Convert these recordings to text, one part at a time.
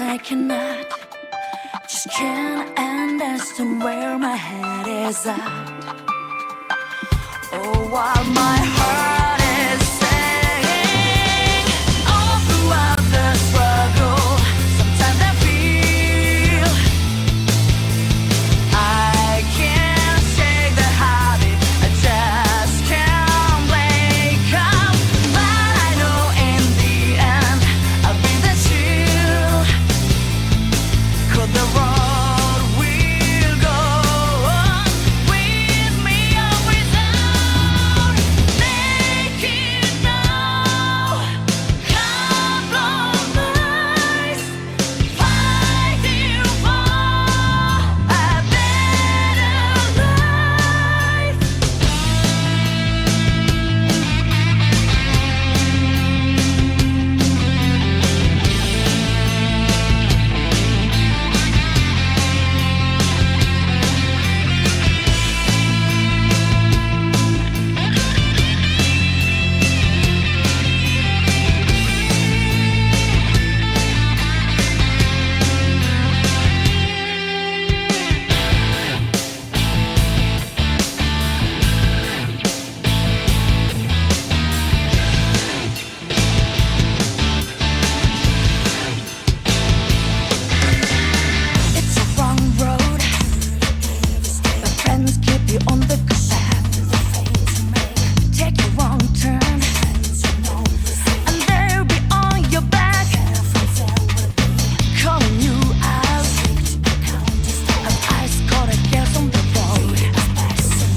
I cannot, just can't understand where my head is at. Oh, what my heart is saying. All throughout the struggle, sometimes I feel I can't shake the habit, I just can't wake up. But I know in the end I'll be the shield, 'cause the road will go on with me or without. Make it now, compromise, fighting for a better life. It's a wrong road, but friends keep you on the good path. Take a wrong turn, and they'll be on your back, calling you out. And ice cold against on the road.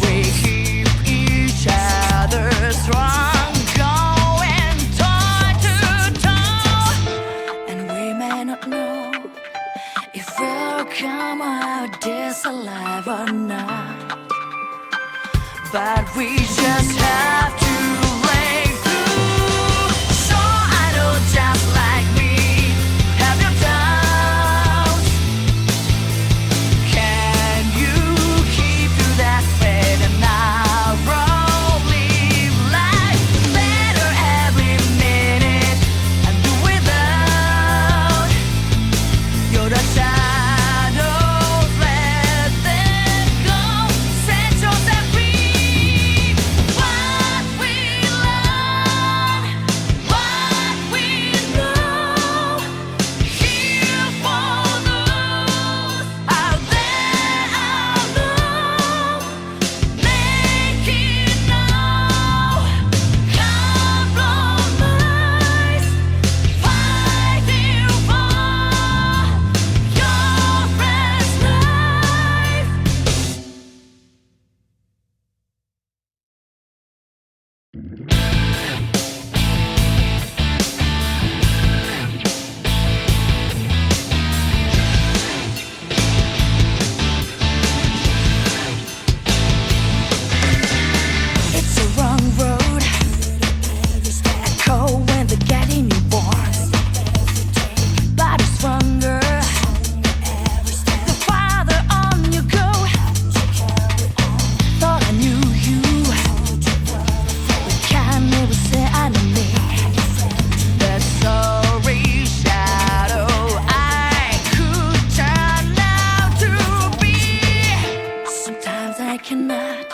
We keep each other strong, going toe to toe. And we may not know if we'll come out this alive or not, but we just have to break through. So I know just like me, have your doubts. Can you keep to that straight and narrow? Live life better every minute and do without. You're the shadows, let them go. Set yourself free. What we learn, what we know. Here for those out there alone. Make it now, compromise, fighting for your friend's life. It's a wrong road, echo when they're getting you born. But it's stronger, the farther on you go. Thought I knew you, but can't never say I know me. That sorry shadow I could turn out to be. Sometimes I cannot,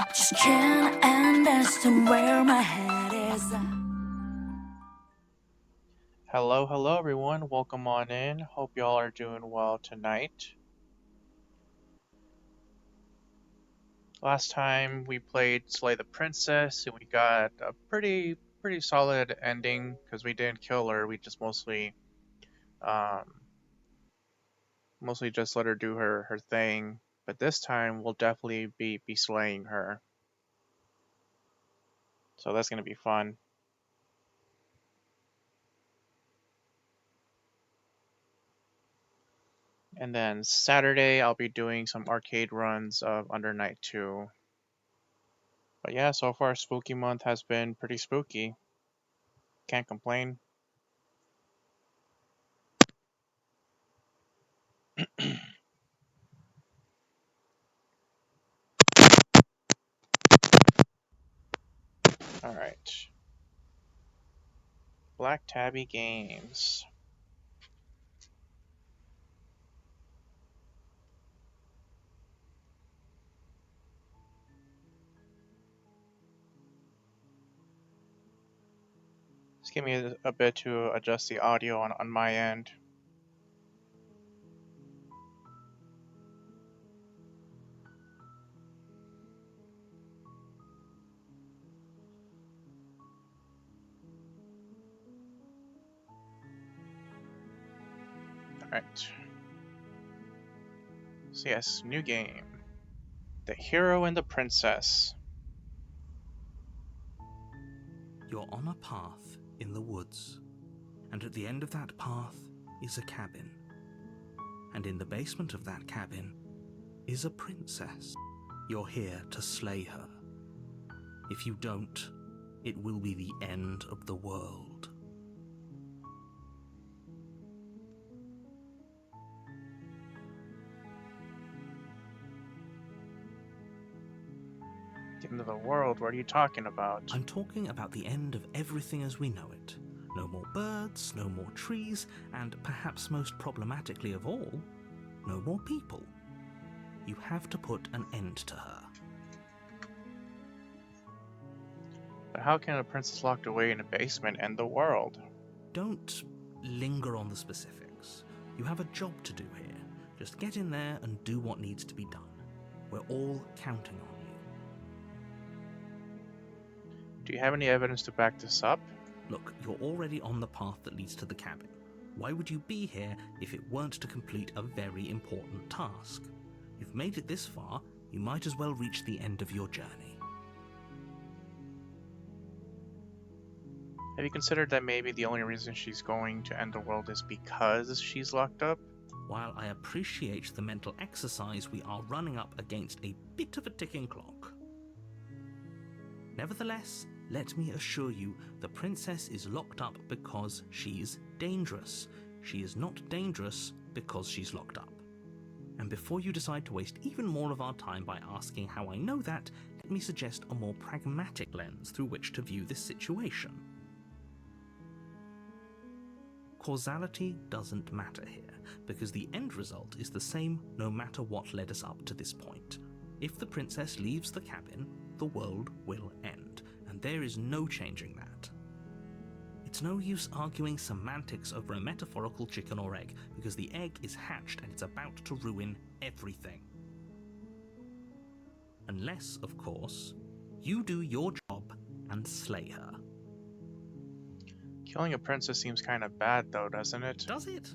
just can't understand where my head is at. Hello everyone. Welcome on in. Hope y'all are doing well tonight. Last time we played Slay the Princess and we got a pretty solid ending because we didn't kill her. We just mostly just let her do her thing. But this time we'll definitely be slaying her. So that's gonna be fun. And then Saturday I'll be doing some arcade runs of Under Night 2. But yeah, so far Spooky Month has been pretty spooky. Can't complain. Alright. Black Tabby Games. Just give me a bit to adjust the audio on my end. Alright. So yes, new game. The Hero and the Princess. You're on a path in the woods, and at the end of that path is a cabin. And in the basement of that cabin is a princess. You're here to slay her. If you don't, it will be the end of the world. The end of the world? What are you talking about? I'm talking about the end of everything as we know it. No more birds, no more trees, and perhaps most problematically of all, no more people. You have to put an end to her. But how can a princess locked away in a basement end the world? Don't linger on the specifics. You have a job to do here. Just get in there and do what needs to be done. We're all counting on you. Do you have any evidence to back this up? Look, you're already on the path that leads to the cabin. Why would you be here if it weren't to complete a very important task? You've made it this far, you might as well reach the end of your journey. Have you considered that maybe the only reason she's going to end the world is because she's locked up? While I appreciate the mental exercise, we are running up against a bit of a ticking clock. Nevertheless, let me assure you, the princess is locked up because she's dangerous. She is not dangerous because she's locked up. And before you decide to waste even more of our time by asking how I know that, let me suggest a more pragmatic lens through which to view this situation. Causality doesn't matter here, because the end result is the same no matter what led us up to this point. If the princess leaves the cabin, the world will end, and there is no changing that. It's no use arguing semantics over a metaphorical chicken or egg, because the egg is hatched and it's about to ruin everything. Unless, of course, you do your job and slay her. Killing a princess seems kind of bad though, doesn't it? Does it?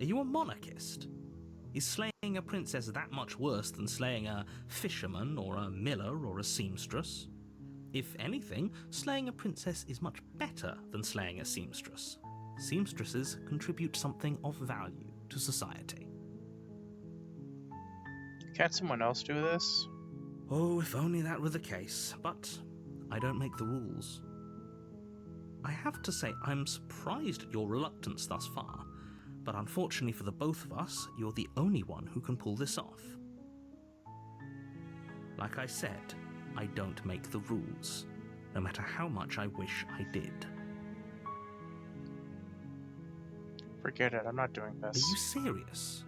Are you a monarchist? Is slaying a princess that much worse than slaying a fisherman or a miller or a seamstress? If anything, slaying a princess is much better than slaying a seamstress. Seamstresses contribute something of value to society. Can't someone else do this? Oh, if only that were the case, but I don't make the rules. I have to say, I'm surprised at your reluctance thus far, but unfortunately for the both of us, you're the only one who can pull this off. Like I said, I don't make the rules, no matter how much I wish I did. Forget it, I'm not doing Are this. you serious?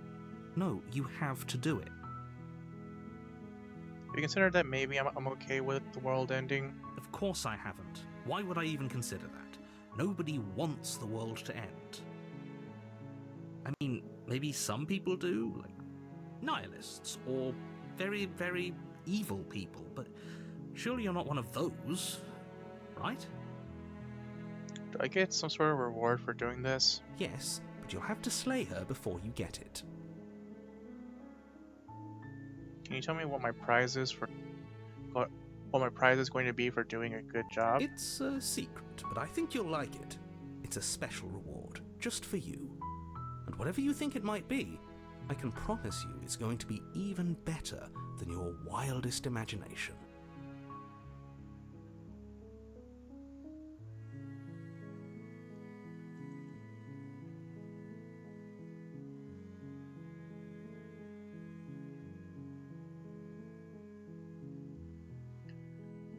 No, you have to do it. Have you considered that maybe I'm okay with the world ending? Of course I haven't. Why would I even consider that? Nobody wants the world to end. I mean, maybe some people do, like nihilists, or very, very evil people, but surely you're not one of those, right? Do I get some sort of reward for doing this? Yes, but you'll have to slay her before you get it. Can you tell me what my prize is for... what my prize is going to be for doing a good job? It's a secret, but I think you'll like it. It's a special reward, just for you. And whatever you think it might be, I can promise you it's going to be even better than your wildest imagination.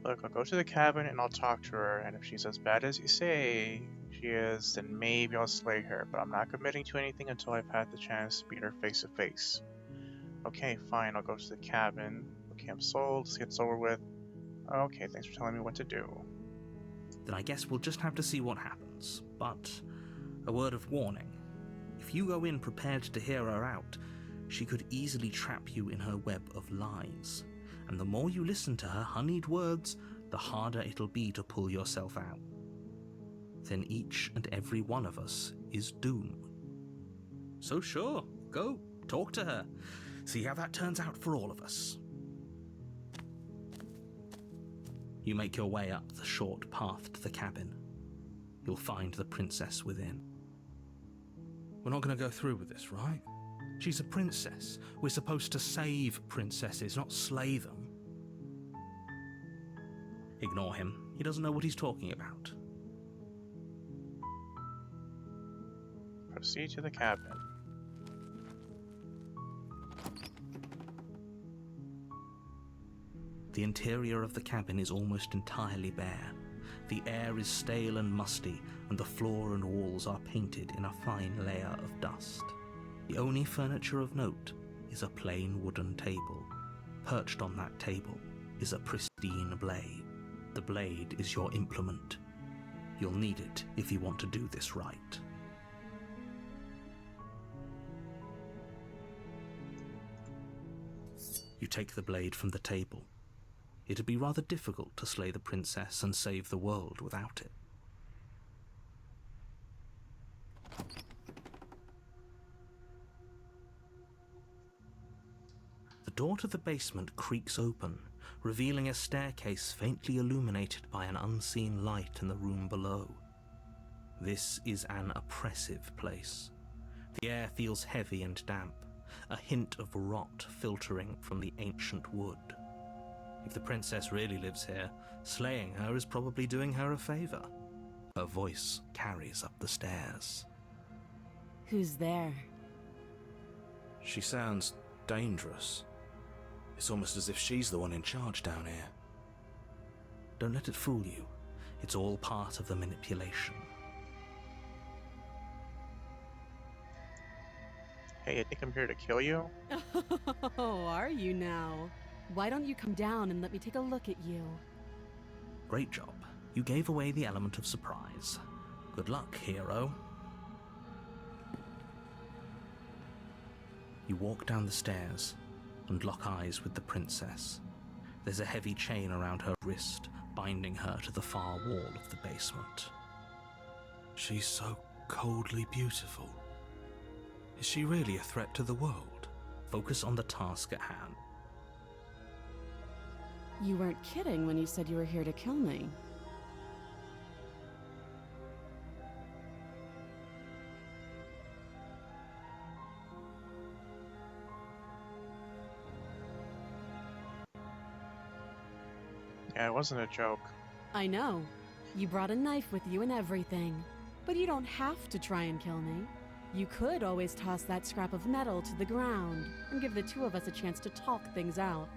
Look, I'll go to the cabin and I'll talk to her, and if she's as bad as you say she is, then maybe I'll slay her, but I'm not committing to anything until I've had the chance to meet her face to face. Okay, fine, I'll go to the cabin. Okay, I'm sold, let's get this over with. Okay, thanks for telling me what to do. Then I guess we'll just have to see what happens. plans, but a word of warning. If you go in prepared to hear her out, she could easily trap you in her web of lies, and the more you listen to her honeyed words, the harder it'll be to pull yourself out. Then each and every one of us is doomed. So sure, go, talk to her, see how that turns out for all of us. You make your way up the short path to the cabin. You'll find the princess within. We're not going to go through with this, right? She's a princess. We're supposed to save princesses, not slay them. Ignore him. He doesn't know what he's talking about. Proceed to the cabin. The interior of the cabin is almost entirely bare. The air is stale and musty, and the floor and walls are painted in a fine layer of dust. The only furniture of note is a plain wooden table. Perched on that table is a pristine blade. The blade is your implement. You'll need it if you want to do this right. You take the blade from the table. It'd be rather difficult to slay the princess and save the world without it. The door to the basement creaks open, revealing a staircase faintly illuminated by an unseen light in the room below. This is an oppressive place. The air feels heavy and damp, a hint of rot filtering from the ancient wood. If the princess really lives here, slaying her is probably doing her a favor. Her voice carries up the stairs. Who's there? She sounds dangerous. It's almost as if she's the one in charge down here. Don't let it fool you. It's all part of the manipulation. Hey, I think I'm here to kill you. Oh, are you now? Why don't you come down and let me take a look at you? Great job. You gave away the element of surprise. Good luck, hero. You walk down the stairs and lock eyes with the princess. There's a heavy chain around her wrist, binding her to the far wall of the basement. She's so coldly beautiful. Is she really a threat to the world? Focus on the task at hand. You weren't kidding when you said you were here to kill me. Yeah, it wasn't a joke. I know. You brought a knife with you and everything. But you don't have to try and kill me. You could always toss that scrap of metal to the ground and give the two of us a chance to talk things out.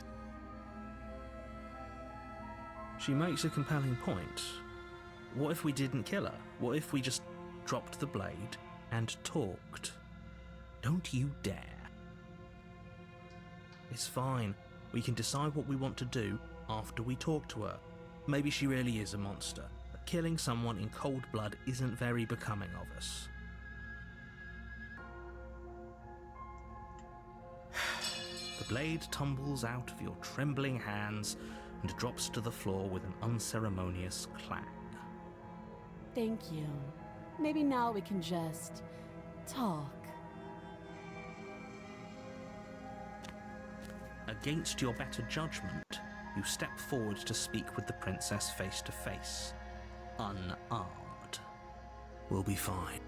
She makes a compelling point. What if we didn't kill her? What if we just dropped the blade and talked? Don't you dare. It's fine. We can decide what we want to do after we talk to her. Maybe she really is a monster, but killing someone in cold blood isn't very becoming of us. The blade tumbles out of your trembling hands and drops to the floor with an unceremonious clang. Thank you. Maybe now we can just talk. Against your better judgment, you step forward to speak with the princess face to face. Unarmed. We'll be fine.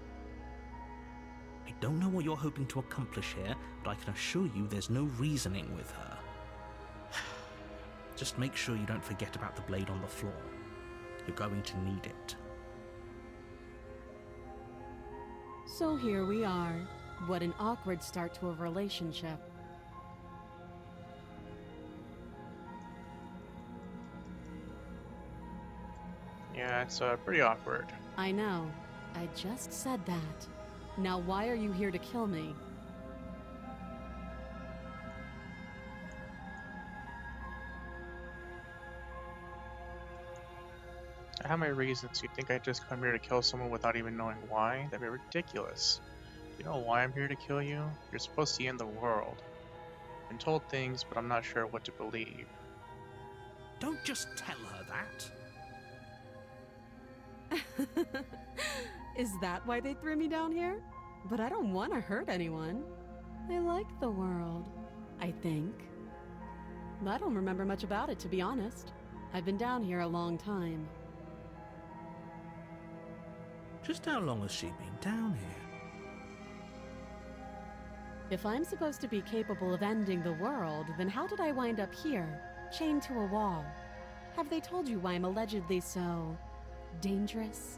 I don't know what you're hoping to accomplish here, but I can assure you there's no reasoning with her. Just make sure you don't forget about the blade on the floor. You're going to need it. So here we are. What an awkward start to a relationship. Yeah, it's pretty awkward. I know. I just said that. Now why are you here to kill me? I have my reasons. You think I just come here to kill someone without even knowing why? That'd be ridiculous. You know why I'm here to kill you? You're supposed to end the world. I've been told things, but I'm not sure what to believe. Don't just tell her that. Is that why they threw me down here? But I don't want to hurt anyone. I like the world, I think. I don't remember much about it, to be honest. I've been down here a long time. Just how long has she been down here? If I'm supposed to be capable of ending the world, then how did I wind up here, chained to a wall? Have they told you why I'm allegedly so dangerous?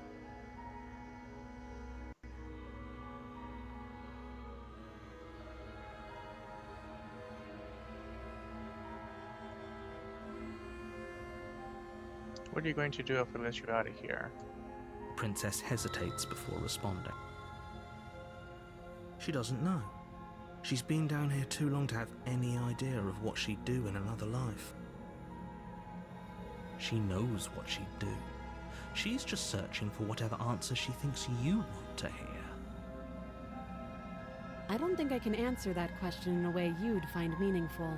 What are you going to do if we let you out of here? The princess hesitates before responding. She doesn't know. She's been down here too long to have any idea of what she'd do in another life. She knows what she'd do. She's just searching for whatever answer she thinks you want to hear. I don't think I can answer that question in a way you'd find meaningful.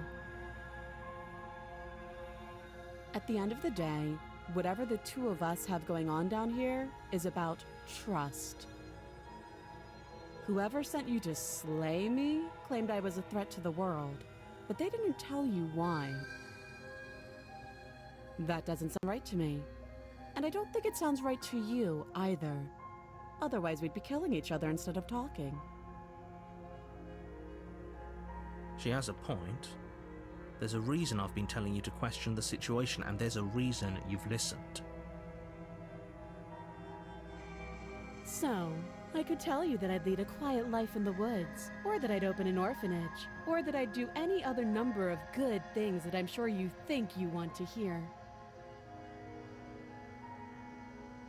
At the end of the day, whatever the two of us have going on down here is about trust. Whoever sent you to slay me claimed I was a threat to the world, but they didn't tell you why. That doesn't sound right to me. And I don't think it sounds right to you either. Otherwise, we'd be killing each other instead of talking. She has a point. There's a reason I've been telling you to question the situation, and there's a reason you've listened. So, I could tell you that I'd lead a quiet life in the woods, or that I'd open an orphanage, or that I'd do any other number of good things that I'm sure you think you want to hear.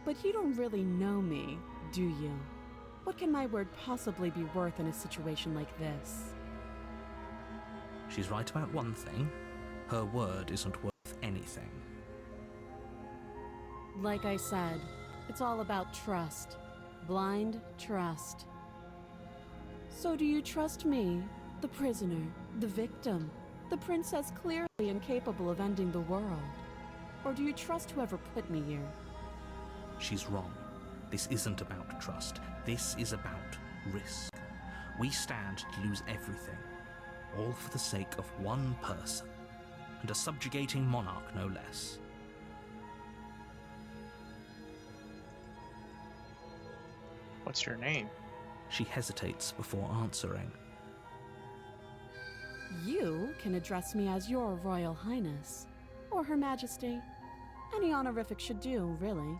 But you don't really know me, do you? What can my word possibly be worth in a situation like this? She's right about one thing. Her word isn't worth anything. Like I said, it's all about trust. Blind trust. So do you trust me, the prisoner, the victim, the princess clearly incapable of ending the world? Or do you trust whoever put me here? She's wrong. This isn't about trust. This is about risk. We stand to lose everything, all for the sake of one person, and a subjugating monarch no less. What's your name? She hesitates before answering. You can address me as your Royal Highness, or Her Majesty. Any honorific should do, really.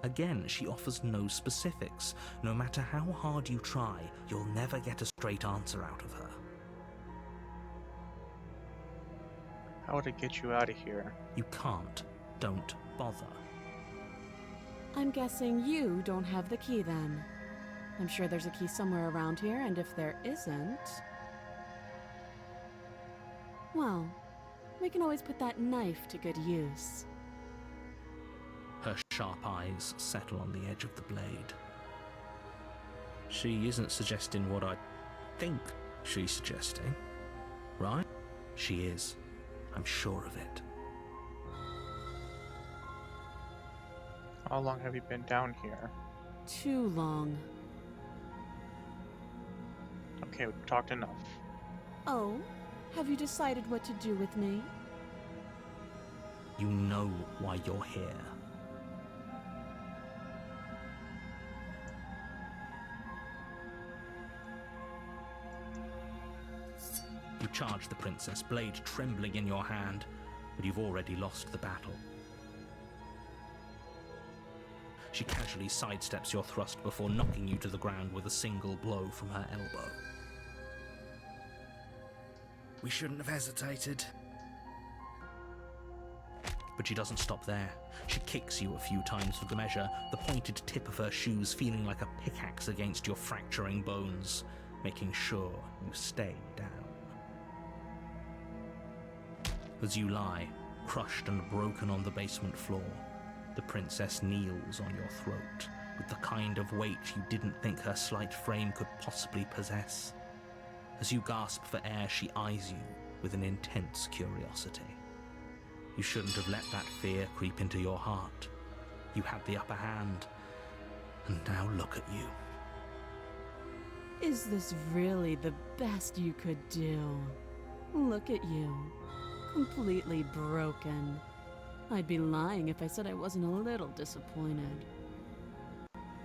Again, she offers no specifics. No matter how hard you try, you'll never get a straight answer out of her. How would it get you out of here? You can't. Don't bother. I'm guessing you don't have the key then. I'm sure there's a key somewhere around here, and if there isn't... well, we can always put that knife to good use. Her sharp eyes settle on the edge of the blade. She isn't suggesting what I think she's suggesting, right? She is. I'm sure of it. How long have you been down here? Too long. Okay, we've talked enough. Oh? Have you decided what to do with me? You know why you're here. You charge the princess, blade trembling in your hand, but you've already lost the battle. She casually sidesteps your thrust before knocking you to the ground with a single blow from her elbow. We shouldn't have hesitated. But she doesn't stop there. She kicks you a few times for the measure, the pointed tip of her shoes feeling like a pickaxe against your fracturing bones, making sure you stay down. As you lie, crushed and broken on the basement floor, The princess kneels on your throat with the kind of weight you didn't think her slight frame could possibly possess. As you gasp for air, she eyes you with an intense curiosity. You shouldn't have let that fear creep into your heart. You had the upper hand, and now look at you. Is this really the best you could do? Look at you. Completely broken. I'd be lying if I said I wasn't a little disappointed.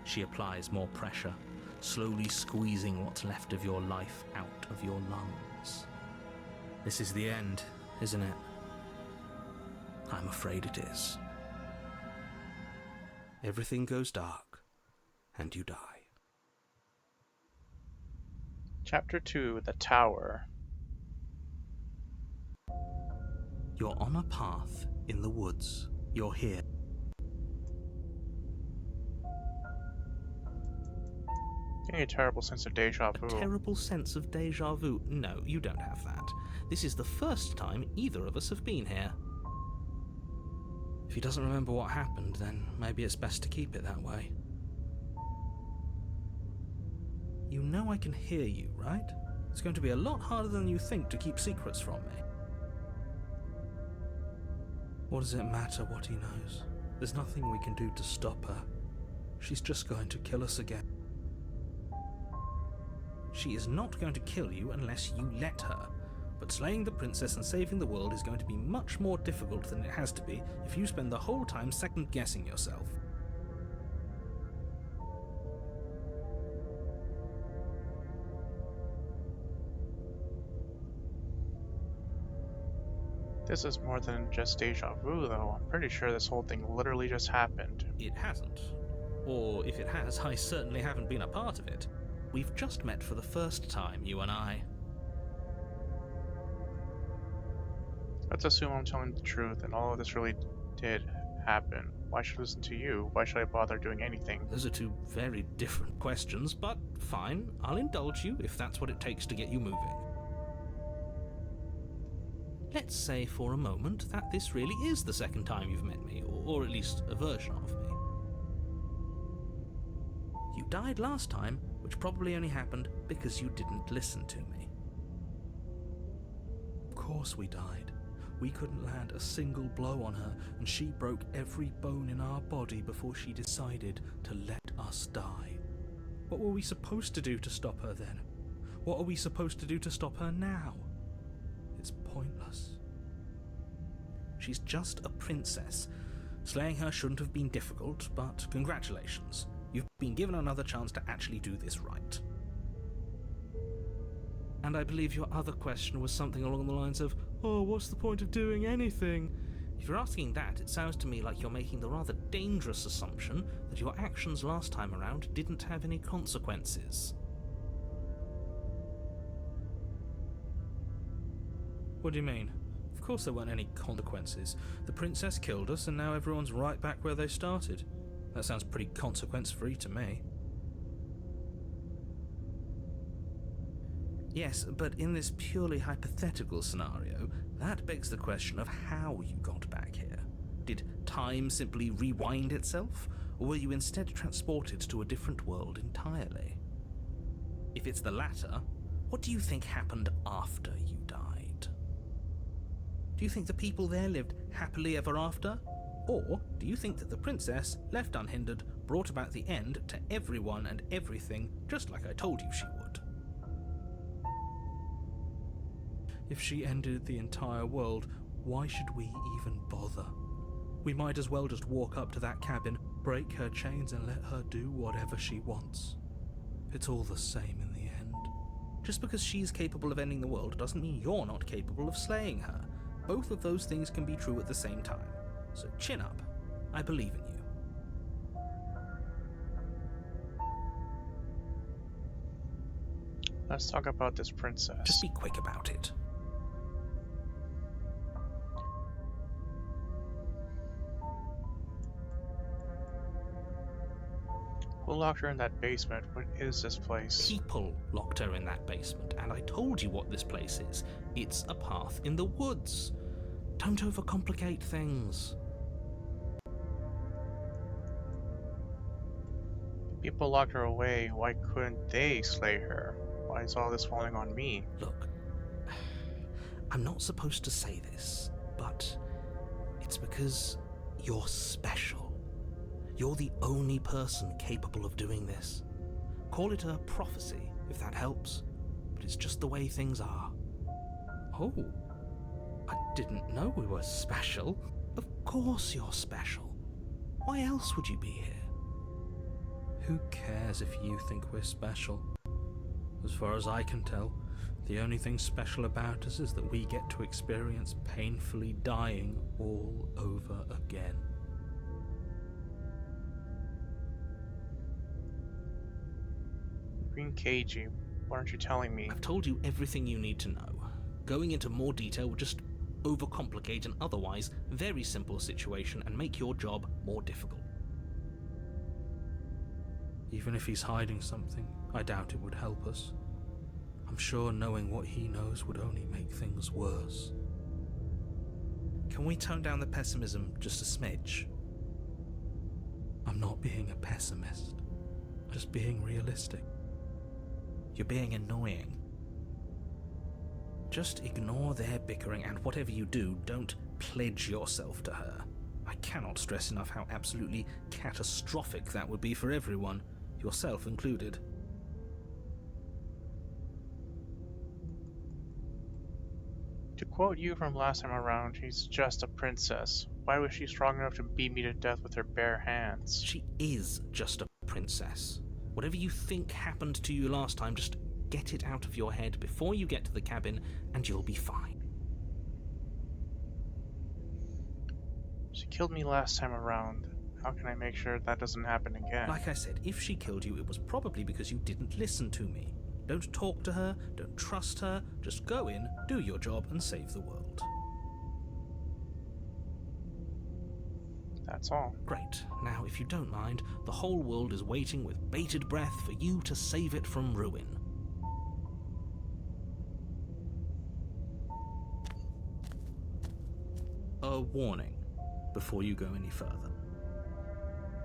She applies more pressure, slowly squeezing what's left of your life out of your lungs. This is the end, isn't it? I'm afraid it is. Everything goes dark, and you die. Chapter 2, The Tower. You're on a path in the woods. You're here. Getting a terrible sense of deja vu. A terrible sense of deja vu? No, you don't have that. This is the first time either of us have been here. If he doesn't remember what happened, then maybe it's best to keep it that way. You know I can hear you, right? It's going to be a lot harder than you think to keep secrets from me. What does it matter what he knows? There's nothing we can do to stop her. She's just going to kill us again. She is not going to kill you unless you let her. But slaying the princess and saving the world is going to be much more difficult than it has to be if you spend the whole time second-guessing yourself. This is more than just deja vu, though. I'm pretty sure this whole thing literally just happened. It hasn't. Or if it has, I certainly haven't been a part of it. We've just met for the first time, you and I. Let's assume I'm telling the truth and all of this really did happen. Why should I listen to you? Why should I bother doing anything? Those are two very different questions, but fine, I'll indulge you if that's what it takes to get you moving. Let's say for a moment that this really is the second time you've met me, or at least a version of me. You died last time, which probably only happened because you didn't listen to me. Of course we died. We couldn't land a single blow on her, and she broke every bone in our body before she decided to let us die. What were we supposed to do to stop her then? What are we supposed to do to stop her now? It's pointless. She's just a princess. Slaying her shouldn't have been difficult, but congratulations. You've been given another chance to actually do this right. And I believe your other question was something along the lines of, oh, what's the point of doing anything? If you're asking that, it sounds to me like you're making the rather dangerous assumption that your actions last time around didn't have any consequences. What do you mean? Of course there weren't any consequences. The princess killed us and now everyone's right back where they started. That sounds pretty consequence-free to me. Yes, but in this purely hypothetical scenario, that begs the question of how you got back here. Did time simply rewind itself, or were you instead transported to a different world entirely? If it's the latter, what do you think happened after you died? Do you think the people there lived happily ever after? Or do you think that the princess, left unhindered, brought about the end to everyone and everything, just like I told you she would? If she ended the entire world, why should we even bother? We might as well just walk up to that cabin, break her chains and let her do whatever she wants. It's all the same in the end. Just because she's capable of ending the world doesn't mean you're not capable of slaying her. Both of those things can be true at the same time. So chin up. I believe in you. Let's talk about this princess. Just be quick about it. Who locked her in that basement? What is this place? People locked her in that basement, and I told you what this place is. It's a path in the woods. Don't overcomplicate things. People locked her away. Why couldn't they slay her? Why is all this falling on me? Look, I'm not supposed to say this, but it's because you're special. You're the only person capable of doing this. Call it a prophecy, if that helps, but it's just the way things are. Oh, I didn't know we were special. Of course you're special. Why else would you be here? Who cares if you think we're special? As far as I can tell, the only thing special about us is that we get to experience painfully dying all over again. Green Keiji, why aren't you telling me? I've told you everything you need to know. Going into more detail would just overcomplicate an otherwise very simple situation and make your job more difficult. Even if he's hiding something, I doubt it would help us. I'm sure knowing what he knows would only make things worse. Can we tone down the pessimism just a smidge? I'm not being a pessimist, just being realistic. You're being annoying. Just ignore their bickering, and whatever you do, don't pledge yourself to her. I cannot stress enough how absolutely catastrophic that would be for everyone, yourself included. To quote you from last time around, she's just a princess. Why was she strong enough to beat me to death with her bare hands? She is just a princess. Whatever you think happened to you last time, just get it out of your head before you get to the cabin, and you'll be fine. She killed me last time around. How can I make sure that doesn't happen again? Like I said, if she killed you, it was probably because you didn't listen to me. Don't talk to her, don't trust her, just go in, do your job, and save the world. That's all. Great. Now, if you don't mind, the whole world is waiting with bated breath for you to save it from ruin. A warning before you go any further.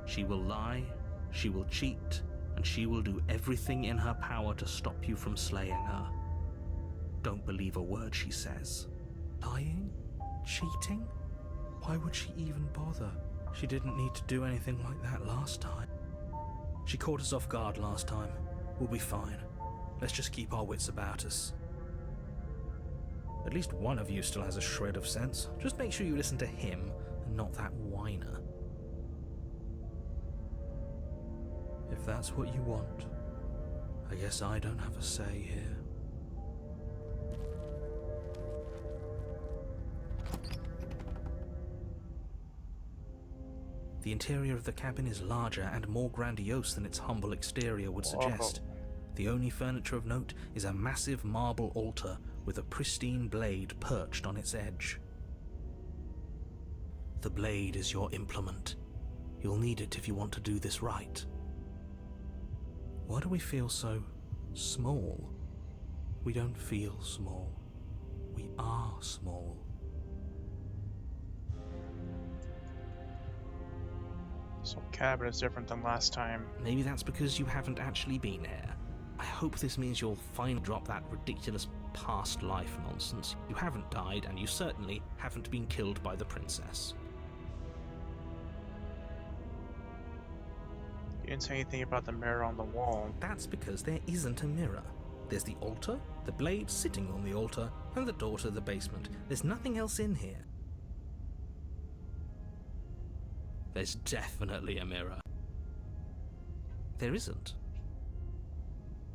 She will lie, she will cheat, and she will do everything in her power to stop you from slaying her. Don't believe a word she says. Lying? Cheating? Why would she even bother? She didn't need to do anything like that last time. She caught us off guard last time. We'll be fine. Let's just keep our wits about us. At least one of you still has a shred of sense. Just make sure you listen to him and not that whiner. If that's what you want, I guess I don't have a say here. The interior of the cabin is larger and more grandiose than its humble exterior would suggest. The only furniture of note is a massive marble altar with a pristine blade perched on its edge. The blade is your implement. You'll need it if you want to do this right. Why do we feel so small? We don't feel small. We are small. So cabin is different than last time. Maybe that's because you haven't actually been here. I hope this means you'll finally drop that ridiculous past life nonsense. You haven't died, and you certainly haven't been killed by the princess. You didn't say anything about the mirror on the wall. That's because there isn't a mirror. There's the altar, the blade sitting on the altar, and the door to the basement. There's nothing else in here. There's definitely a mirror. There isn't.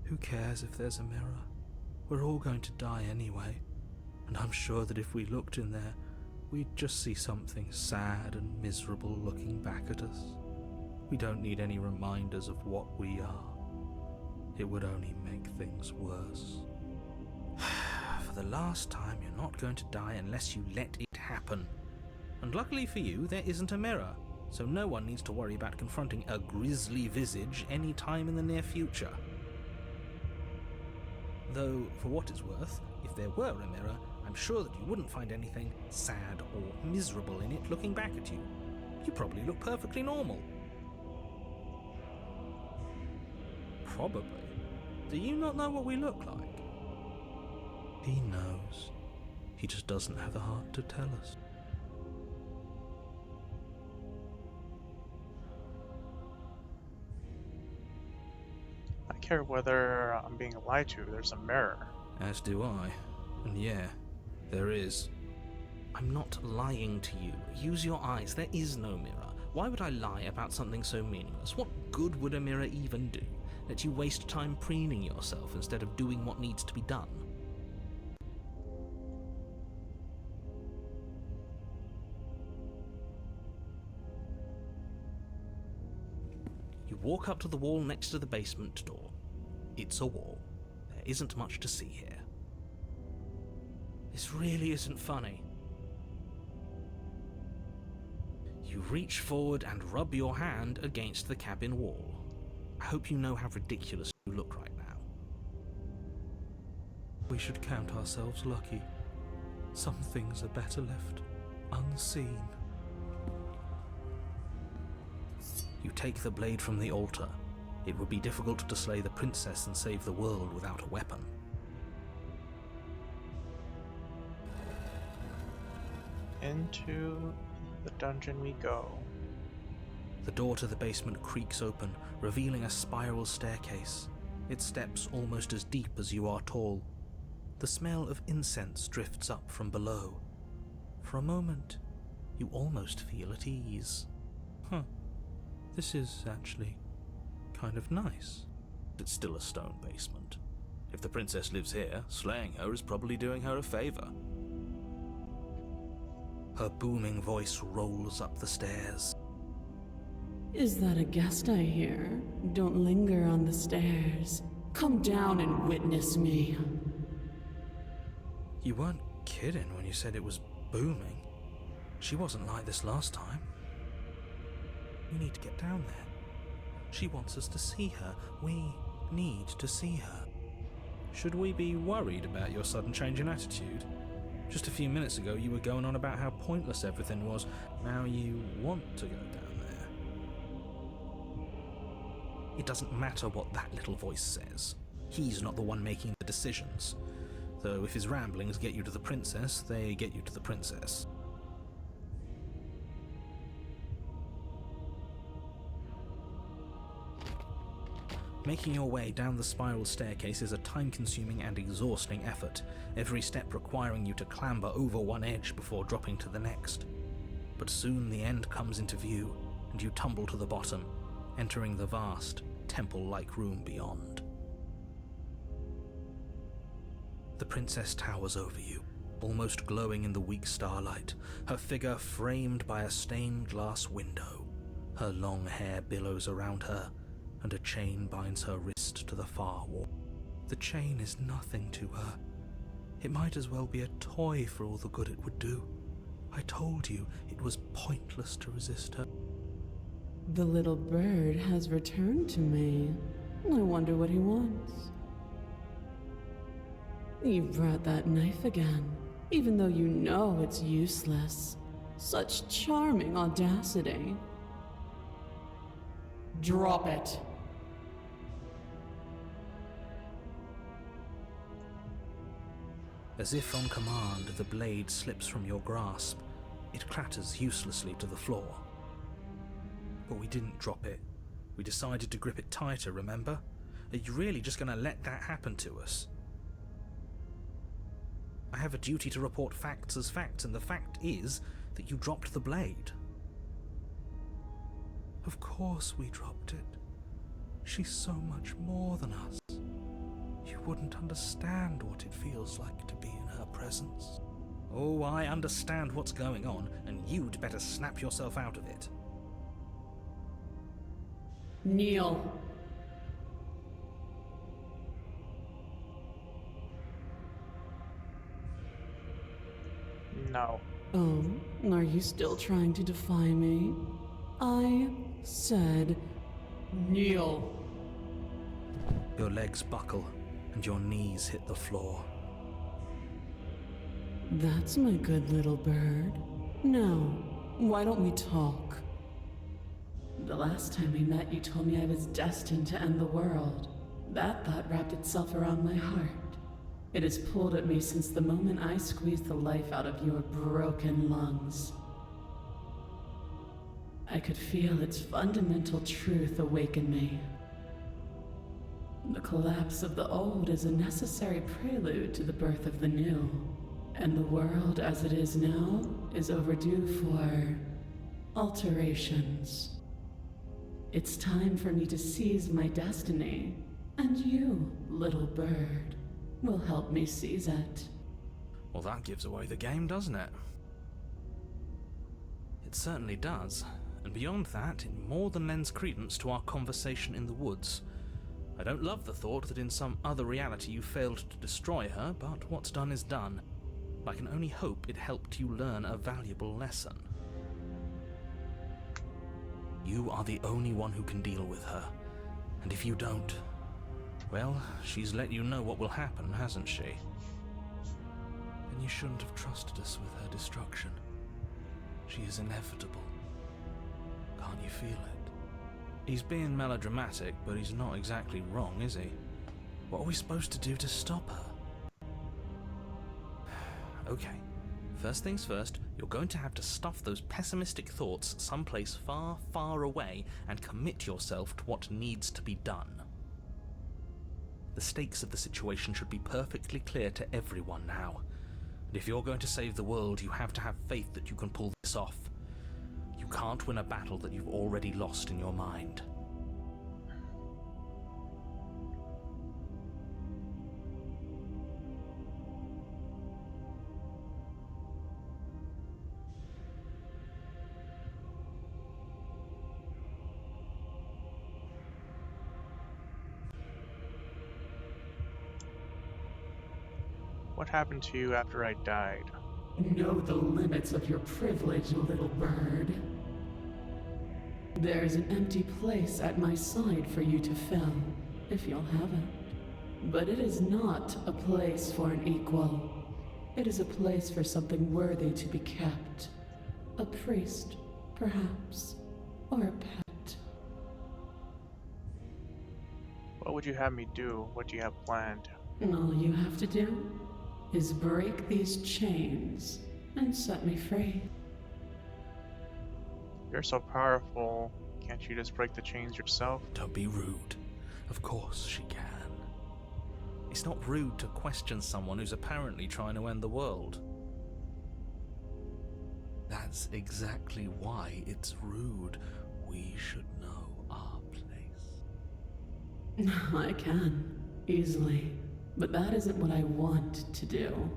Who cares if there's a mirror? We're all going to die anyway, and I'm sure that if we looked in there, we'd just see something sad and miserable looking back at us. We don't need any reminders of what we are. It would only make things worse. For the last time, you're not going to die unless you let it happen. And luckily for you, there isn't a mirror, so no one needs to worry about confronting a grisly visage any time in the near future. Though, for what it's worth, if there were a mirror, I'm sure that you wouldn't find anything sad or miserable in it looking back at you. You probably look perfectly normal. Probably. Do you not know what we look like? He knows. He just doesn't have the heart to tell us. I care whether I'm being lied to. There's a mirror. As do I. And yeah, there is. I'm not lying to you. Use your eyes. There is no mirror. Why would I lie about something so meaningless? What good would a mirror even do? Let you waste time preening yourself instead of doing what needs to be done. You walk up to the wall next to the basement door. It's a wall. There isn't much to see here. This really isn't funny. You reach forward and rub your hand against the cabin wall. I hope you know how ridiculous you look right now. We should count ourselves lucky. Some things are better left unseen. You take the blade from the altar. It would be difficult to slay the princess and save the world without a weapon. Into the dungeon we go. The door to the basement creaks open, revealing a spiral staircase. Its steps almost as deep as you are tall. The smell of incense drifts up from below. For a moment, you almost feel at ease. This is actually kind of nice. It's still a stone basement. If the princess lives here, slaying her is probably doing her a favor. Her booming voice rolls up the stairs. Is that a guest I hear? Don't linger on the stairs. Come down and witness me. You weren't kidding when you said it was booming. She wasn't like this last time. We need to get down there. She wants us to see her. We need to see her. Should we be worried about your sudden change in attitude? Just a few minutes ago you were going on about how pointless everything was. Now you want to go down there. It doesn't matter what that little voice says. He's not the one making the decisions. Though if his ramblings get you to the princess, they get you to the princess. Making your way down the spiral staircase is a time-consuming and exhausting effort, every step requiring you to clamber over one edge before dropping to the next. But soon the end comes into view, and you tumble to the bottom, entering the vast, temple-like room beyond. The princess towers over you, almost glowing in the weak starlight, her figure framed by a stained glass window. Her long hair billows around her, and a chain binds her wrist to the far wall. The chain is nothing to her. It might as well be a toy for all the good it would do. I told you it was pointless to resist her. The little bird has returned to me. I wonder what he wants. You brought that knife again, even though you know it's useless. Such charming audacity. Drop it. As if on command, the blade slips from your grasp. It clatters uselessly to the floor. But we didn't drop it. We decided to grip it tighter, remember? Are you really just going to let that happen to us? I have a duty to report facts as facts, and the fact is that you dropped the blade. Of course we dropped it. She's so much more than us. You wouldn't understand what it feels like to be in her presence. Oh, I understand what's going on, and you'd better snap yourself out of it. Kneel. No. Oh, are you still trying to defy me? I said kneel. Your legs buckle, and your knees hit the floor. That's my good little bird. Now, why don't we talk? The last time we met, you told me I was destined to end the world. That thought wrapped itself around my heart. It has pulled at me since the moment I squeezed the life out of your broken lungs. I could feel its fundamental truth awaken me. The collapse of the old is a necessary prelude to the birth of the new, and the world as it is now is overdue for alterations. It's time for me to seize my destiny, and you, little bird, will help me seize it. Well, that gives away the game, doesn't it? It certainly does. And beyond that, it more than lends credence to our conversation in the woods. I don't love the thought that in some other reality you failed to destroy her, but what's done is done. I can only hope it helped you learn a valuable lesson. You are the only one who can deal with her, and if you don't, well, she's let you know what will happen, hasn't she? Then you shouldn't have trusted us with her destruction. She is inevitable. Can't you feel it? He's being melodramatic, but he's not exactly wrong, is he? What are we supposed to do to stop her? Okay, first things first, you're going to have to stuff those pessimistic thoughts someplace far, far away and commit yourself to what needs to be done. The stakes of the situation should be perfectly clear to everyone now. And if you're going to save the world, you have to have faith that you can pull this off. You can't win a battle that you've already lost in your mind. What happened to you after I died? Know the limits of your privilege, little bird. There's an empty place at my side for you to fill, if you'll have it. But it is not a place for an equal. It is a place for something worthy to be kept. A priest, perhaps, or a pet. What would you have me do? What do you have planned? All you have to do is break these chains and set me free. You're so powerful. Can't you just break the chains yourself? Don't be rude. Of course she can. It's not rude to question someone who's apparently trying to end the world. That's exactly why it's rude. We should know our place. I can, easily. But that isn't what I want to do.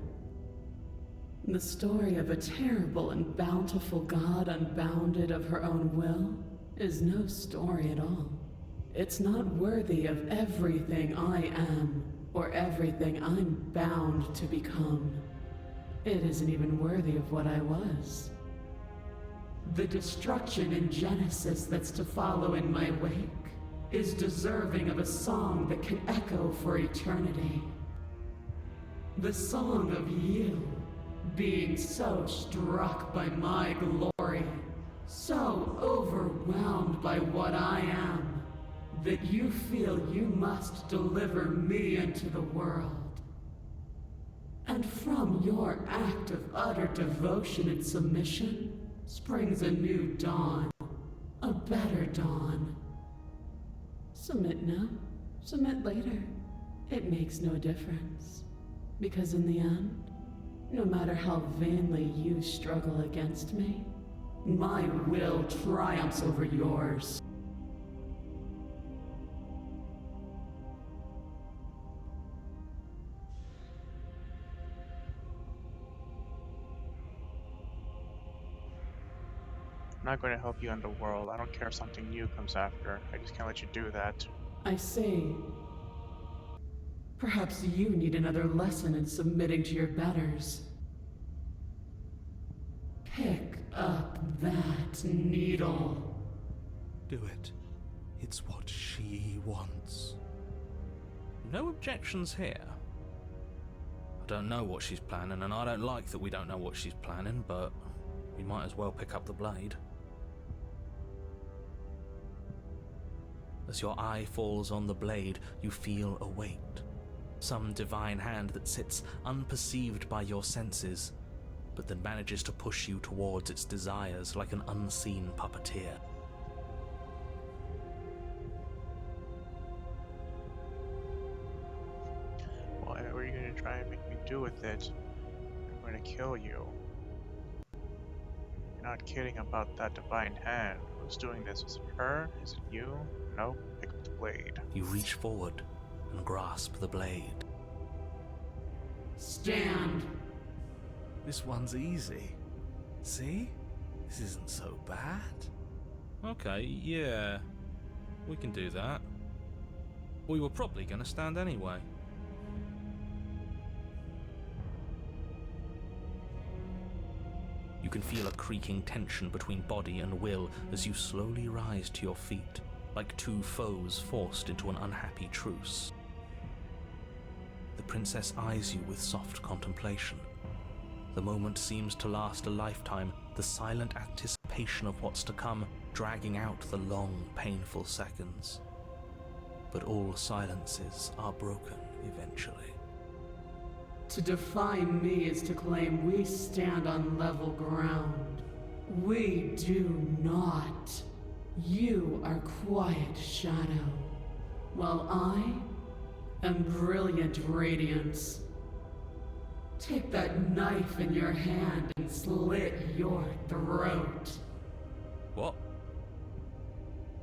The story of a terrible and bountiful God unbounded of her own will is no story at all. It's not worthy of everything I am, or everything I'm bound to become. It isn't even worthy of what I was. The destruction in Genesis that's to follow in my wake is deserving of a song that can echo for eternity. The song of you, being so struck by my glory, so overwhelmed by what I am, that you feel you must deliver me into the world. And from your act of utter devotion and submission springs a new dawn, a better dawn. Submit now, submit later. It makes no difference. Because in the end, no matter how vainly you struggle against me, my will triumphs over yours. I'm not going to help you end the world. I don't care if something new comes after. I just can't let you do that. I see. Perhaps you need another lesson in submitting to your betters. Pick up that needle. Do it. It's what she wants. No objections here. I don't know what she's planning, and I don't like that we don't know what she's planning, but we might as well pick up the blade. As your eye falls on the blade, you feel a weight. Some divine hand that sits unperceived by your senses, but that manages to push you towards its desires like an unseen puppeteer. What are you going to try and make me do with it? I'm going to kill you. You're not kidding about that divine hand. Who's doing this? Is it her? Is it you? No? Pick up the blade. You reach forward and grasp the blade. Stand! This one's easy. See? This isn't so bad. Okay, yeah. We can do that. We were probably going to stand anyway. You can feel a creaking tension between body and will as you slowly rise to your feet, like two foes forced into an unhappy truce. The princess eyes you with soft contemplation. The moment seems to last a lifetime, the silent anticipation of what's to come dragging out the long, painful seconds. But all silences are broken eventually. To defy me is to claim we stand on level ground. We do not. You are quiet shadow, while I am brilliant radiance. Take that knife in your hand and slit your throat. What?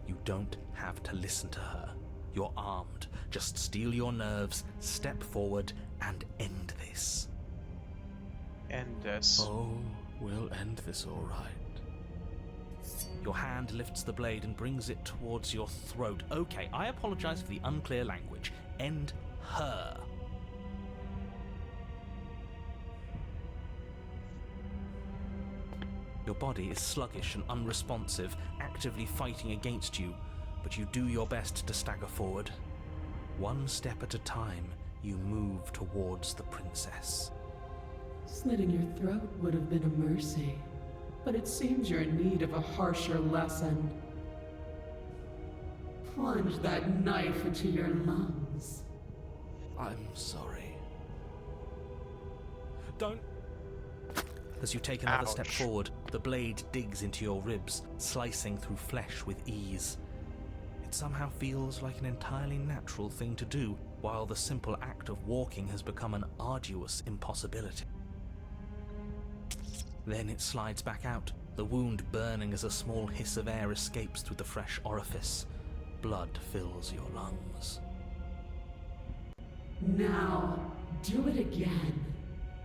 You don't have to listen to her. You're armed. Just steel your nerves, step forward, and end this. End this. Oh, we'll end this all right. Your hand lifts the blade and brings it towards your throat. Okay, I apologize for the unclear language. End her. Your body is sluggish and unresponsive, actively fighting against you, but you do your best to stagger forward. One step at a time, you move towards the princess. Slitting your throat would have been a mercy, but it seems you're in need of a harsher lesson. Plunge that knife into your lungs. I'm sorry. Don't. As you take another step Ouch. forward, the blade digs into your ribs, slicing through flesh with ease. It somehow feels like an entirely natural thing to do, while the simple act of walking has become an arduous impossibility. Then it slides back out, the wound burning as a small hiss of air escapes through the fresh orifice. Blood fills your lungs. Now, do it again.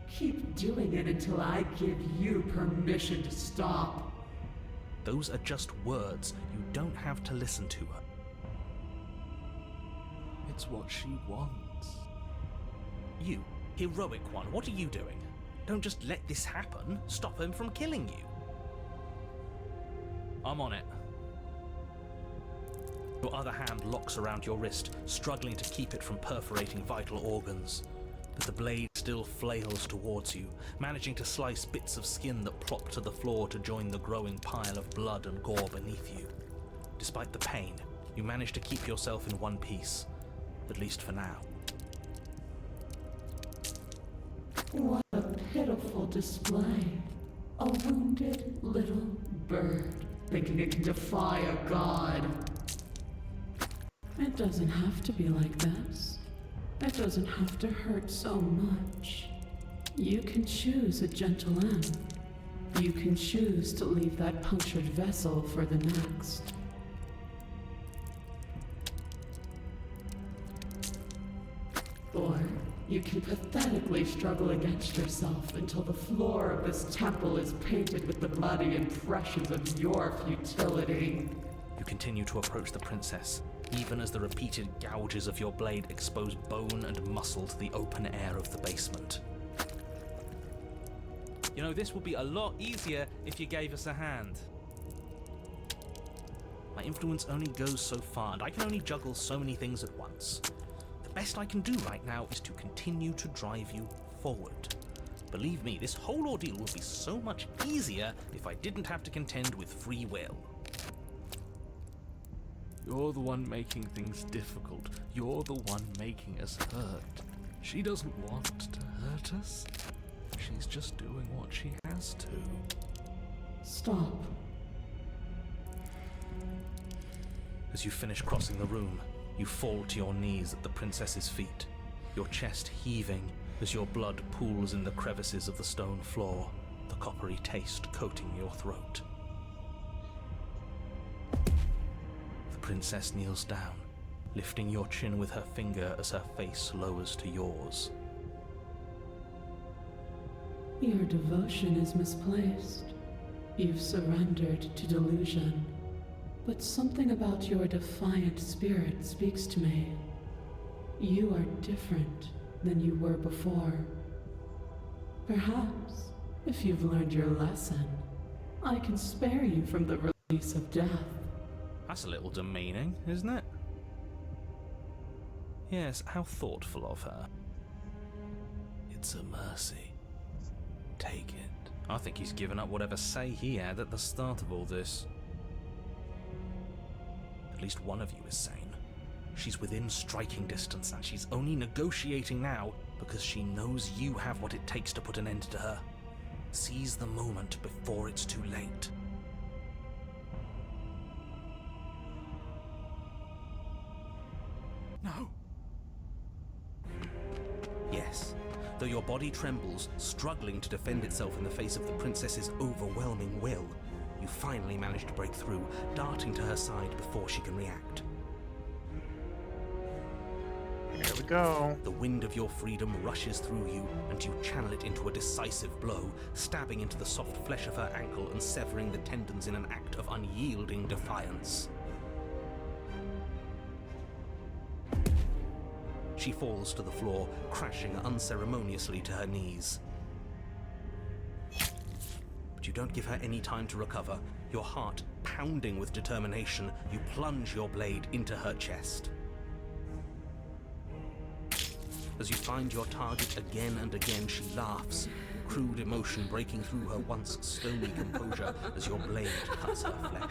Keep doing it until I give you permission to stop. Those are just words. You don't have to listen to her. It's what she wants. You, heroic one, what are you doing? Don't just let this happen. Stop him from killing you. I'm on it. Your other hand locks around your wrist, struggling to keep it from perforating vital organs. But the blade still flails towards you, managing to slice bits of skin that plop to the floor to join the growing pile of blood and gore beneath you. Despite the pain, you manage to keep yourself in one piece, at least for now. What a pitiful display. A wounded little bird thinking it can defy a god. It doesn't have to be like this. It doesn't have to hurt so much. You can choose a gentle end. You can choose to leave that punctured vessel for the next. Or you can pathetically struggle against yourself until the floor of this temple is painted with the bloody impressions of your futility. You continue to approach the princess, even as the repeated gouges of your blade expose bone and muscle to the open air of the basement. You know, this would be a lot easier if you gave us a hand. My influence only goes so far, and I can only juggle so many things at once. The best I can do right now is to continue to drive you forward. Believe me, this whole ordeal would be so much easier if I didn't have to contend with free will. You're the one making things difficult. You're the one making us hurt. She doesn't want to hurt us. She's just doing what she has to. Stop. As you finish crossing the room, you fall to your knees at the princess's feet, your chest heaving as your blood pools in the crevices of the stone floor, the coppery taste coating your throat. The princess kneels down, lifting your chin with her finger as her face lowers to yours. Your devotion is misplaced. You've surrendered to delusion. But something about your defiant spirit speaks to me. You are different than you were before. Perhaps, if you've learned your lesson, I can spare you from the release of death. That's a little demeaning, isn't it? Yes, how thoughtful of her. It's a mercy. Take it. I think he's given up whatever say he had at the start of all this. At least one of you is sane. She's within striking distance, and she's only negotiating now because she knows you have what it takes to put an end to her. Seize the moment before it's too late. No. Yes. Though your body trembles, struggling to defend itself in the face of the princess's overwhelming will, you finally manage to break through, darting to her side before she can react. Here we go. The wind of your freedom rushes through you, and you channel it into a decisive blow, stabbing into the soft flesh of her ankle and severing the tendons in an act of unyielding defiance. She falls to the floor, crashing unceremoniously to her knees. But you don't give her any time to recover. Your heart pounding with determination, you plunge your blade into her chest. As you find your target again and again, she laughs, crude emotion breaking through her once stony composure as your blade cuts her flesh.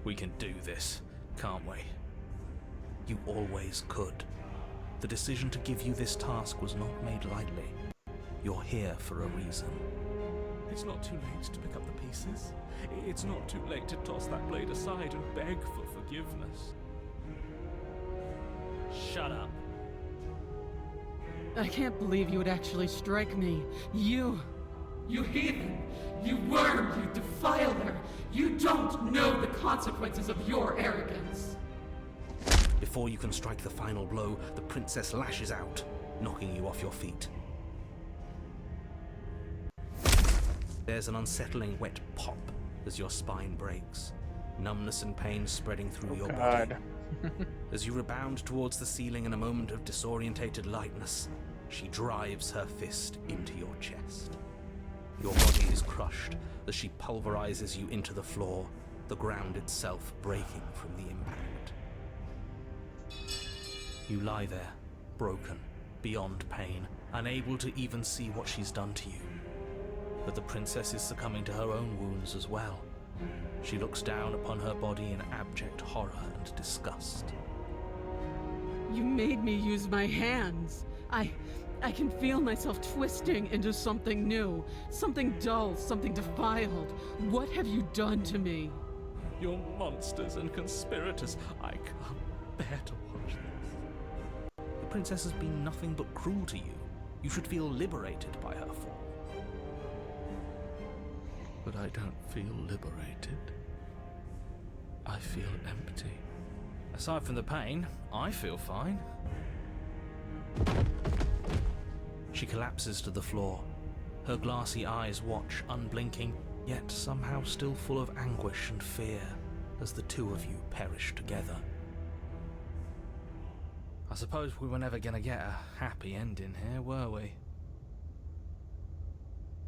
We can do this, can't we? You always could. The decision to give you this task was not made lightly. You're here for a reason. It's not too late to pick up the pieces. It's not too late to toss that blade aside and beg for forgiveness. Shut up. I can't believe you would actually strike me. You heathen! You worm! You defiler! You don't know the consequences of your arrogance! Before you can strike the final blow, the princess lashes out, knocking you off your feet. There's an unsettling wet pop as your spine breaks, numbness and pain spreading through your body. As you rebound towards the ceiling in a moment of disorientated lightness, she drives her fist into your chest. Your body is crushed as she pulverizes you into the floor, the ground itself breaking from the impact. You lie there, broken, beyond pain, unable to even see what she's done to you. But the princess is succumbing to her own wounds as well. She looks down upon her body in abject horror and disgust. You made me use my hands. I can feel myself twisting into something new, something dull, something defiled. What have you done to me? You're monsters and conspirators. I can't bear to watch this. The princess has been nothing but cruel to you. You should feel liberated by her fall. But I don't feel liberated. I feel empty. Aside from the pain, I feel fine. She collapses to the floor. Her glassy eyes watch, unblinking, yet somehow still full of anguish and fear, as the two of you perish together. I suppose we were never gonna get a happy ending here, were we?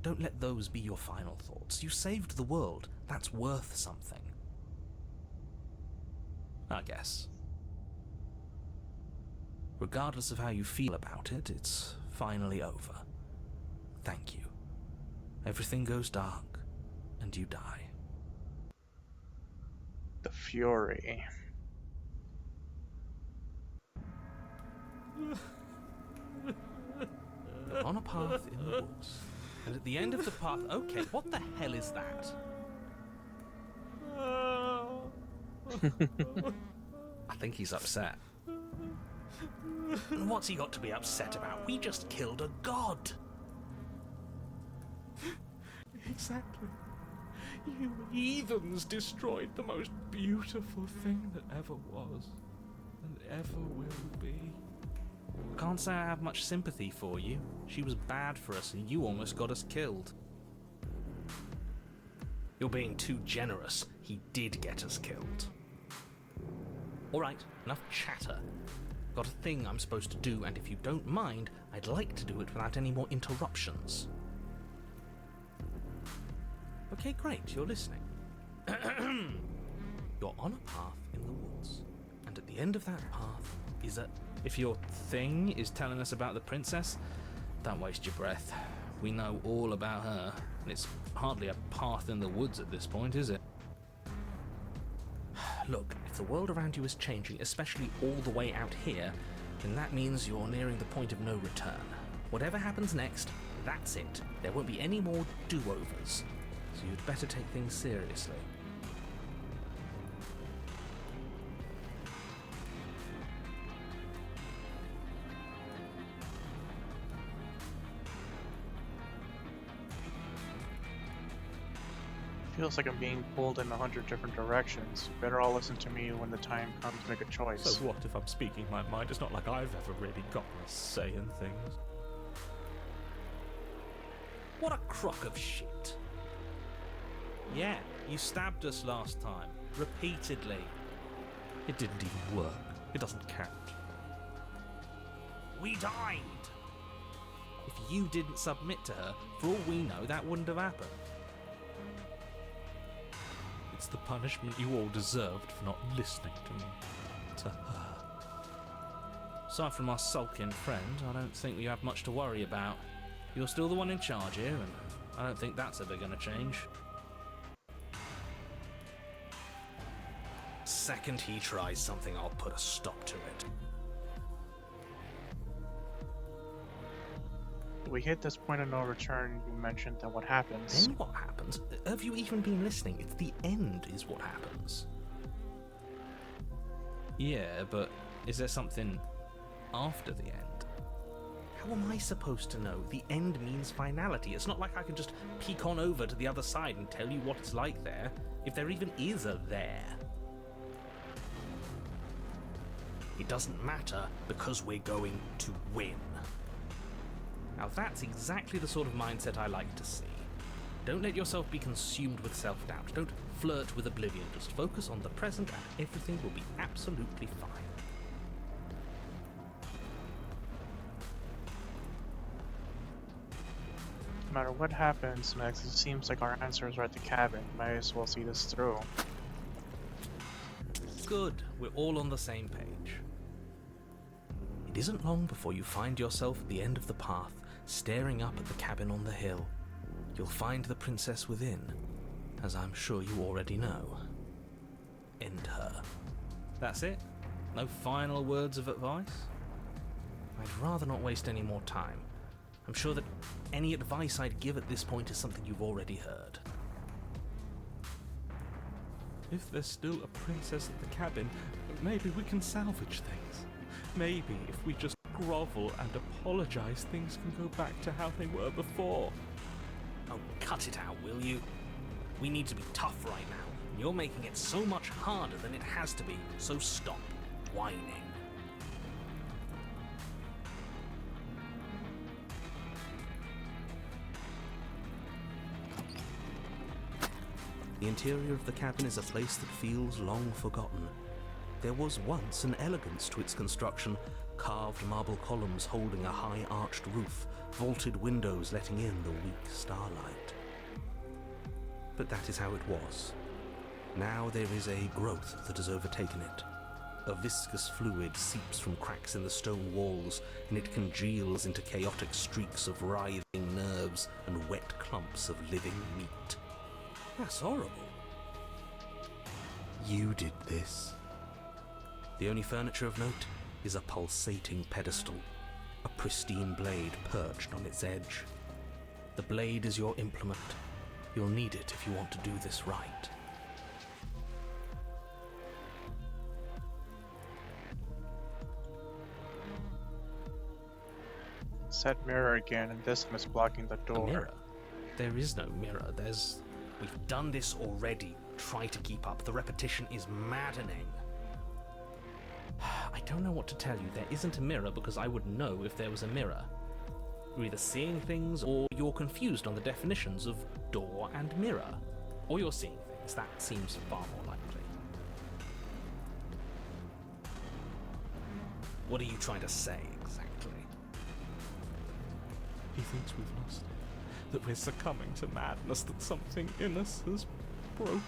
Don't let those be your final thoughts. You saved the world. That's worth something. I guess. Regardless of how you feel about it, it's finally over. Thank you. Everything goes dark. and you die. The Fury. You're on a path in the woods, and at the end of the path... Okay, what the hell is that? I think he's upset. And what's he got to be upset about? We just killed a god! Exactly. You heathens destroyed the most beautiful thing that ever was, and ever will be. I can't say I have much sympathy for you. She was bad for us, and you almost got us killed. You're being too generous. He did get us killed. Alright, enough chatter. Got a thing I'm supposed to do, and if you don't mind, I'd like to do it without any more interruptions. Okay, great, you're listening. You're on a path in the woods, and at the end of that path is a... If your thing is telling us about the princess, don't waste your breath. We know all about her, and it's hardly a path in the woods at this point, is it? Look, if the world around you is changing, especially all the way out here, then that means you're nearing the point of no return. Whatever happens next, that's it. There won't be any more do-overs. So you'd better take things seriously. Feels like I'm being pulled in 100 different directions. You better all listen to me when the time comes to make a choice. So what if I'm speaking my mind? It's not like I've ever really gotten a say in things. What a crock of shit. Yeah, you stabbed us last time. Repeatedly. It didn't even work. It doesn't count. We died! If you didn't submit to her, for all we know, that wouldn't have happened. It's the punishment you all deserved for not listening to me. To her. Aside from our sulking friend, I don't think we have much to worry about. You're still the one in charge here, and I don't think that's ever going to change. Second he tries something, I'll put a stop to it. If we hit this point of no return, you mentioned that what happens. Then what happens? Have you even been listening? It's the end is what happens. Yeah, but is there something after the end? How am I supposed to know? The end means finality. It's not like I can just peek on over to the other side and tell you what it's like there, if there even is a there. It doesn't matter because we're going to win. Now that's exactly the sort of mindset I like to see. Don't let yourself be consumed with self-doubt. Don't flirt with oblivion. Just focus on the present and everything will be absolutely fine. No matter what happens next, it seems like our answers are at the cabin. Might as well see this through. Good, we're all on the same page. It isn't long before you find yourself at the end of the path, staring up at the cabin on the hill. You'll find the princess within, as I'm sure you already know. End her. That's it? No final words of advice? I'd rather not waste any more time. I'm sure that any advice I'd give at this point is something you've already heard. If there's still a princess at the cabin, maybe we can salvage things. Maybe if we just grovel and apologize, things can go back to how they were before. Oh, cut it out, will you? We need to be tough right now, and you're making it so much harder than it has to be, so stop whining. The interior of the cabin is a place that feels long forgotten. There was once an elegance to its construction, carved marble columns holding a high arched roof, vaulted windows letting in the weak starlight. But that is how it was. Now there is a growth that has overtaken it. A viscous fluid seeps from cracks in the stone walls, and it congeals into chaotic streaks of writhing nerves and wet clumps of living meat. That's horrible. You did this. The only furniture of note is a pulsating pedestal, a pristine blade perched on its edge. The blade is your implement. You'll need it if you want to do this right. Said mirror again, and this one is blocking the A door. mirror? There is no mirror. We've done this already. Try to keep up. The repetition is maddening. I don't know what to tell you. There isn't a mirror because I would know if there was a mirror. You're either seeing things or you're confused on the definitions of door and mirror. Or you're seeing things. That seems far more likely. What are you trying to say exactly? He thinks we've lost it, that we're succumbing to madness, that something in us has broken.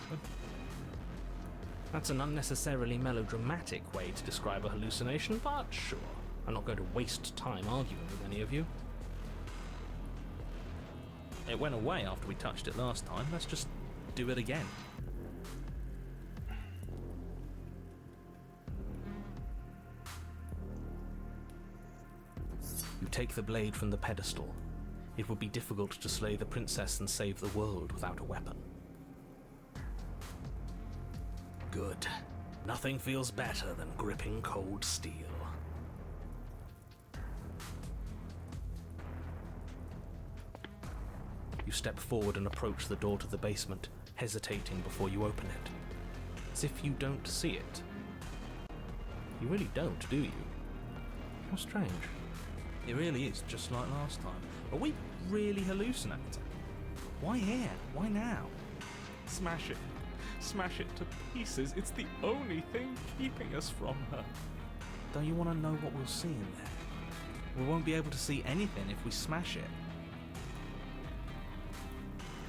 That's an unnecessarily melodramatic way to describe a hallucination, but sure. I'm not going to waste time arguing with any of you. It went away after we touched it last time. Let's just do it again. You take the blade from the pedestal. It would be difficult to slay the princess and save the world without a weapon. Good. Nothing feels better than gripping cold steel. You step forward and approach the door to the basement, hesitating before you open it. As if you don't see it. You really don't, do you? How strange. It really is just like last time. Are we really hallucinating? Why here? Why now? Smash it. Smash it to pieces. It's the only thing keeping us from her. Don't you want to know what we'll see in there? We won't be able to see anything if we smash it.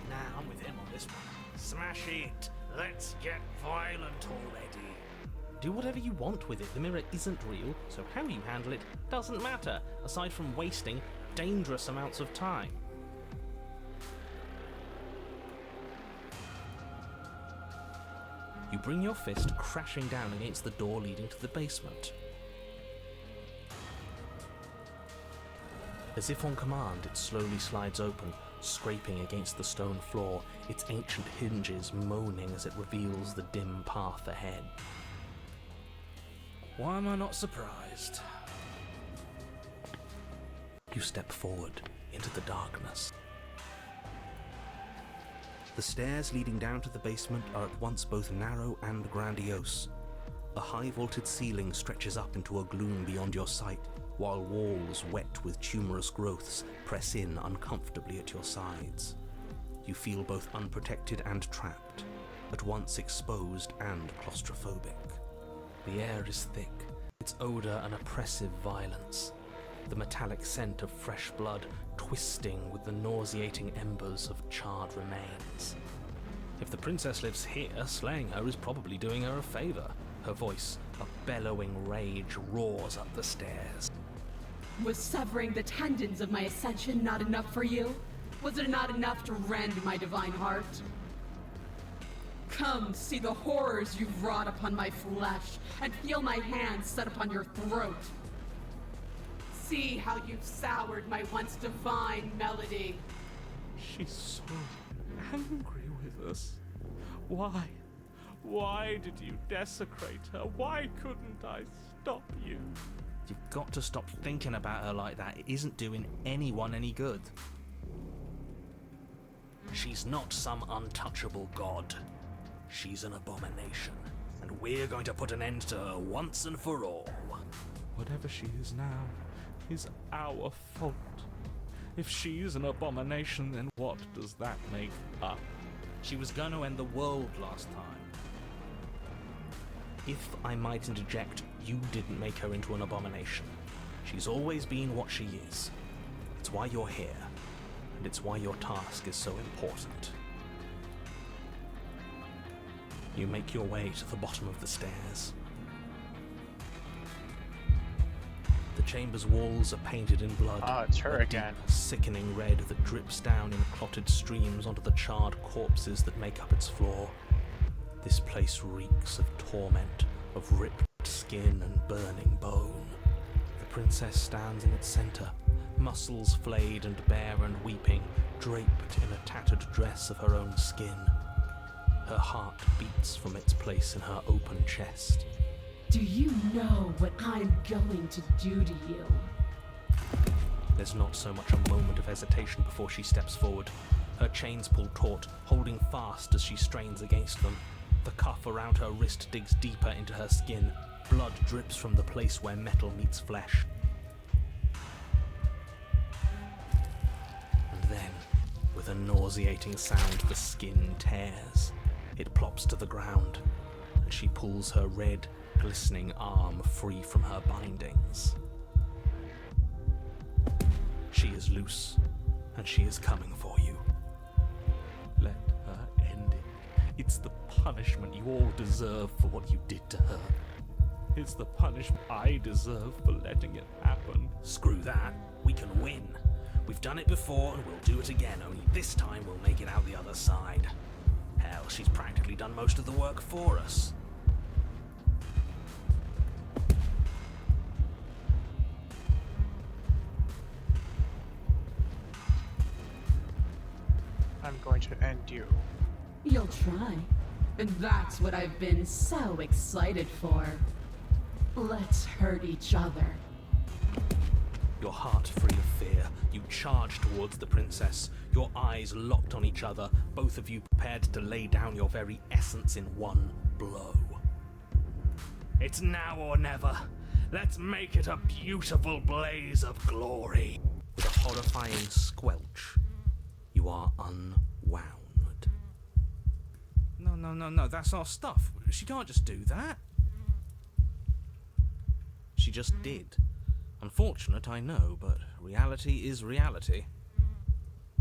Nah, I'm with him on this one. Smash it! Let's get violent already. Do whatever you want with it. The mirror isn't real, so how you handle it doesn't matter, aside from wasting dangerous amounts of time. You bring your fist crashing down against the door leading to the basement. As if on command, it slowly slides open, scraping against the stone floor, its ancient hinges moaning as it reveals the dim path ahead. Why am I not surprised? You step forward into the darkness. The stairs leading down to the basement are at once both narrow and grandiose. A high-vaulted ceiling stretches up into a gloom beyond your sight, while walls wet with tumorous growths press in uncomfortably at your sides. You feel both unprotected and trapped, at once exposed and claustrophobic. The air is thick, its odor an oppressive violence, the metallic scent of fresh blood twisting with the nauseating embers of charred remains. If the princess lives here, slaying her is probably doing her a favor. Her voice, a bellowing rage, roars up the stairs. Was severing the tendons of my ascension not enough for you? Was it not enough to rend my divine heart? Come, see the horrors you've wrought upon my flesh, and feel my hands set upon your throat. See how you've soured my once divine melody. She's so angry with us. Why? Why did you desecrate her? Why couldn't I stop you? You've got to stop thinking about her like that. It isn't doing anyone any good. She's not some untouchable god. She's an abomination, and we're going to put an end to her once and for all. Whatever she is now is our fault. If she's an abomination, then what does that make us? She was going to end the world last time. If I might interject, you didn't make her into an abomination. She's always been what she is. It's why you're here, and it's why your task is so important. You make your way to the bottom of the stairs. The chamber's walls are painted in blood. Ah, it's her a deep, again. sickening red that drips down in clotted streams onto the charred corpses that make up its floor. This place reeks of torment, of ripped skin and burning bone. The princess stands in its center, muscles flayed and bare and weeping, draped in a tattered dress of her own skin. Her heart beats from its place in her open chest. Do you know what I'm going to do to you? There's not so much a moment of hesitation before she steps forward. Her chains pull taut, holding fast as she strains against them. The cuff around her wrist digs deeper into her skin. Blood drips from the place where metal meets flesh. And then, with a nauseating sound, the skin tears. It plops to the ground, and she pulls her red, glistening arm free from her bindings. She is loose, and she is coming for you. Let her end it. It's the punishment you all deserve for what you did to her. It's the punishment I deserve for letting it happen. Screw that. We can win. We've done it before, and we'll do it again, only this time we'll make it out the other side. Hell, she's practically done most of the work for us. I'm going to end you. You'll try. And that's what I've been so excited for. Let's hurt each other. Your heart free of fear, you charge towards the princess, your eyes locked on each other, both of you prepared to lay down your very essence in one blow. It's now or never. Let's make it a beautiful blaze of glory. With a horrifying squelch, you are unwound. No, that's our stuff. She can't just do that. She just did. Unfortunate, I know, but reality is reality.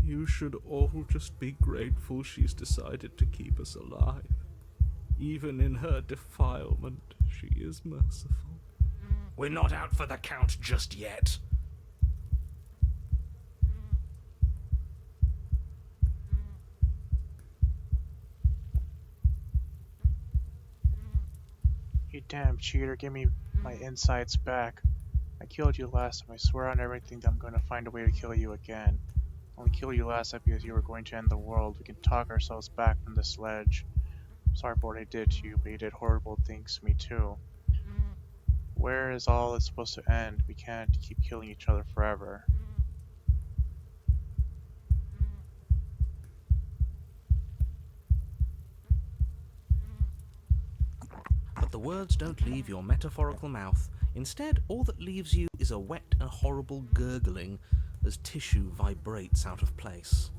You should all just be grateful she's decided to keep us alive. Even in her defilement, she is merciful. We're not out for the count just yet. You damn cheater, give me my insides back. I killed you last time, I swear on everything that I'm going to find a way to kill you again. I only killed you last time because you were going to end the world. We can talk ourselves back from this ledge. I'm sorry for what I did to you, but you did horrible things to me too. Where is all this supposed to end? We can't keep killing each other forever. But the words don't leave your metaphorical mouth. Instead, all that leaves you is a wet and horrible gurgling as tissue vibrates out of place.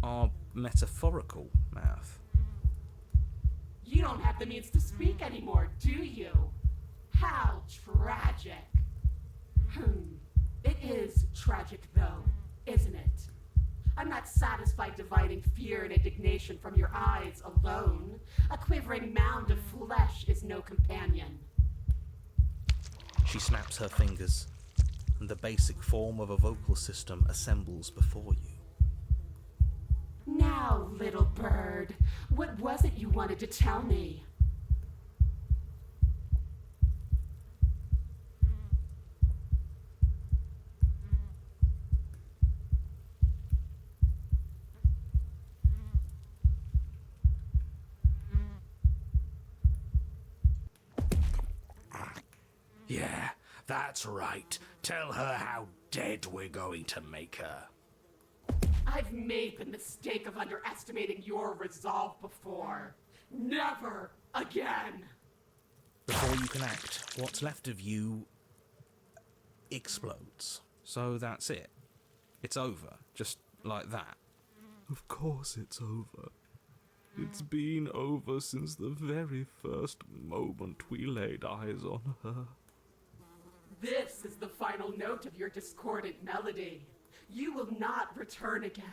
Our metaphorical mouth. You don't have the means to speak anymore, do you? How tragic. It is tragic, though, isn't it? I'm not satisfied dividing fear and indignation from your eyes alone. A quivering mound of flesh is no companion. She snaps her fingers, and the basic form of a vocal system assembles before you. Now, little bird, what was it you wanted to tell me? Yeah, that's right. Tell her how dead we're going to make her. I've made the mistake of underestimating your resolve before. Never again! Before you can act, what's left of you explodes. So that's it. It's over, just like that. Of course it's over. It's been over since the very first moment we laid eyes on her. This is the final note of your discordant melody. You will not return again,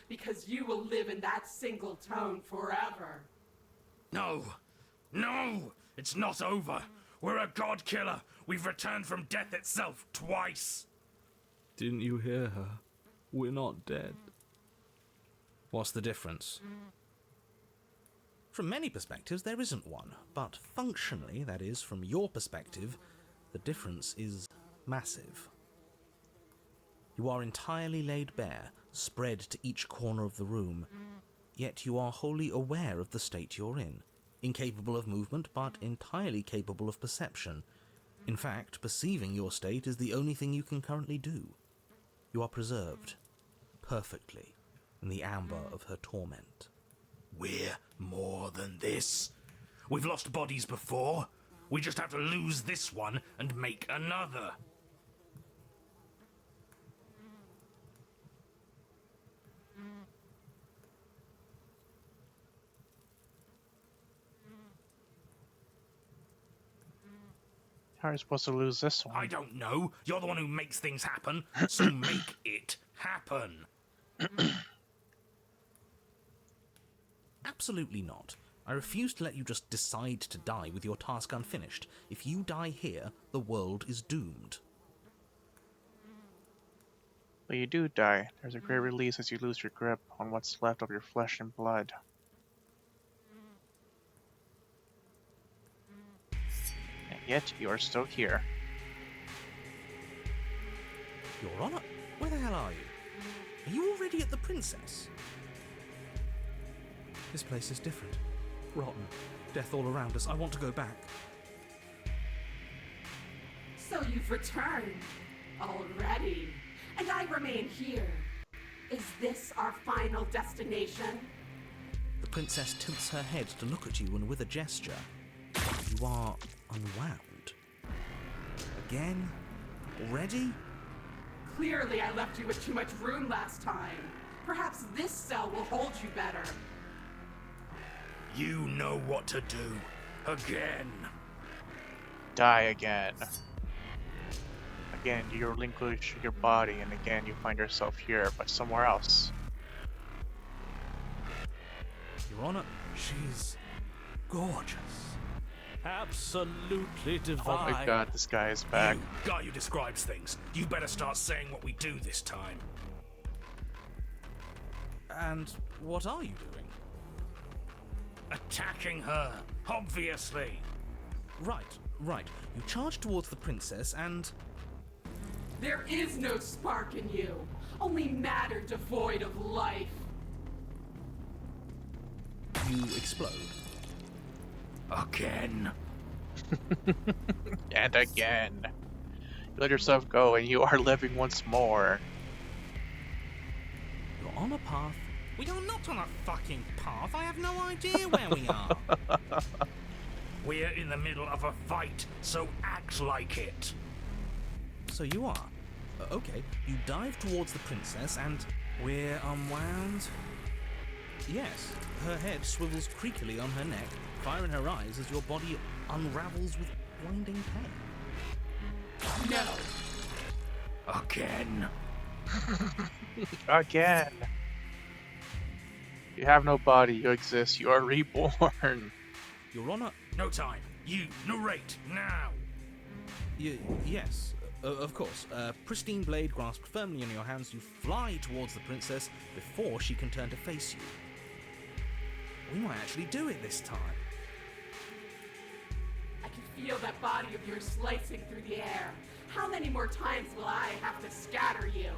because you will live in that single tone forever. No! No! It's not over! We're a god killer! We've returned from death itself twice. Didn't you hear her? We're not dead. What's the difference? From many perspectives, there isn't one, but functionally, that is, from your perspective, the difference is massive. You are entirely laid bare, spread to each corner of the room, yet you are wholly aware of the state you're in, incapable of movement, but entirely capable of perception. In fact, perceiving your state is the only thing you can currently do. You are preserved, perfectly, in the amber of her torment. We're more than this. We've lost bodies before. We just have to lose this one and make another. How are you supposed to lose this one? I don't know. You're the one who makes things happen, so make it happen. Absolutely not. I refuse to let you just decide to die with your task unfinished. If you die here, the world is doomed. But you do die. There's a great release as you lose your grip on what's left of your flesh and blood. And yet, you are still here. Your Honor, where the hell are you? Are you already at the Princess? This place is different. Rotten. Death all around us. I want to go back. So you've returned already, and I remain here. Is this our final destination? The Princess tilts her head to look at you, and with a gesture, you are unwound. Again? Already? Clearly I left you with too much room last time. Perhaps this cell will hold you better. You know what to do. Again. Die again. Again, you relinquish your body, and again you find yourself here, but somewhere else. Your Honor, she's gorgeous. Absolutely divine. Oh my god, this guy is back. You, guy who describes things. You better start saying what we do this time. And what are you doing? Attacking her, obviously. Right. You charge towards the Princess and... There is no spark in you, only matter devoid of life. you explode. Again. And again. You let yourself go and you are living once more. You're on a path. We are not on a fucking path. I have no idea where we are. We're in the middle of a fight, so act like it. So you are. Okay, you dive towards the princess and we're unwound. Yes, her head swivels creakily on her neck, fire in her eyes as your body unravels with blinding pain. No. Again. Again. You have no body, you exist, you are reborn. Your Honor, No time. You narrate now. yes, of course. Pristine blade grasped firmly in your hands, you fly towards the princess before she can turn to face you. We might actually do it this time. I can feel that body of yours slicing through the air. How many more times will I have to scatter you?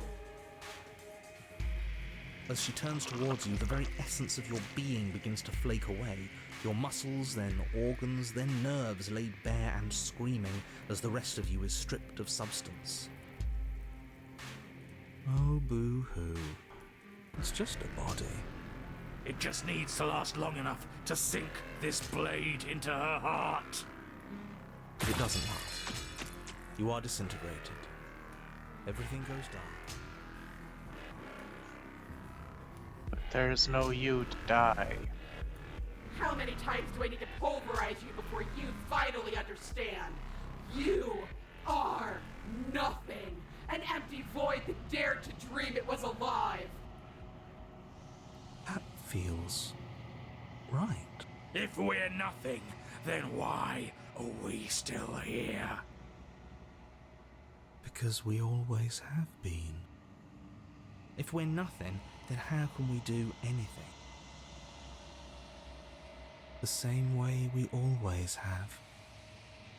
As she turns towards you, the very essence of your being begins to flake away. Your muscles, then organs, then nerves laid bare and screaming as the rest of you is stripped of substance. Oh, boo-hoo. It's just a body. It just needs to last long enough to sink this blade into her heart. But it doesn't last. You are disintegrated. Everything goes dark. But there is no you to die. How many times do I need to pulverize you before you finally understand? You are nothing. An empty void that dared to dream it was alive. That feels right. If we're nothing, then why are we still here? Because we always have been. If we're nothing, then how can we do anything? The same way we always have.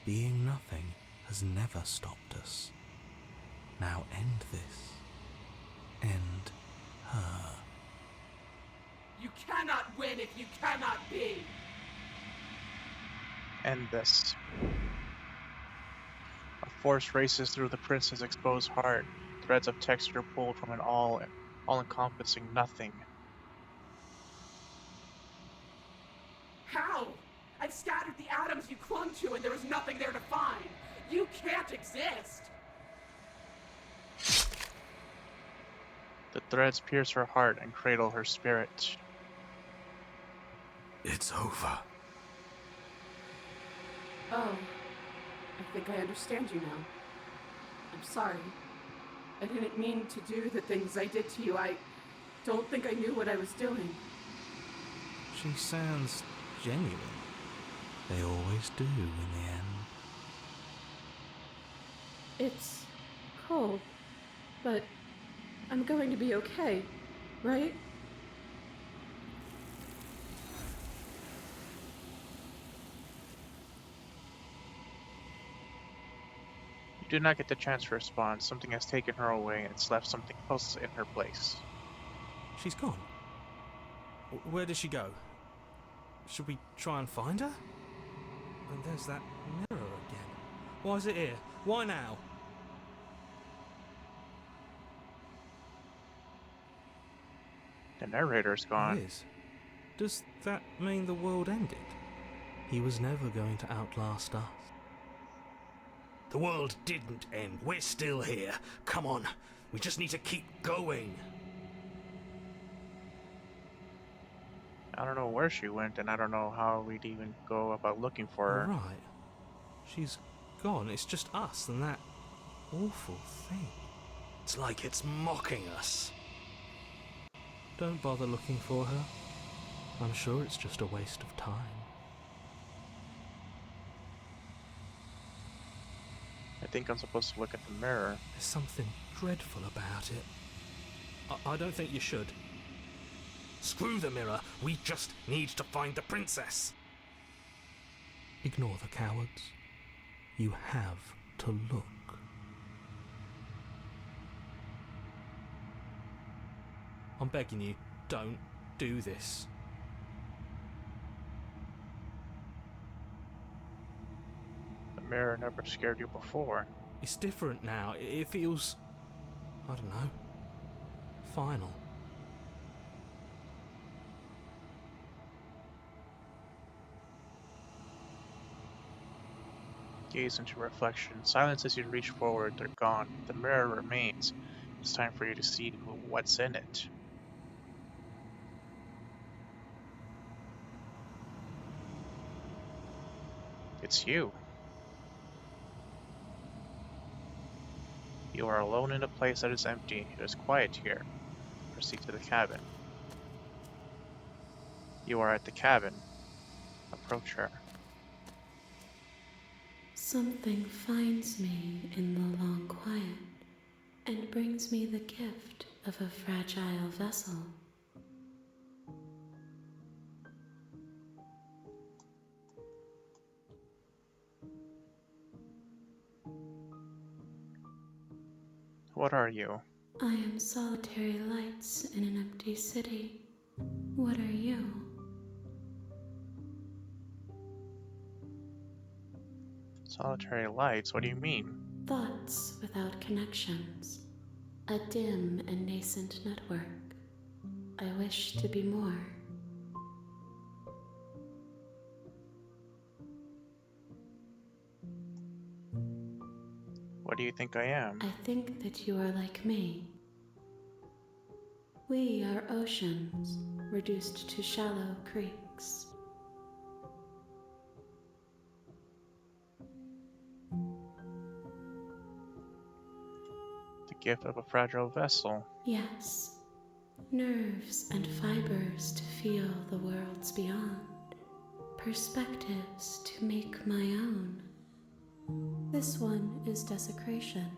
Being nothing has never stopped us. Now end this. End her. You cannot win if you cannot be! End this. A force races through the prince's exposed heart, threads of texture pulled from an all-encompassing nothing. How? I've scattered the atoms you clung to and there is nothing there to find! You can't exist! The threads pierce her heart and cradle her spirit. It's over. Oh, I think I understand you now. I'm sorry. I didn't mean to do the things I did to you. I don't think I knew what I was doing. She sounds genuine. They always do in the end. It's cold, but I'm going to be okay, right? You do not get the chance to respond. Something has taken her away and it's left something else in her place. She's gone. Where did she go? Should we try and find her? And there's that mirror again. Why is it here? Why now? The narrator's gone. It is. Does that mean the world ended? He was never going to outlast us. The world didn't end. We're still here. Come on. We just need to keep going. I don't know where she went, and I don't know how we'd even go about looking for her. Right. She's gone. It's just us and that awful thing. It's like it's mocking us. Don't bother looking for her. I'm sure it's just a waste of time. I think I'm supposed to look at the mirror. There's something dreadful about it. I don't think you should. Screw the mirror. We just need to find the princess. Ignore the cowards. You have to look. I'm begging you, don't do this. The mirror never scared you before. It's different now. It feels, I don't know, final. Gaze into reflection. Silence as you reach forward. They're gone. The mirror remains. It's time for you to see what's in it. It's you. You are alone in a place that is empty. It is quiet here. Proceed to the cabin. You are at the cabin. Approach her. Something finds me in the long quiet and brings me the gift of a fragile vessel. What are you? I am solitary lights in an empty city. What are you? Solitary lights? What do you mean? Thoughts without connections. A dim and nascent network. I wish to be more. What do you think I am? I think that you are like me. We are oceans, reduced to shallow creeks. The gift of a fragile vessel. Yes, nerves and fibers to feel the worlds beyond, perspectives to make my own. This one is desecration,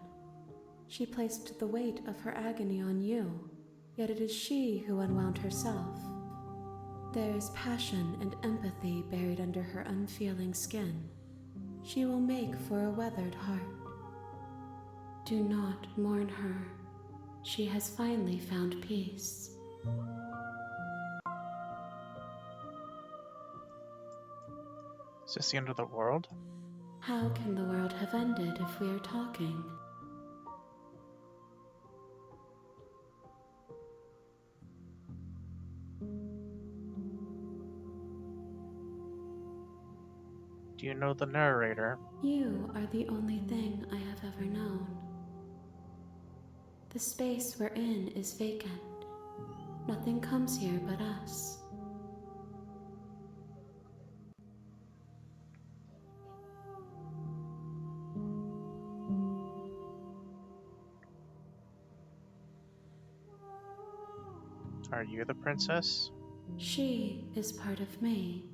She placed the weight of her agony on you, yet it is she who unwound herself. There is passion and empathy buried under her unfeeling skin. She will make for a weathered heart. Do not mourn her. She has finally found peace. Is this the end of the world? How can the world have ended if we are talking? Do you know the narrator? You are the only thing I have ever known. The space we're in is vacant. Nothing comes here but us. Are you the princess? She is part of me,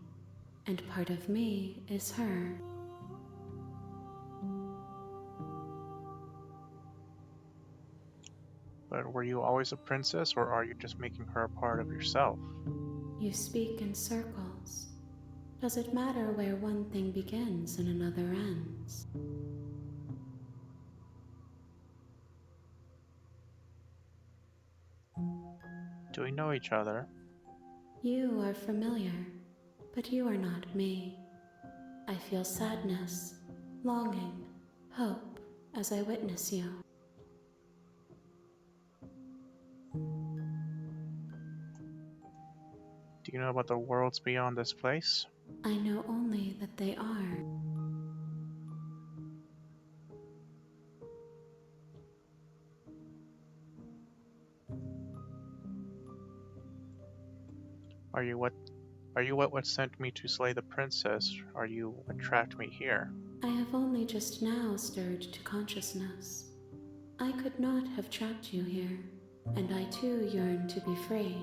and part of me is her. But were you always a princess, or are you just making her a part of yourself? You speak in circles. Does it matter where one thing begins and another ends? Do we know each other? You are familiar, but you are not me. I feel sadness, longing, hope as I witness you. Do you know about the worlds beyond this place? I know only that they are. Are you what sent me to slay the princess? Are you what trapped me here? I have only just now stirred to consciousness. I could not have trapped you here, and I too yearn to be free.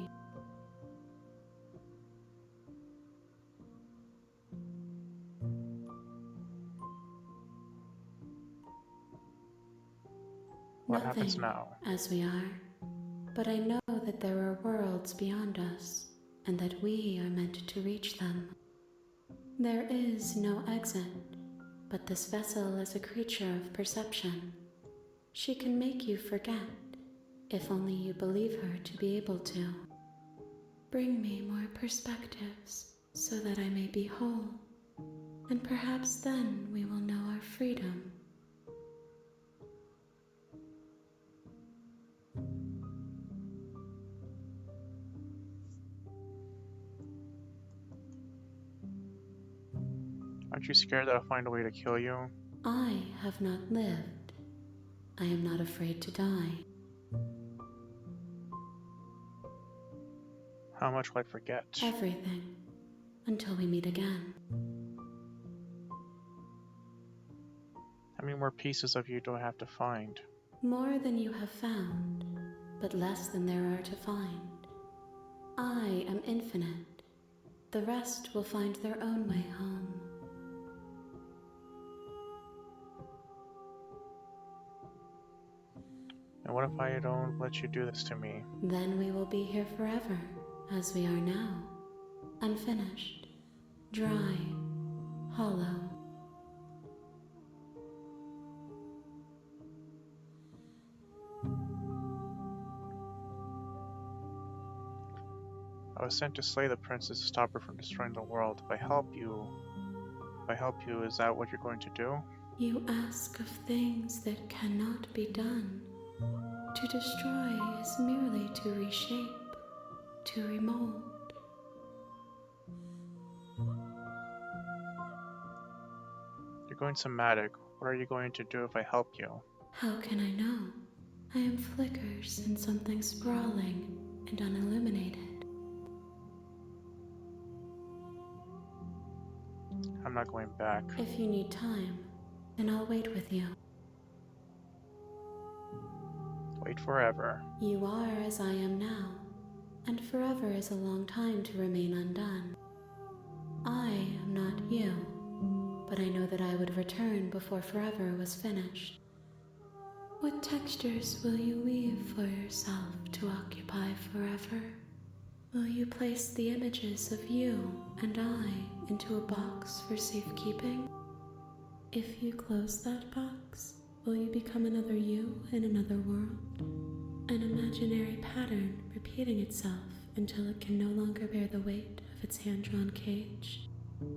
What happens Nothing, now? as we are, but I know that there are worlds beyond us, and that we are meant to reach them. There is no exit, but this vessel is a creature of perception. She can make you forget, if only you believe her to be able to. Bring me more perspectives, so that I may be whole, and perhaps then we will know our freedom. Aren't you scared that I'll find a way to kill you? I have not lived. I am not afraid to die. How much will I forget? Everything, until we meet again. How many more pieces of you do I have to find? More than you have found, but less than there are to find. I am infinite. The rest will find their own way home. And what if I don't let you do this to me? Then we will be here forever, as we are now. Unfinished, dry, hollow. I was sent to slay the princess to stop her from destroying the world. If I help you, is that what you're going to do? You ask of things that cannot be done. To destroy is merely to reshape, to remold. You're going somatic. What are you going to do if I help you? How can I know? I am flickers in something sprawling and unilluminated. I'm not going back. If you need time, then I'll wait with you. Wait forever. You are as I am now, and forever is a long time to remain undone. I am not you, but I know that I would return before forever was finished. What texture textures will you weave for yourself to occupy forever? Will you place the images of you and I into a box for safekeeping? If you close that box, will you become another you in another world? An imaginary pattern repeating itself until it can no longer bear the weight of its hand-drawn cage?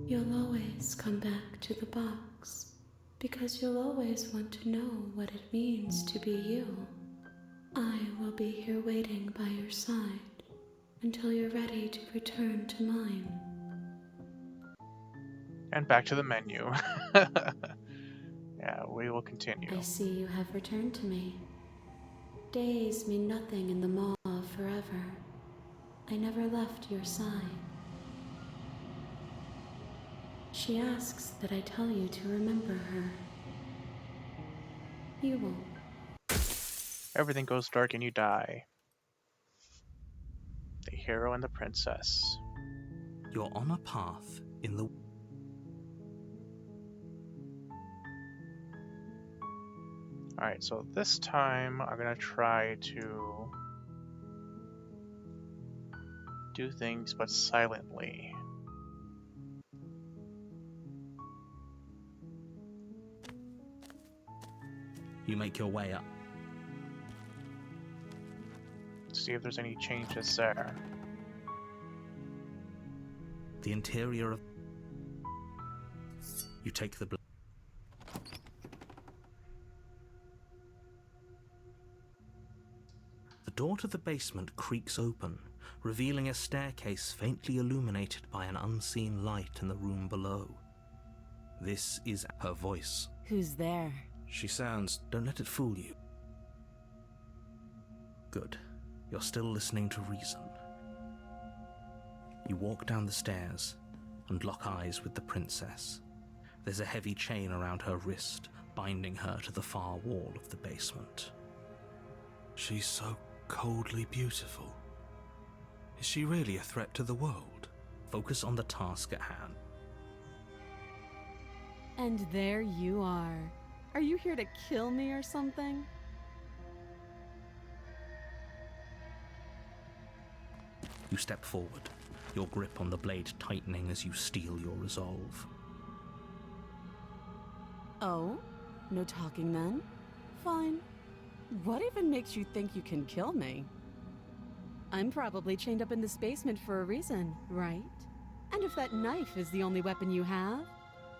You'll always come back to the box, because you'll always want to know what it means to be you. I will be here waiting by your side until you're ready to return to mine. And back to the menu. Yeah, we will continue. I see you have returned to me. Days mean nothing in the maw of forever. I never left your side. She asks that I tell you to remember her. You won't. Everything goes dark and you die. The hero and the princess. You're on a path in the... Alright, so this time I'm gonna try to do things but silently. You make your way up. See if there's any changes there. The interior of... You take the... The door to the basement creaks open, revealing a staircase faintly illuminated by an unseen light in the room below. This is her voice. Who's there? She sounds... Don't let it fool you. Good. You're still listening to reason. You walk down the stairs and lock eyes with the princess. There's a heavy chain around her wrist, binding her to the far wall of the basement. She's so coldly beautiful. Is she really a threat to the world? Focus on the task at hand. And there you are. Are you here to kill me or something? You step forward, your grip on the blade tightening as you steel your resolve. Oh? No talking then? Fine. What even makes you think you can kill me? I'm probably chained up in this basement for a reason, right? And if that knife is the only weapon you have,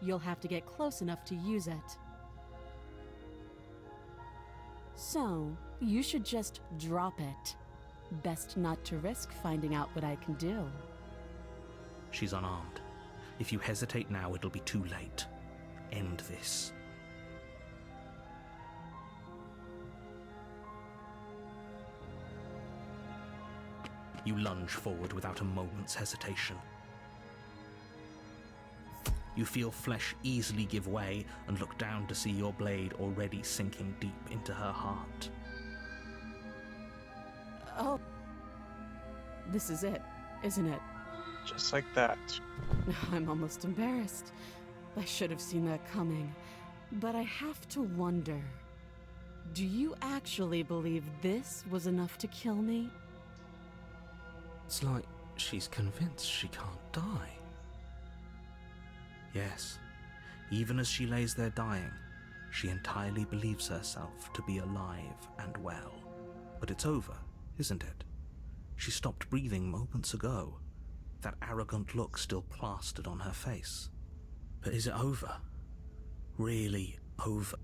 you'll have to get close enough to use it. So, you should just drop it. Best not to risk finding out what I can do. She's unarmed. If you hesitate now, it'll be too late. End this. You lunge forward without a moment's hesitation. You feel flesh easily give way and look down to see your blade already sinking deep into her heart. Oh. This is it, isn't it? Just like that. I'm almost embarrassed. I should have seen that coming. But I have to wonder, do you actually believe this was enough to kill me? It's like she's convinced she can't die. Yes, even as she lays there dying, she entirely believes herself to be alive and well. But it's over, isn't it? She stopped breathing moments ago, that arrogant look still plastered on her face. But is it over? Really over?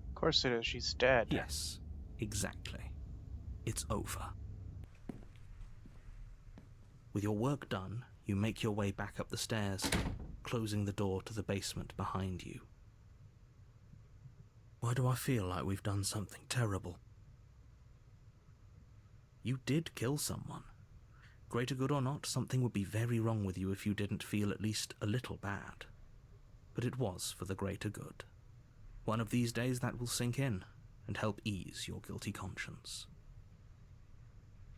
Of course it is, she's dead. Yes, exactly. It's over. With your work done, you make your way back up the stairs, closing the door to the basement behind you. Why do I feel like we've done something terrible? You did kill someone. Greater good or not, something would be very wrong with you if you didn't feel at least a little bad. But it was for the greater good. One of these days that will sink in and help ease your guilty conscience.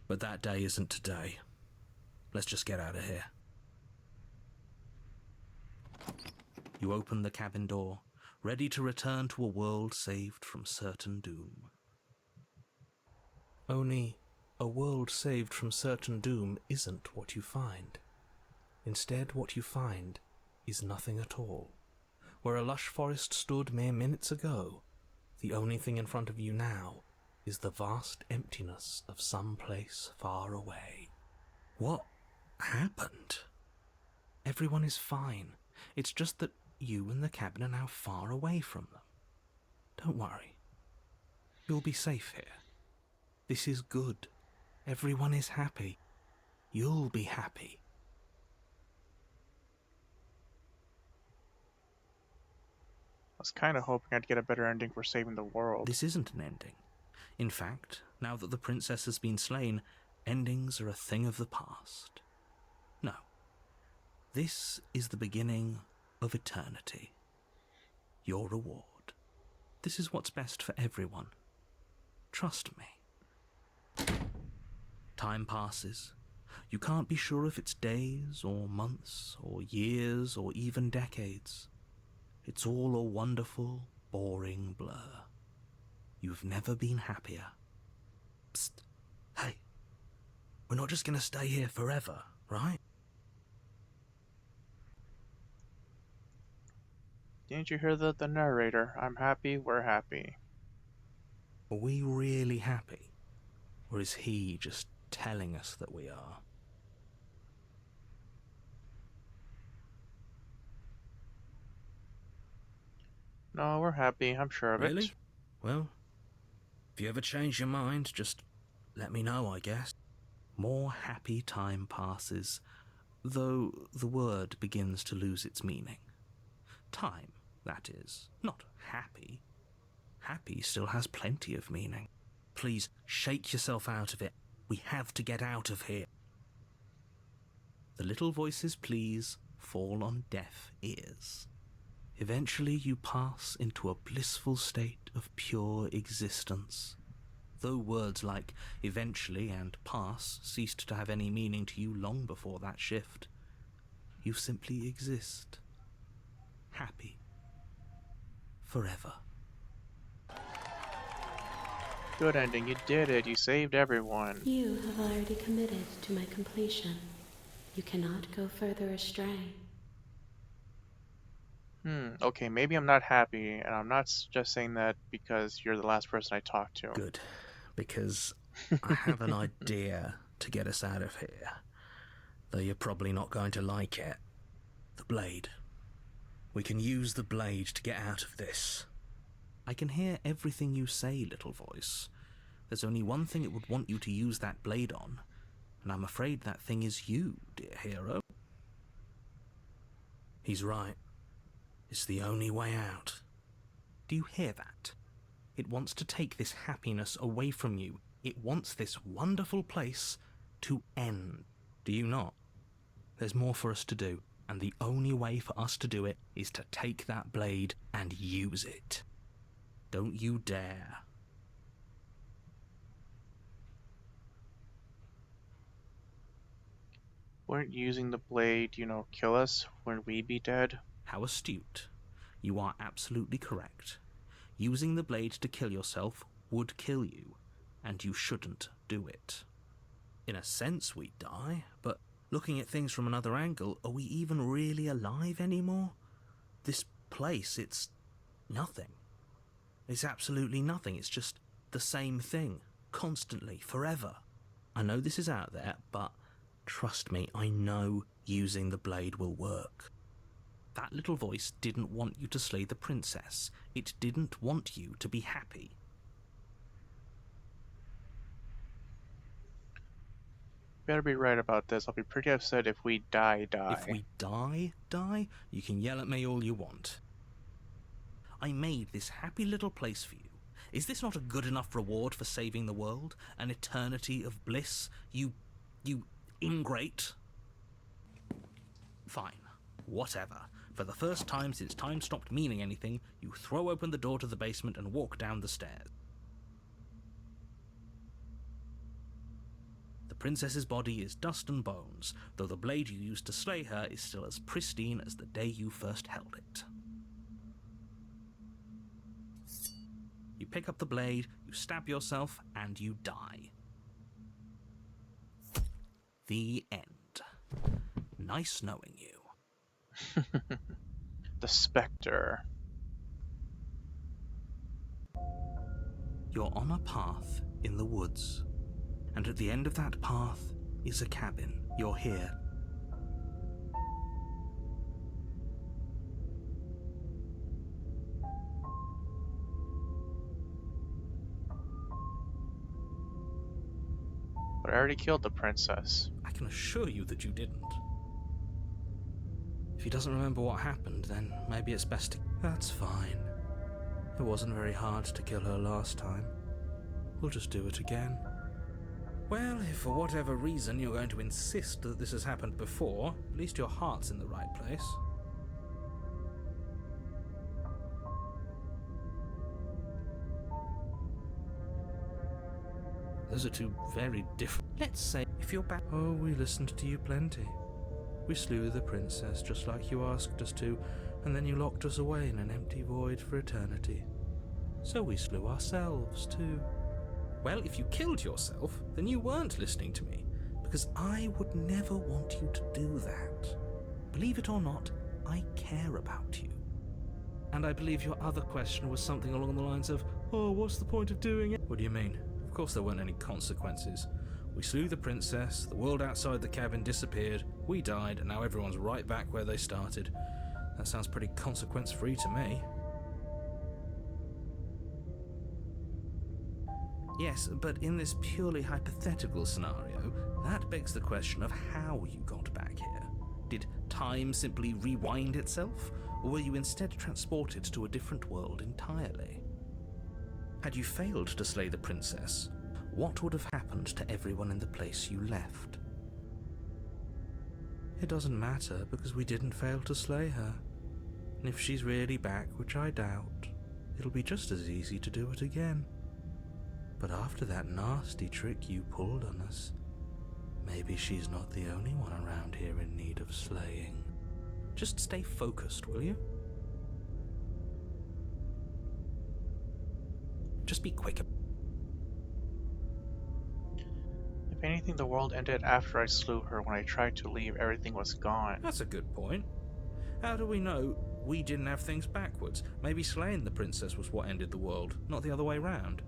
But that day isn't today. Let's just get out of here. You open the cabin door, ready to return to a world saved from certain doom. Only, a world saved from certain doom isn't what you find. Instead, what you find is nothing at all. Where a lush forest stood mere minutes ago, the only thing in front of you now is the vast emptiness of some place far away. What happened? Everyone is fine. It's just that you and the cabin are now far away from them. Don't worry. You'll be safe here. This is good. Everyone is happy. You'll be happy. I was kind of hoping I'd get a better ending for saving the world. This isn't an ending. In fact, now that the princess has been slain, endings are a thing of the past. No. This is the beginning of eternity. Your reward. This is what's best for everyone. Trust me. Time passes. You can't be sure if it's days or months or years or even decades. It's all a wonderful, boring blur. You've never been happier. Psst. Hey. We're not just going to stay here forever, right? Didn't you hear the narrator? I'm happy, we're happy. Are we really happy? Or is he just telling us that we are? No, we're happy, I'm sure of Really? it. Well, if you ever change your mind, just let me know, I guess. More happy time passes, though the word begins to lose its meaning. Time, that is, not happy. Happy still has plenty of meaning. Please, shake yourself out of it. We have to get out of here. The little voice's pleas fall on deaf ears. Eventually you pass into a blissful state of pure existence. Though words like eventually and pass ceased to have any meaning to you long before that shift, you simply exist. Happy. Forever. Good ending, you did it, you saved everyone. You have already committed to my completion. You cannot go further astray. Okay, maybe I'm not happy, and I'm not just saying that because you're the last person I talked to. Good, because I have an idea to get us out of here, though you're probably not going to like it. The blade. We can use the blade to get out of this. I can hear everything you say, little voice. There's only one thing it would want you to use that blade on, and I'm afraid that thing is you, dear hero. He's right. It's the only way out. Do you hear that? It wants to take this happiness away from you. It wants this wonderful place to end. Do you not? There's more for us to do, and the only way for us to do it is to take that blade and use it. Don't you dare. Wouldn't using the blade, kill us? Wouldn't we be dead? How astute. You are absolutely correct. Using the blade to kill yourself would kill you, and you shouldn't do it. In a sense, we die, but looking at things from another angle, are we even really alive anymore? This place, it's nothing. It's absolutely nothing. It's just the same thing, constantly, forever. I know this is out there, but trust me, I know using the blade will work. That little voice didn't want you to slay the princess. It didn't want you to be happy. Better be right about this. I'll be pretty upset if we die. If we die, you can yell at me all you want. I made this happy little place for you. Is this not a good enough reward for saving the world? An eternity of bliss? You ingrate? Fine. Whatever. For the first time since time stopped meaning anything, you throw open the door to the basement and walk down the stairs. The princess's body is dust and bones, though the blade you used to slay her is still as pristine as the day you first held it. You pick up the blade, you stab yourself, and you die. The end. Nice knowing you. The Spectre. You're on a path in the woods, and at the end of that path is a cabin. You're here. But I already killed the princess. I can assure you that you didn't. If he doesn't remember what happened, then maybe it's best to... That's fine. It wasn't very hard to kill her last time. We'll just do it again. Well, if for whatever reason you're going to insist that this has happened before, at least your heart's in the right place. Those are two very different... Let's say, if you're back... Oh, we listened to you plenty. We slew the princess just like you asked us to, and then you locked us away in an empty void for eternity. So we slew ourselves too. Well, if you killed yourself, then you weren't listening to me, because I would never want you to do that. Believe it or not, I care about you. And I believe your other question was something along the lines of, oh, what's the point of doing it? What do you mean? Of course there weren't any consequences. We slew the princess, the world outside the cabin disappeared, we died, and now everyone's right back where they started. That sounds pretty consequence-free to me. Yes, but in this purely hypothetical scenario, that begs the question of how you got back here. Did time simply rewind itself, or were you instead transported to a different world entirely? Had you failed to slay the princess, what would have happened to everyone in the place you left? It doesn't matter, because we didn't fail to slay her. And if she's really back, which I doubt, it'll be just as easy to do it again. But after that nasty trick you pulled on us, maybe she's not the only one around here in need of slaying. Just stay focused, will you? Just be quick. If anything, the world ended after I slew her. When I tried to leave, everything was gone. That's a good point. How do we know we didn't have things backwards? Maybe slaying the princess was what ended the world, not the other way round.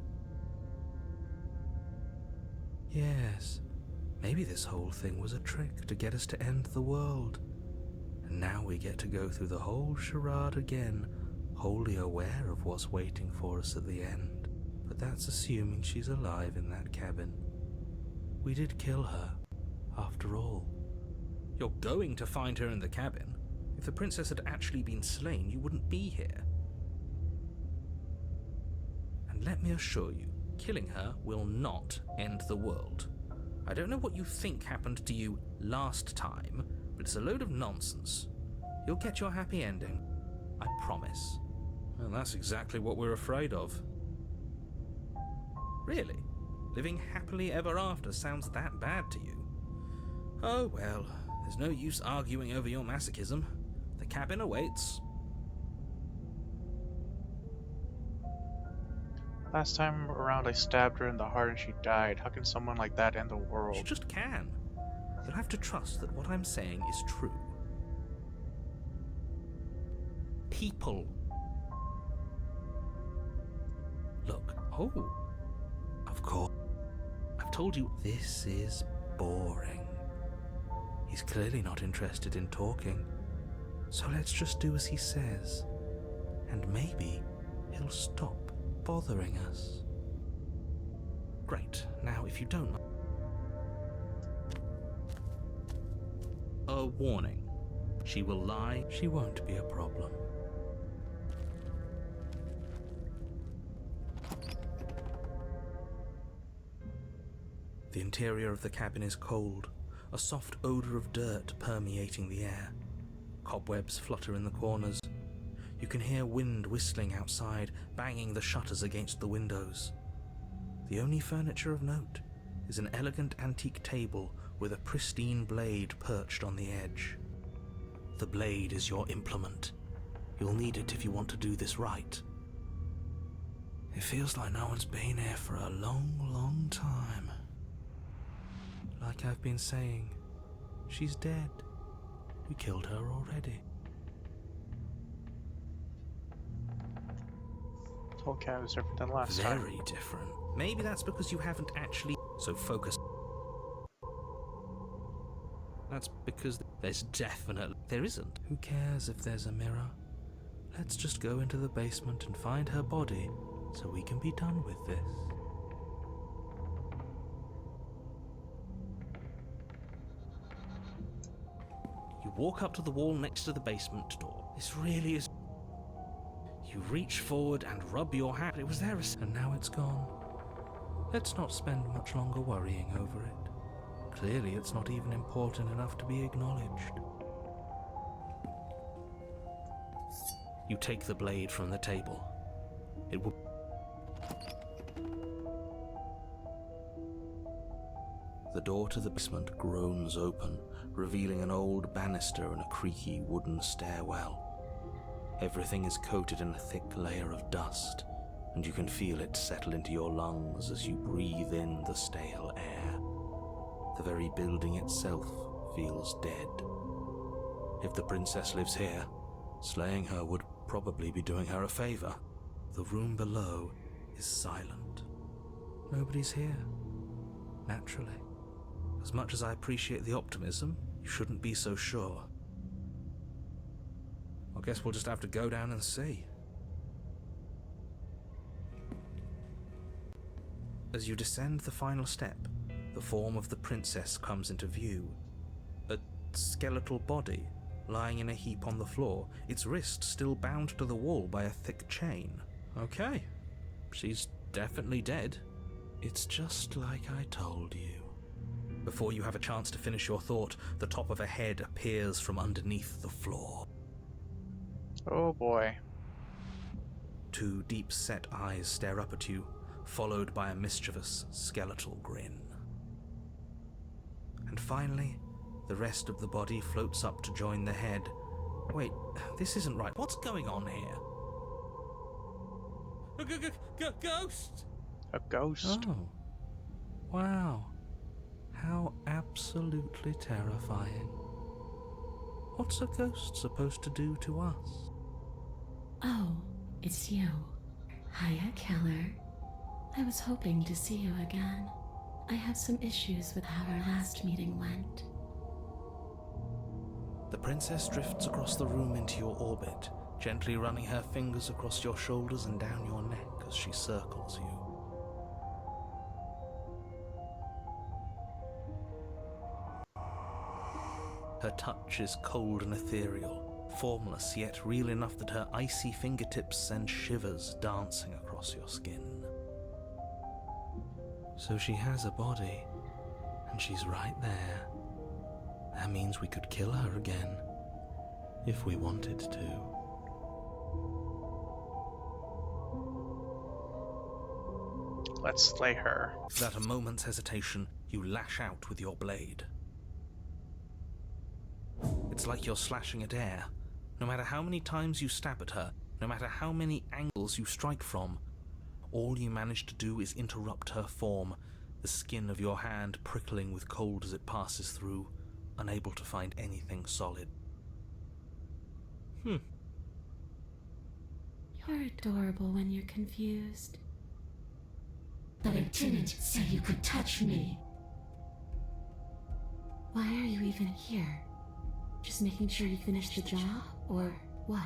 Yes, maybe this whole thing was a trick to get us to end the world. And now we get to go through the whole charade again, wholly aware of what's waiting for us at the end. But that's assuming she's alive in that cabin. We did kill her, after all. You're going to find her in the cabin. If the princess had actually been slain, you wouldn't be here. And let me assure you, killing her will not end the world. I don't know what you think happened to you last time, but it's a load of nonsense. You'll get your happy ending. I promise. Well, that's exactly what we're afraid of. Really? Living happily ever after sounds that bad to you? Oh well, there's no use arguing over your masochism. The cabin awaits. Last time around I stabbed her in the heart and she died. How can someone like that end the She world? just can. You'll have to trust that what I'm saying is true. People. Look, oh, of course. I've told you this is boring. He's clearly not interested in talking. So let's just do as he says. And maybe he'll stop bothering us. Great. Now, if you don't... A warning. She will lie. She won't be a problem. The interior of the cabin is cold, a soft odor of dirt permeating the air. Cobwebs flutter in the corners. You can hear wind whistling outside, banging the shutters against the windows. The only furniture of note is an elegant antique table with a pristine blade perched on the edge. The blade is your implement. You'll need it if you want to do this right. It feels like no one's been here for a long, long time. Like I've been saying, she's dead. We killed her already. Okay, it was different than last time. Very different. Maybe that's because you haven't actually so focused. That's because there's definitely... There isn't. Who cares if there's a mirror? Let's just go into the basement and find her body so we can be done with this. You walk up to the wall next to the basement door. This really is... You reach forward and rub your hand. It was there, and now it's gone. Let's not spend much longer worrying over it. Clearly, it's not even important enough to be acknowledged. You take the blade from the table. It will... The door to the basement groans open, revealing an old banister and a creaky wooden stairwell. Everything is coated in a thick layer of dust, and you can feel it settle into your lungs as you breathe in the stale air. The very building itself feels dead. If the princess lives here, slaying her would probably be doing her a favor. The room below is silent. Nobody's here. Naturally. As much as I appreciate the optimism, you shouldn't be so sure. I guess we'll just have to go down and see. As you descend the final step, the form of the princess comes into view. A skeletal body lying in a heap on the floor, its wrist still bound to the wall by a thick chain. Okay, she's definitely dead. It's just like I told you. Before you have a chance to finish your thought, the top of a head appears from underneath the floor. Oh boy. Two deep-set eyes stare up at you, followed by a mischievous, skeletal grin. And finally, the rest of the body floats up to join the head. Wait, this isn't right. What's going on here? Ghost! A ghost? Oh. Wow. How absolutely terrifying. What's a ghost supposed to do to us? Oh, it's you. Hiya, Keller. I was hoping to see you again. I have some issues with how our last meeting went. The princess drifts across the room into your orbit, gently running her fingers across your shoulders and down your neck as she circles you. Her touch is cold and ethereal, formless yet real enough that her icy fingertips send shivers dancing across your skin. So she has a body, and she's right there. That means we could kill her again, if we wanted to. Let's slay her. Without a moment's hesitation, you lash out with your blade. It's like you're slashing at air. No matter how many times you stab at her, no matter how many angles you strike from, all you manage to do is interrupt her form, the skin of your hand prickling with cold as it passes through, unable to find anything solid. You're adorable when you're confused. But I didn't say you could touch me. Why are you even here? Just making sure you finish the job, or what?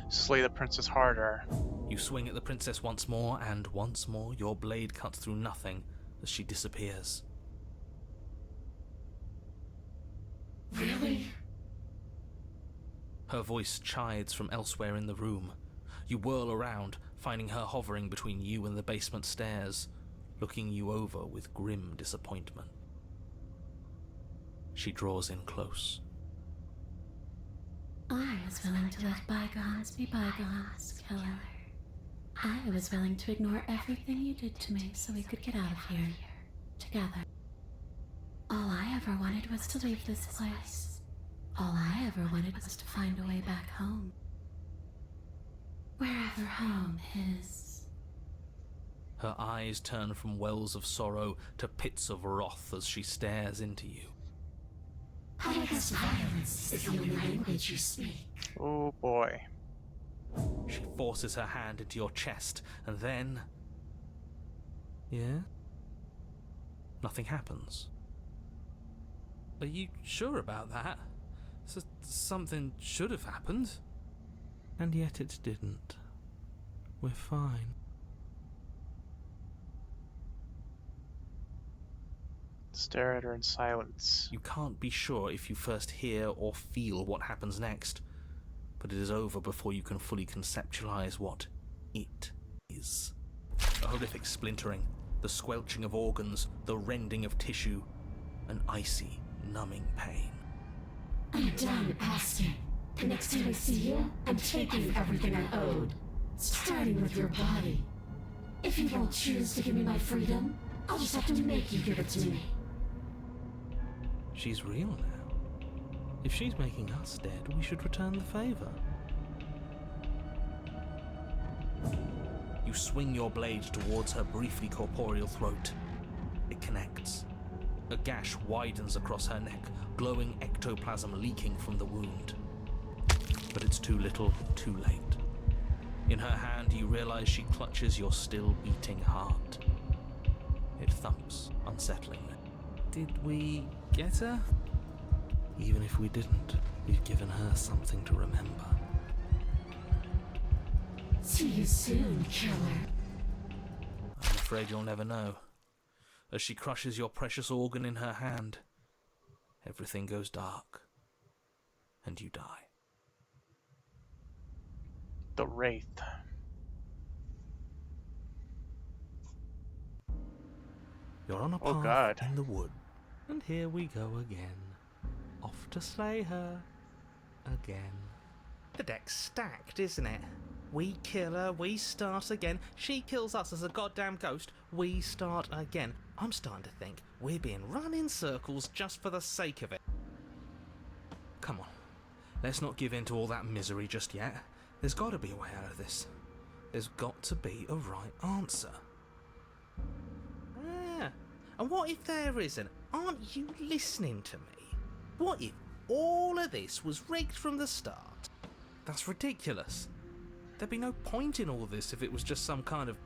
slay the princess harder. You swing at the princess once more, and once more your blade cuts through nothing as she disappears. Really? Her voice chides from elsewhere in the room. You whirl around, finding her hovering between you and the basement stairs, looking you over with grim disappointment. She draws in close. I was willing to let bygones be bygones, killer. I was willing to ignore everything you did to me so we could get out of here, together. All I ever wanted was to leave this place. All I ever wanted was to find a way back home. Wherever home is. Her eyes turn from wells of sorrow to pits of wrath as she stares into you. I guess violence is the only language you speak. Oh boy. She forces her hand into your chest, and then... Yeah? Nothing happens. Are you sure about that? Something should have happened. And yet it didn't. We're fine. Stare at her in silence. You can't be sure if you first hear or feel what happens next, but it is over before you can fully conceptualize what it is. A horrific splintering, the squelching of organs, the rending of tissue, an icy, numbing pain. I'm done asking. The next time I see you, I'm taking everything I owed. Starting with your body. If you won't choose to give me my freedom, I'll just have to make you give it to me. She's real now. If she's making us dead, we should return the favor. You swing your blade towards her briefly corporeal throat. It connects. A gash widens across her neck, glowing ectoplasm leaking from the wound. But it's too little, too late. In her hand, you realize she clutches your still beating heart. It thumps unsettlingly. Did we get her? Even if we didn't, we've given her something to remember. See you soon, killer. I'm afraid you'll never know. As she crushes your precious organ in her hand, everything goes dark, and you die. The Wraith. You're on a Oh, path God. in the wood, and here we go again. Off to slay her again. The deck's stacked, isn't it? We kill her, we start again. She kills us as a goddamn ghost, we start again. I'm starting to think we're being run in circles just for the sake of it. Come on, let's not give in to all that misery just yet. There's got to be a way out of this. There's got to be a right answer. Ah, and what if there isn't? Aren't you listening to me? What if all of this was rigged from the start? That's ridiculous. There'd be no point in all this if it was just some kind of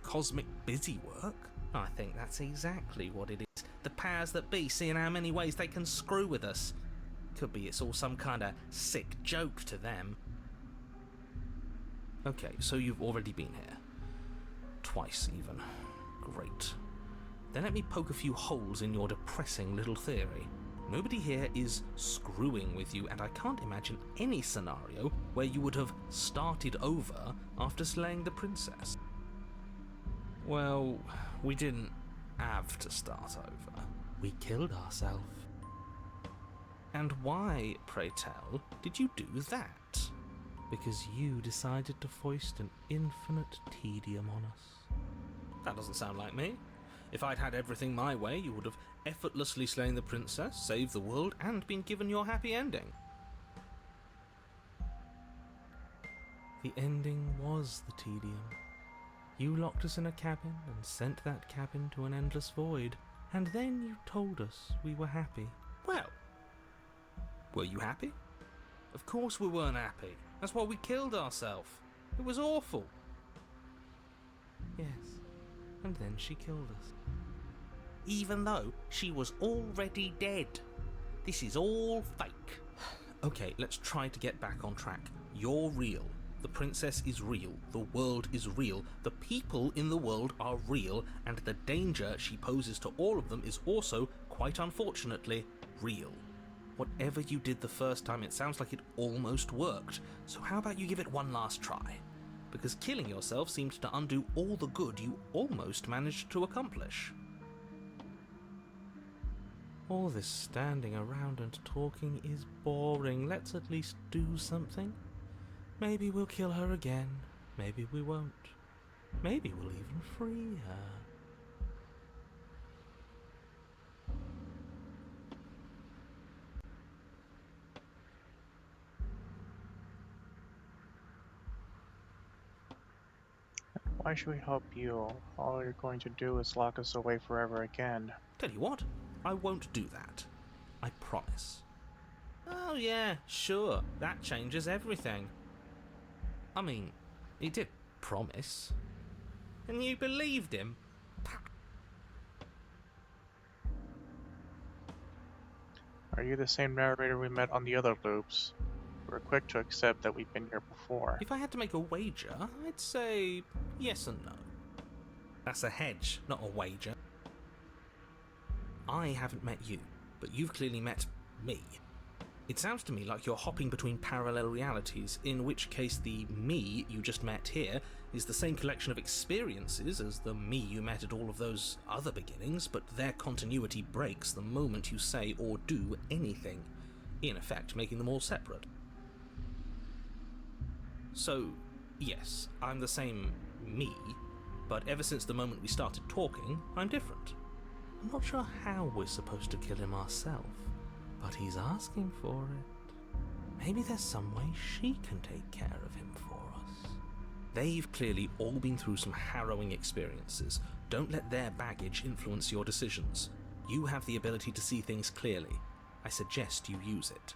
cosmic busy work. I think that's exactly what it is. The powers that be seeing how many ways they can screw with us. Could be it's all some kind of sick joke to them. Okay, so you've already been here. Twice even. Great. Then let me poke a few holes in your depressing little theory. Nobody here is screwing with you, and I can't imagine any scenario where you would have started over after slaying the princess. Well, we didn't have to start over. We killed ourselves. And why, pray tell, did you do that? Because you decided to foist an infinite tedium on us. That doesn't sound like me. If I'd had everything my way, you would have effortlessly slain the princess, saved the world, and been given your happy ending. The ending was the tedium. You locked us in a cabin and sent that cabin to an endless void, and then you told us we were happy. Well, were you happy? Of course we weren't happy. That's why we killed ourselves. It was awful. Yes, and then she killed us. Even though she was already dead. This is all fake. Okay, let's try to get back on track. You're real. The princess is real. The world is real. The people in the world are real, and the danger she poses to all of them is also, quite unfortunately, real. Whatever you did the first time, it sounds like it almost worked. So how about you give it one last try? Because killing yourself seemed to undo all the good you almost managed to accomplish. All this standing around and talking is boring. Let's at least do something. Maybe we'll kill her again. Maybe we won't. Maybe we'll even free her. Why should we help you? All you're going to do is lock us away forever again. Tell you what, I won't do that. I promise. Oh yeah, sure, that changes everything. I mean, he did promise. And you believed him? Are you the same narrator we met on the other loops? We're quick to accept that we've been here before. If I had to make a wager, I'd say yes and no. That's a hedge, not a wager. I haven't met you, but you've clearly met me. It sounds to me like you're hopping between parallel realities, in which case the me you just met here is the same collection of experiences as the me you met at all of those other beginnings, but their continuity breaks the moment you say or do anything, in effect making them all separate. So, yes, I'm the same me, but ever since the moment we started talking, I'm different. I'm not sure how we're supposed to kill him ourselves, but he's asking for it. Maybe there's some way she can take care of him for us. They've clearly all been through some harrowing experiences. Don't let their baggage influence your decisions. You have the ability to see things clearly. I suggest you use it.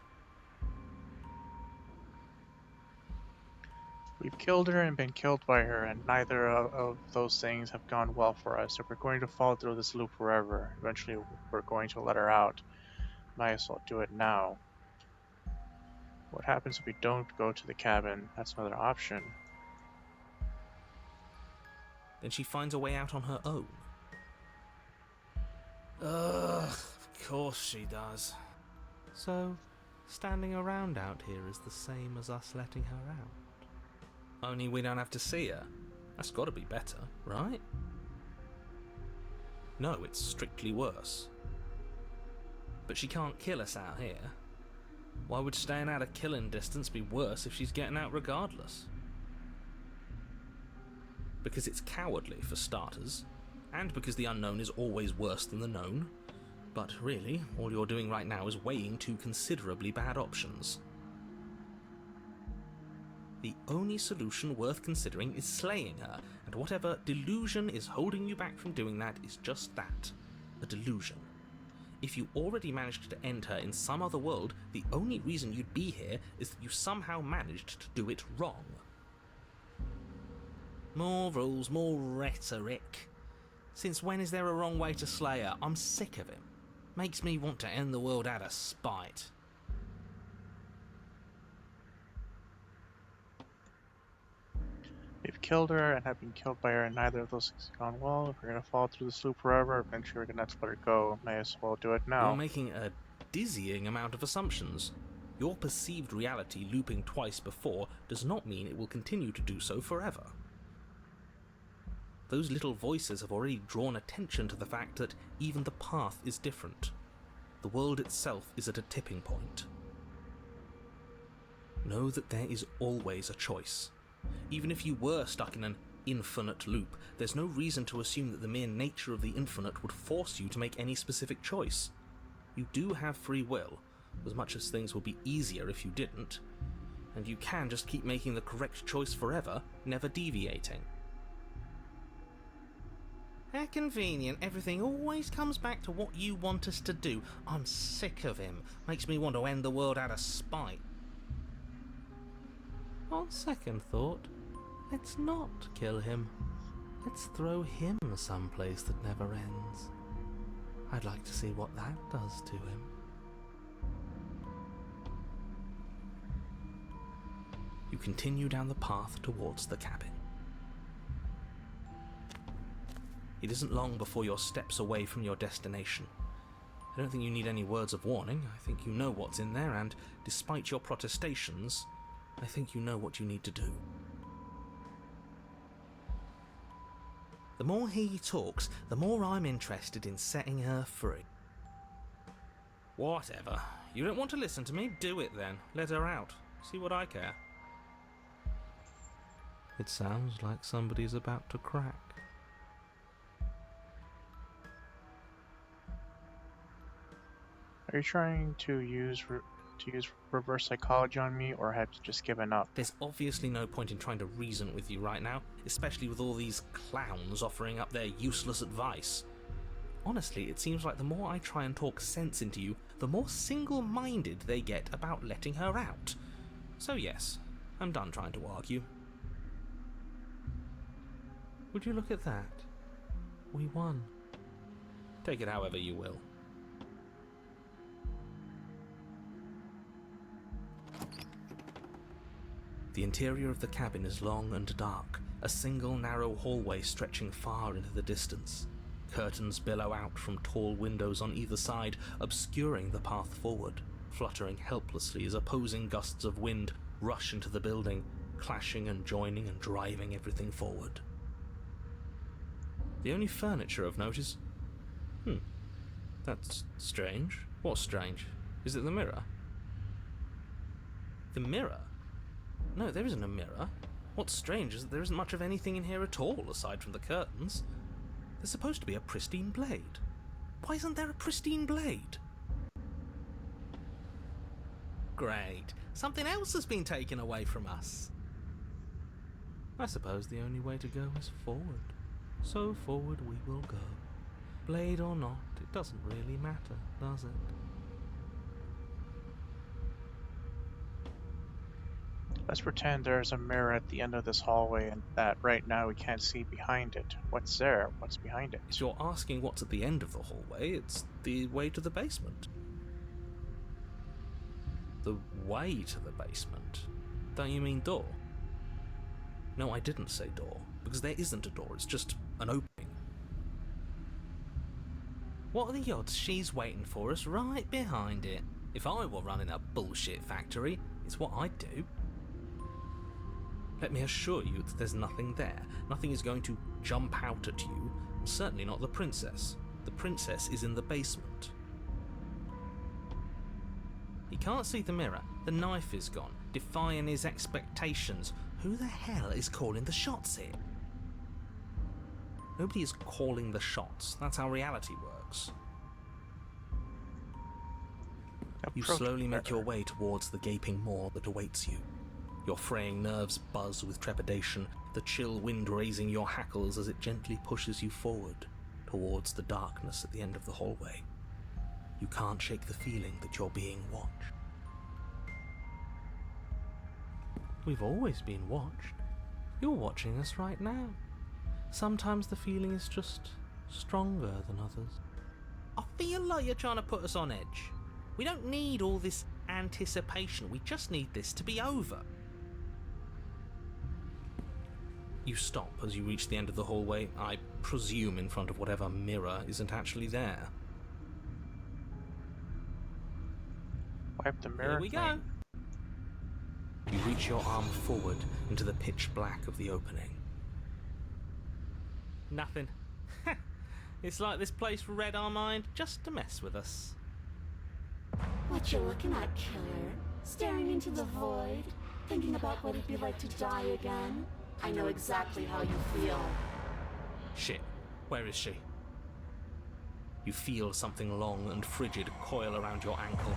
We've killed her and been killed by her, and neither of those things have gone well for us. If we're going to fall through this loop forever, eventually we're going to let her out. Might as well do it now. What happens if we don't go to the cabin? That's another option. Then she finds a way out on her own. Ugh, of course she does. So, standing around out here is the same as us letting her out. Only we don't have to see her. That's gotta be better, right? No, it's strictly worse. But she can't kill us out here. Why would staying out of killing distance be worse if she's getting out regardless? Because it's cowardly, for starters, and because the unknown is always worse than the known. But really, all you're doing right now is weighing two considerably bad options. The only solution worth considering is slaying her, and whatever delusion is holding you back from doing that is just that, a delusion. If you already managed to end her in some other world, the only reason you'd be here is that you somehow managed to do it wrong. More rules, more rhetoric. Since when is there a wrong way to slay her? I'm sick of him. Makes me want to end the world out of spite. We've killed her and have been killed by her, and neither of those things have gone well. If we're gonna fall through this loop forever, eventually we're gonna have to let her go. May as well do it now. You're making a dizzying amount of assumptions. Your perceived reality looping twice before does not mean it will continue to do so forever. Those little voices have already drawn attention to the fact that even the path is different. The world itself is at a tipping point. Know that there is always a choice. Even if you were stuck in an infinite loop, there's no reason to assume that the mere nature of the infinite would force you to make any specific choice. You do have free will, as much as things would be easier if you didn't, and you can just keep making the correct choice forever, never deviating. How convenient, everything always comes back to what you want us to do. I'm sick of him. Makes me want to end the world out of spite. On second thought, let's not kill him. Let's throw him someplace that never ends. I'd like to see what that does to him. You continue down the path towards the cabin. It isn't long before you're steps away from your destination. I don't think you need any words of warning. I think you know what's in there, and despite your protestations, I think you know what you need to do. The more he talks, the more I'm interested in setting her free. Whatever. You don't want to listen to me? Do it then. Let her out. See what I care. It sounds like somebody's about to crack. Are you trying to use reverse psychology on me, or have you just given up? There's obviously no point in trying to reason with you right now, especially with all these clowns offering up their useless advice. Honestly, it seems like the more I try and talk sense into you, the more single-minded they get about letting her out. So yes, I'm done trying to argue. Would you look at that? We won. Take it however you will. The interior of the cabin is long and dark, a single narrow hallway stretching far into the distance. Curtains billow out from tall windows on either side, obscuring the path forward, fluttering helplessly as opposing gusts of wind rush into the building, clashing and joining and driving everything forward. The only furniture of note is... That's strange. What's strange? Is it the mirror? The mirror? No, there isn't a mirror. What's strange is that there isn't much of anything in here at all, aside from the curtains. There's supposed to be a pristine blade. Why isn't there a pristine blade? Great. Something else has been taken away from us. I suppose the only way to go is forward. So forward we will go. Blade or not, it doesn't really matter, does it? Let's pretend there's a mirror at the end of this hallway and that right now we can't see behind it. What's there? What's behind it? If you're asking what's at the end of the hallway, it's the way to the basement. The way to the basement? Don't you mean door? No, I didn't say door, because there isn't a door, it's just an opening. What are the odds she's waiting for us right behind it? If I were running a bullshit factory, it's what I'd do. Let me assure you that there's nothing there. Nothing is going to jump out at you, and certainly not the princess. The princess is in the basement. He can't see the mirror. The knife is gone, defying his expectations. Who the hell is calling the shots here? Nobody is calling the shots. That's how reality works. You slowly make your way towards the gaping maw that awaits you. Your fraying nerves buzz with trepidation, the chill wind raising your hackles as it gently pushes you forward, towards the darkness at the end of the hallway. You can't shake the feeling that you're being watched. We've always been watched. You're watching us right now. Sometimes the feeling is just stronger than others. I feel like you're trying to put us on edge. We don't need all this anticipation, we just need this to be over. You stop as you reach the end of the hallway, I presume in front of whatever mirror isn't actually there. Wipe the mirror. Here we go. You reach your arm forward into the pitch black of the opening. Nothing. It's like this place read our mind just to mess with us. What you looking at, killer? Staring into the void? Thinking about what it'd be like to die again? I know exactly how you feel. Shit, where is she? You feel something long and frigid coil around your ankle.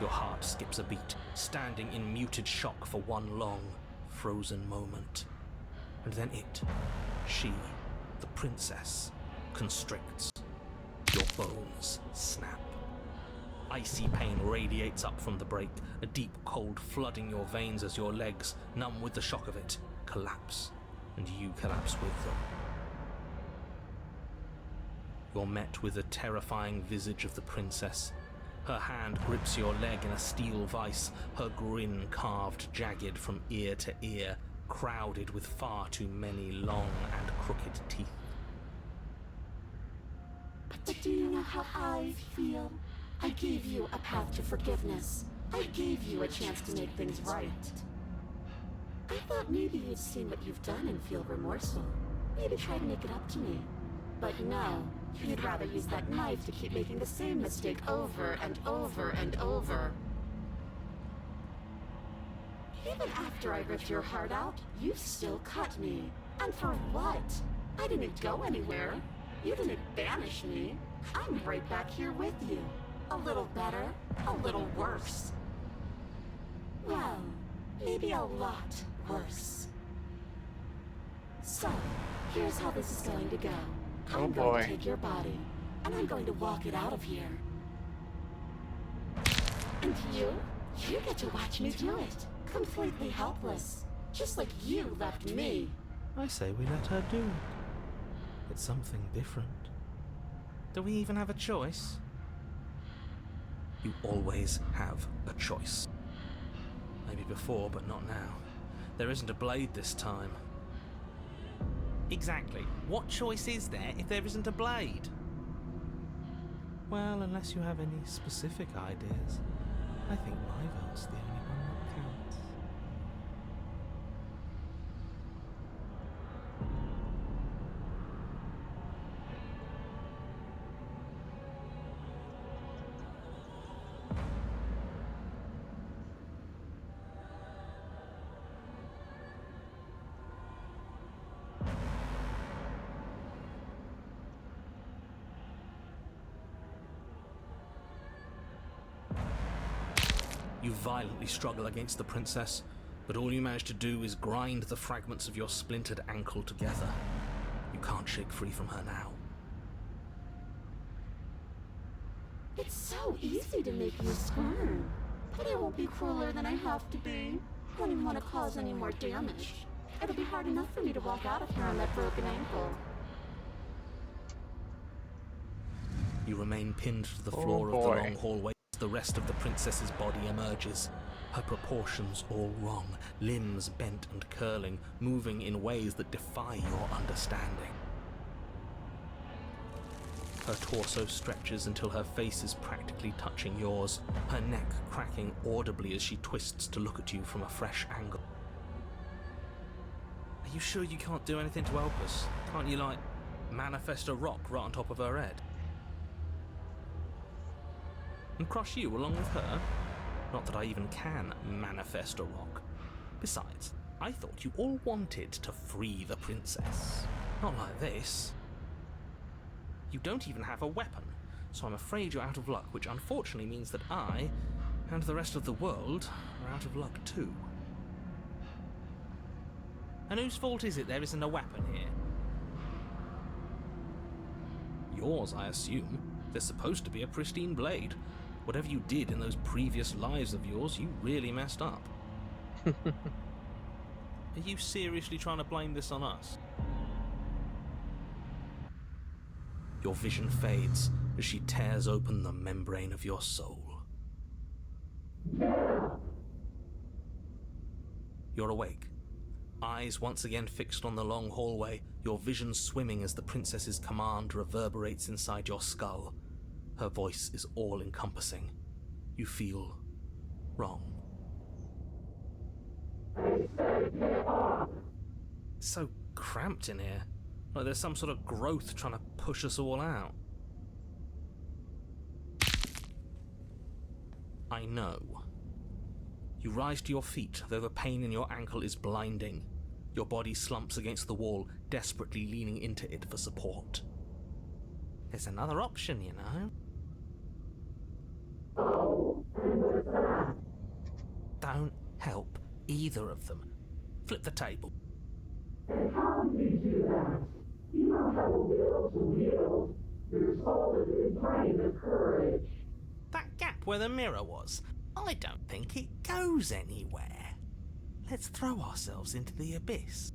Your heart skips a beat, standing in muted shock for one long, frozen moment. And then she, the princess, constricts. Your bones snap. Icy pain radiates up from the break, a deep cold flooding your veins as your legs, numb with the shock of it, collapse, and you collapse with them. You're met with the terrifying visage of the princess, Her hand grips your leg in a steel vice, her grin carved jagged from ear to ear, crowded with far too many long and crooked teeth. But do you know how I feel? I gave you a path to forgiveness. I gave you a chance to make things right. I thought maybe you'd seen what you've done and feel remorseful. Maybe try to make it up to me. But no, you'd rather use that knife to keep making the same mistake over and over and over. Even after I ripped your heart out, you still cut me. And for what? I didn't go anywhere. You didn't banish me. I'm right back here with you. A little better, a little worse. Well, maybe a lot worse. So, here's how this is going to go. Oh I'm boy. going to take your body, and I'm going to walk it out of here. And you get to watch me do it. Completely helpless. Just like you left me. I say we let her do it. It's something different. Do we even have a choice? You always have a choice. Maybe before, but not now. There isn't a blade this time. Exactly. What choice is there if there isn't a blade? Well, unless you have any specific ideas, I think my vote's the only one that counts. You violently struggle against the princess, but all you manage to do is grind the fragments of your splintered ankle together. You can't shake free from her now. It's so easy to make you squirm. But I won't be crueler than I have to be. I don't even want to cause any more damage. It'll be hard enough for me to walk out of here on that broken ankle. You remain pinned to the Oh, floor of the boy. long hallway as the rest of the princess's body emerges. Her proportions all wrong, limbs bent and curling, moving in ways that defy your understanding. Her torso stretches until her face is practically touching yours, her neck cracking audibly as she twists to look at you from a fresh angle. Are you sure you can't do anything to help us? Can't you, like, manifest a rock right on top of her head? And crush you along with her? Not that I even can manifest a rock. Besides, I thought you all wanted to free the princess. Not like this. You don't even have a weapon, so I'm afraid you're out of luck, which unfortunately means that I, and the rest of the world, are out of luck too. And whose fault is it there isn't a weapon here? Yours, I assume. There's supposed to be a pristine blade. Whatever you did in those previous lives of yours, you really messed up. Are you seriously trying to blame this on us? Your vision fades as she tears open the membrane of your soul. You're awake. Eyes once again fixed on the long hallway, your vision swimming as the princess's command reverberates inside your skull. Her voice is all-encompassing. You feel wrong. It's so cramped in here. Like there's some sort of growth trying to push us all out. I know. You rise to your feet, though the pain in your ankle is blinding. Your body slumps against the wall, desperately leaning into it for support. There's another option, you know. Don't help either of them. Flip the table. That gap where the mirror was, I don't think it goes anywhere. Let's throw ourselves into the abyss.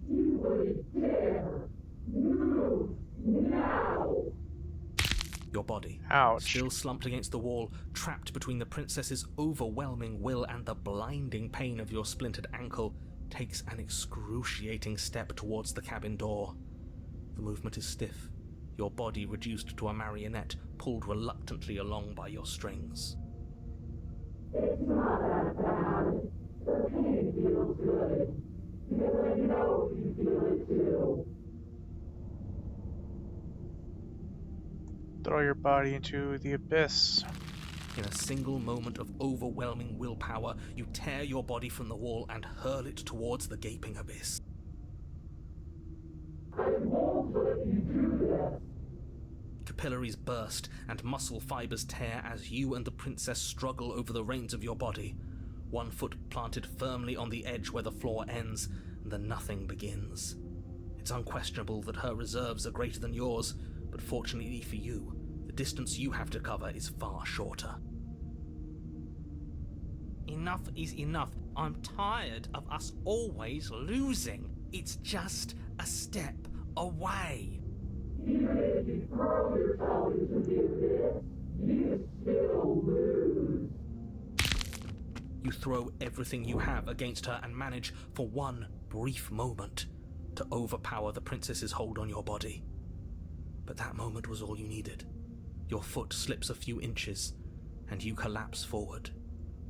You would dare move now. Your body, Ouch. still slumped against the wall, trapped between the princess's overwhelming will and the blinding pain of your splintered ankle, takes an excruciating step towards the cabin door. The movement is stiff, your body reduced to a marionette pulled reluctantly along by your strings. It's not that bad. The pain feels good. Because I know you feel it too. Throw your body into the abyss. In a single moment of overwhelming willpower, you tear your body from the wall and hurl it towards the gaping abyss. I won't let you do this. Capillaries burst and muscle fibers tear as you and the princess struggle over the reins of your body. One foot planted firmly on the edge where the floor ends, and the nothing begins. It's unquestionable that her reserves are greater than yours, but fortunately for you, the distance you have to cover is far shorter. Enough is enough. I'm tired of us always losing. It's just a step away. Even if you throw yourself into the abyss, you still lose. You throw everything you have against her and manage, for one brief moment, to overpower the princess's hold on your body. But that moment was all you needed. Your foot slips a few inches, and you collapse forward,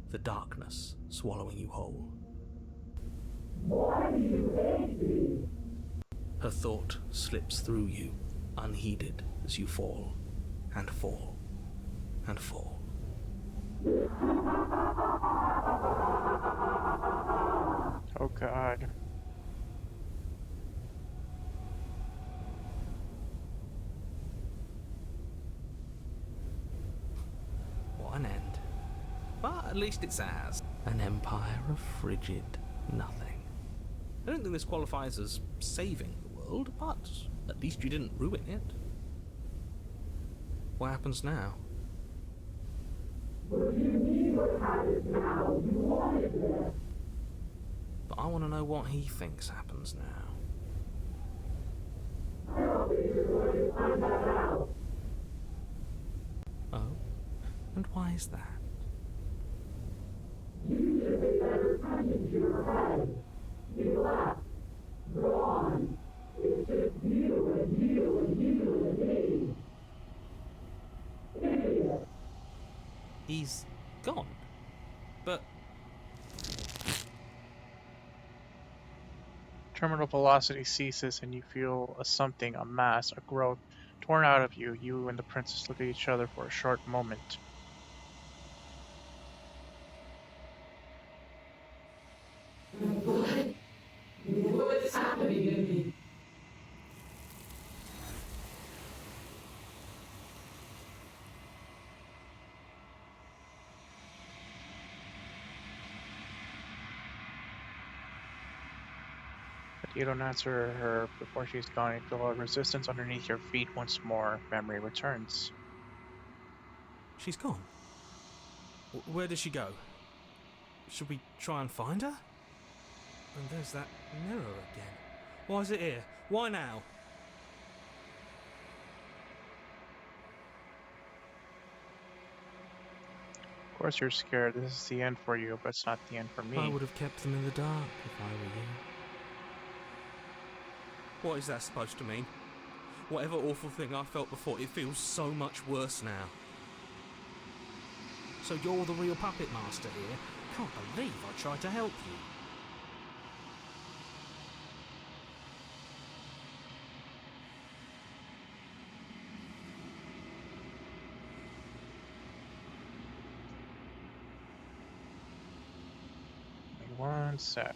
the darkness swallowing you whole. Why do you hate me? Her thought slips through you, unheeded, as you fall, and fall, and fall. Oh god. What an end. But at least it's ours. An empire of frigid nothing. I don't think this qualifies as saving the world, but at least you didn't ruin it. What happens now? What do you mean what happens now? You wanted this. But I want to know what he thinks happens now. I don't think you're going to find that out. Oh? And why is that? You should pay better attention to your head. You left. Gone. It's just you and you and you and me. Idiot. He's gone. But Terminal velocity ceases and you feel a something, a mass, a growth, torn out of you. You and the princess look at each other for a short moment. What's happening to me? But you don't answer her before she's gone. You feel a resistance underneath your feet once more. Memory returns. she's gone. Where did she go? Should we try and find her? And there's that mirror again. Why is it here? Why now? Of course you're scared. This is the end for you, but it's not the end for me. I would have kept them in the dark if I were you. What is that supposed to mean? Whatever awful thing I felt before, it feels so much worse now. So you're the real puppet master here? Can't believe I tried to help you. Wait 1 sec.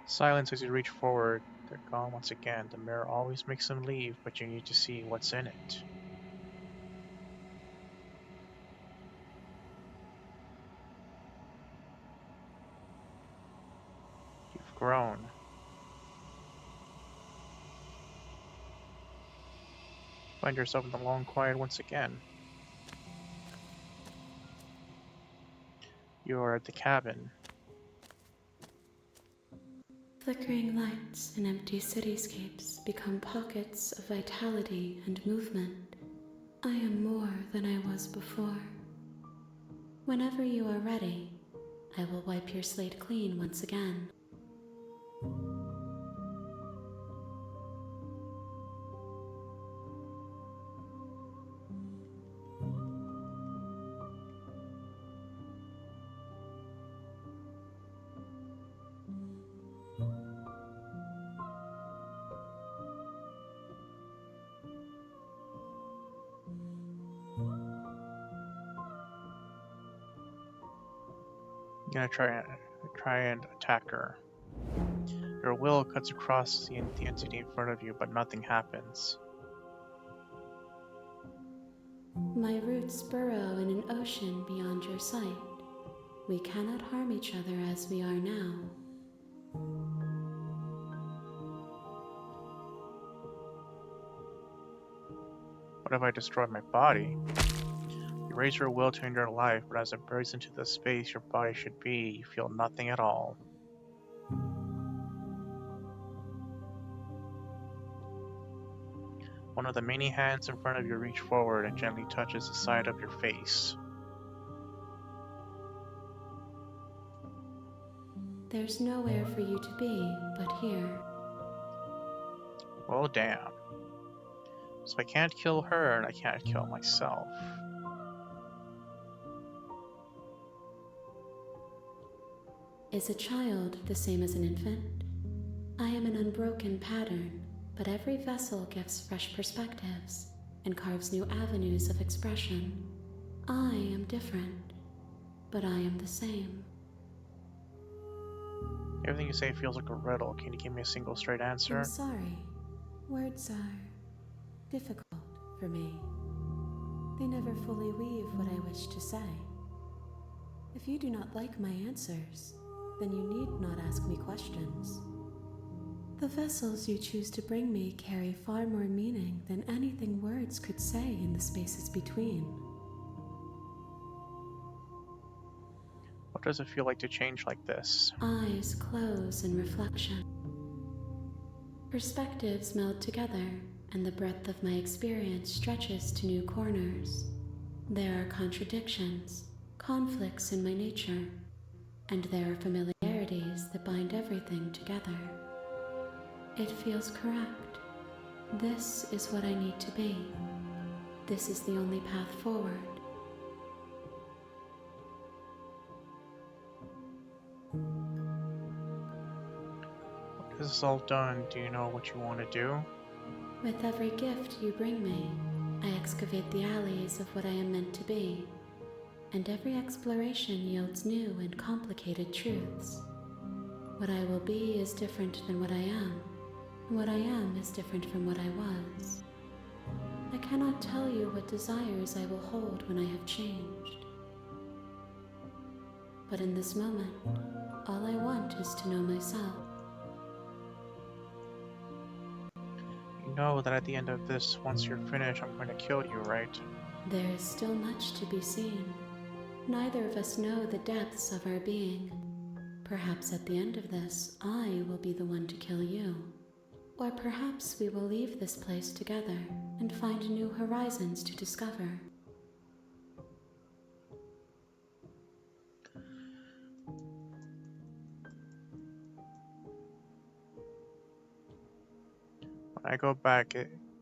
Silence as you reach forward. They're gone once again. The mirror always makes them leave, but you need to see what's in it. grown. Find yourself in the long quiet once again. You are at the cabin. Flickering lights and empty cityscapes become pockets of vitality and movement. I am more than I was before. Whenever you are ready, I will wipe your slate clean once again. I'm gonna try and attack her. Your will cuts across the entity in front of you, but nothing happens. My roots burrow in an ocean beyond your sight. We cannot harm each other as we are now. What if I destroy my body? You raise your will to end your life, but as it bursts into the space your body should be, you feel nothing at all. One of the many hands in front of you reach forward and gently touches the side of your face. There's nowhere for you to be but here. Well, damn. So I can't kill her and I can't kill myself. Is a child the same as an infant? I am an unbroken pattern, but every vessel gives fresh perspectives and carves new avenues of expression. I am different, but I am the same. Everything you say feels like a riddle. Can you give me a single straight answer? I'm sorry. Words are difficult for me. They never fully weave what I wish to say. If you do not like my answers, then you need not ask me questions. The vessels you choose to bring me carry far more meaning than anything words could say in the spaces between. What does it feel like to change like this? Eyes close in reflection. Perspectives meld together, and the breadth of my experience stretches to new corners. There are contradictions, conflicts in my nature, and there are familiarities that bind everything together. It feels correct. This is what I need to be. This is the only path forward. When this is all done, do you know what you want to do? With every gift you bring me, I excavate the alleys of what I am meant to be, and every exploration yields new and complicated truths. What I will be is different than what I am, and what I am is different from what I was. I cannot tell you what desires I will hold when I have changed. But in this moment, all I want is to know myself. You know that at the end of this, once you're finished, I'm going to kill you, right? There is still much to be seen. Neither of us know the depths of our being. Perhaps at the end of this, I will be the one to kill you. Or perhaps we will leave this place together and find new horizons to discover. When I go back,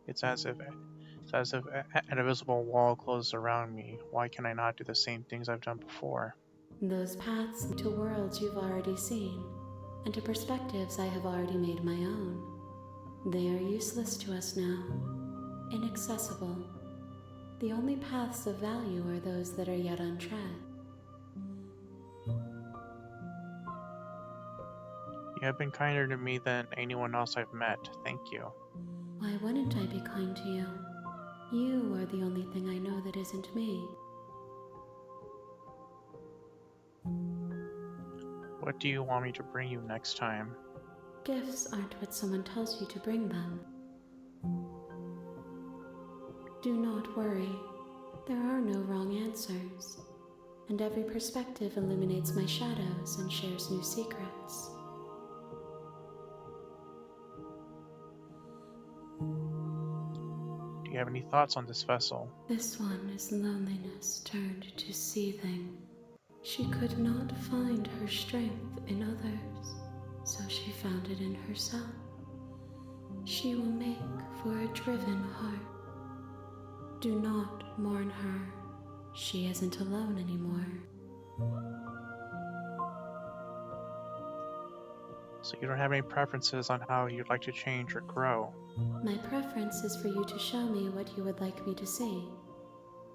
it's as if an invisible wall closes around me. Why can I not do the same things I've done before? Those paths to worlds you've already seen, and to perspectives I have already made my own. They are useless to us now, inaccessible. The only paths of value are those that are yet untread. You have been kinder to me than anyone else I've met. Thank you. Why wouldn't I be kind to you? You are the only thing I know that isn't me. What do you want me to bring you next time? Gifts aren't what someone tells you to bring them. Do not worry. There are no wrong answers, and every perspective illuminates my shadows and shares new secrets. Do you have any thoughts on this vessel? This one is loneliness turned to seething. She could not find her strength in others, so she found it in herself. She will make for a driven heart. Do not mourn her. She isn't alone anymore. So you don't have any preferences on how you'd like to change or grow? My preference is for you to show me what you would like me to see.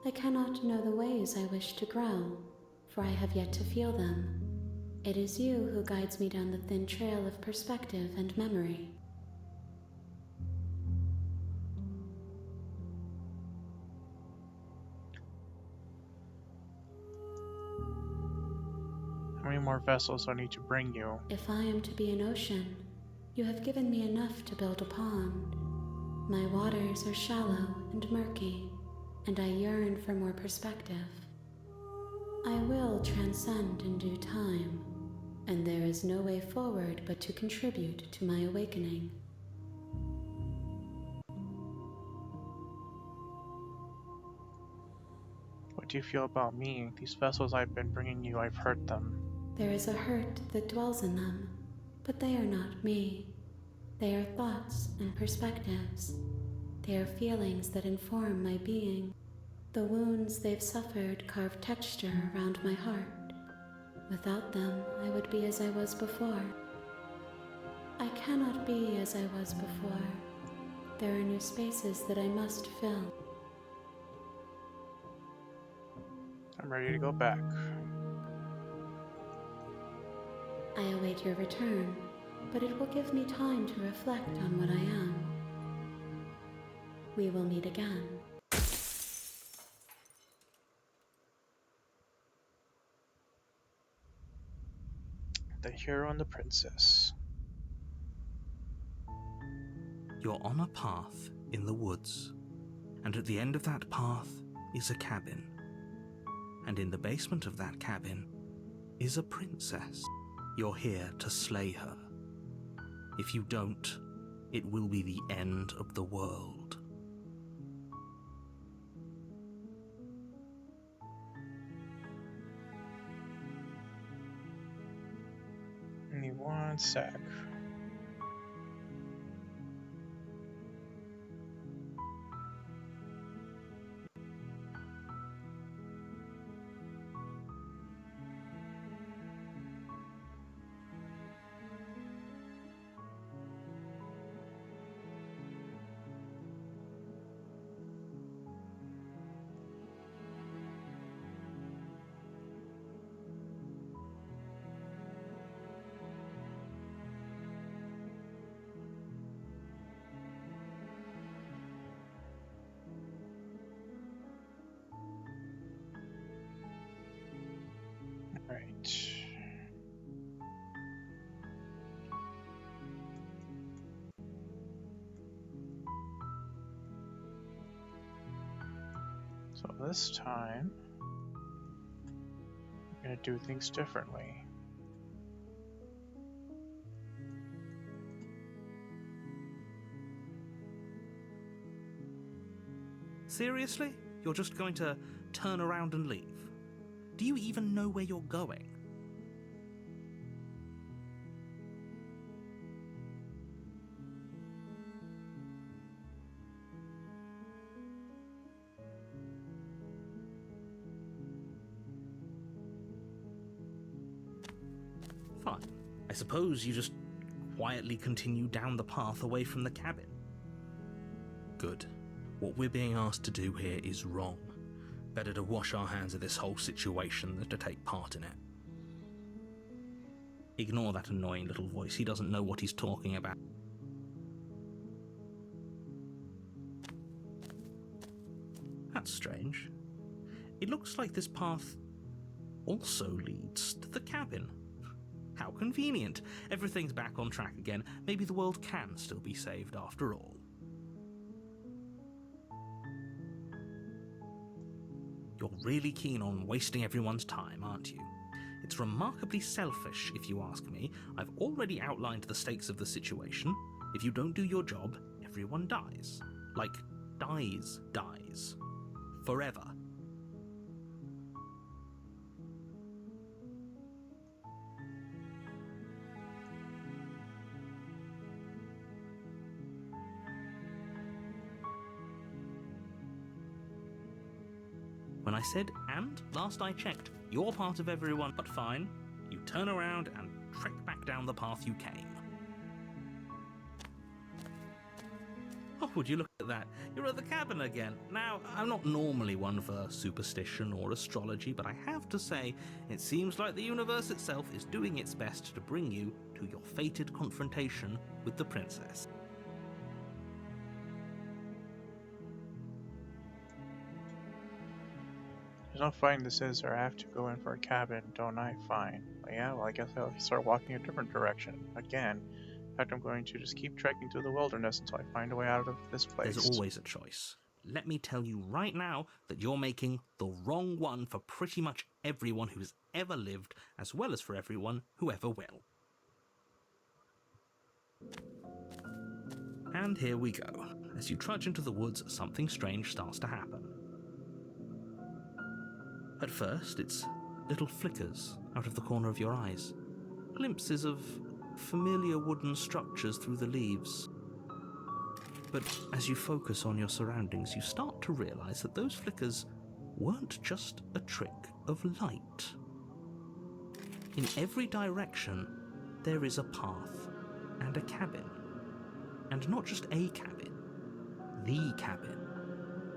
I cannot know the ways I wish to grow, for I have yet to feel them. It is you who guides me down the thin trail of perspective and memory. How many more vessels do I need to bring you? If I am to be an ocean, you have given me enough to build a pond. My waters are shallow and murky, and I yearn for more perspective. I will transcend in due time, and there is no way forward but to contribute to my awakening. What do you feel about me? These vessels I've been bringing you, I've hurt them. There is a hurt that dwells in them, but they are not me. They are thoughts and perspectives. They are feelings that inform my being. The wounds they've suffered carve texture around my heart. Without them, I would be as I was before. I cannot be as I was before. There are new spaces that I must fill. I'm ready to go back. I await your return, but it will give me time to reflect on what I am. We will meet again. The hero and the princess. You're on a path in the woods, and at the end of that path is a cabin. And in the basement of that cabin is a princess. You're here to slay her. If you don't, it will be the end of the world. Give me one sec. Right. So this time, I'm gonna do things differently. Seriously? You're just going to turn around and leave? Do you even know where you're going? Fine. I suppose you just quietly continue down the path away from the cabin. Good. What we're being asked to do here is wrong. Better to wash our hands of this whole situation than to take part in it. Ignore that annoying little voice. He doesn't know what he's talking about. That's strange. It looks like this path also leads to the cabin. How convenient. Everything's back on track again. Maybe the world can still be saved after all. You're really keen on wasting everyone's time, aren't you? It's remarkably selfish, if you ask me. I've already outlined the stakes of the situation. If you don't do your job, everyone dies. Like, dies. Forever. When I said "and," last I checked, you're part of everyone, but fine. You turn around and trek back down the path you came. Oh, would you look at that? You're at the cabin again. Now, I'm not normally one for superstition or astrology, but I have to say, it seems like the universe itself is doing its best to bring you to your fated confrontation with the princess. There's no fighting this is, or I have to go in for a cabin, don't I? Fine. Well, yeah, well, I guess I'll start walking a different direction. Again. In fact, I'm going to just keep trekking through the wilderness until I find a way out of this place. There's always a choice. Let me tell you right now that you're making the wrong one for pretty much everyone who's ever lived, as well as for everyone who ever will. And here we go. As you trudge into the woods, something strange starts to happen. At first, it's little flickers out of the corner of your eyes. Glimpses of familiar wooden structures through the leaves. But as you focus on your surroundings, you start to realize that those flickers weren't just a trick of light. In every direction, there is a path and a cabin. And not just a cabin, the cabin.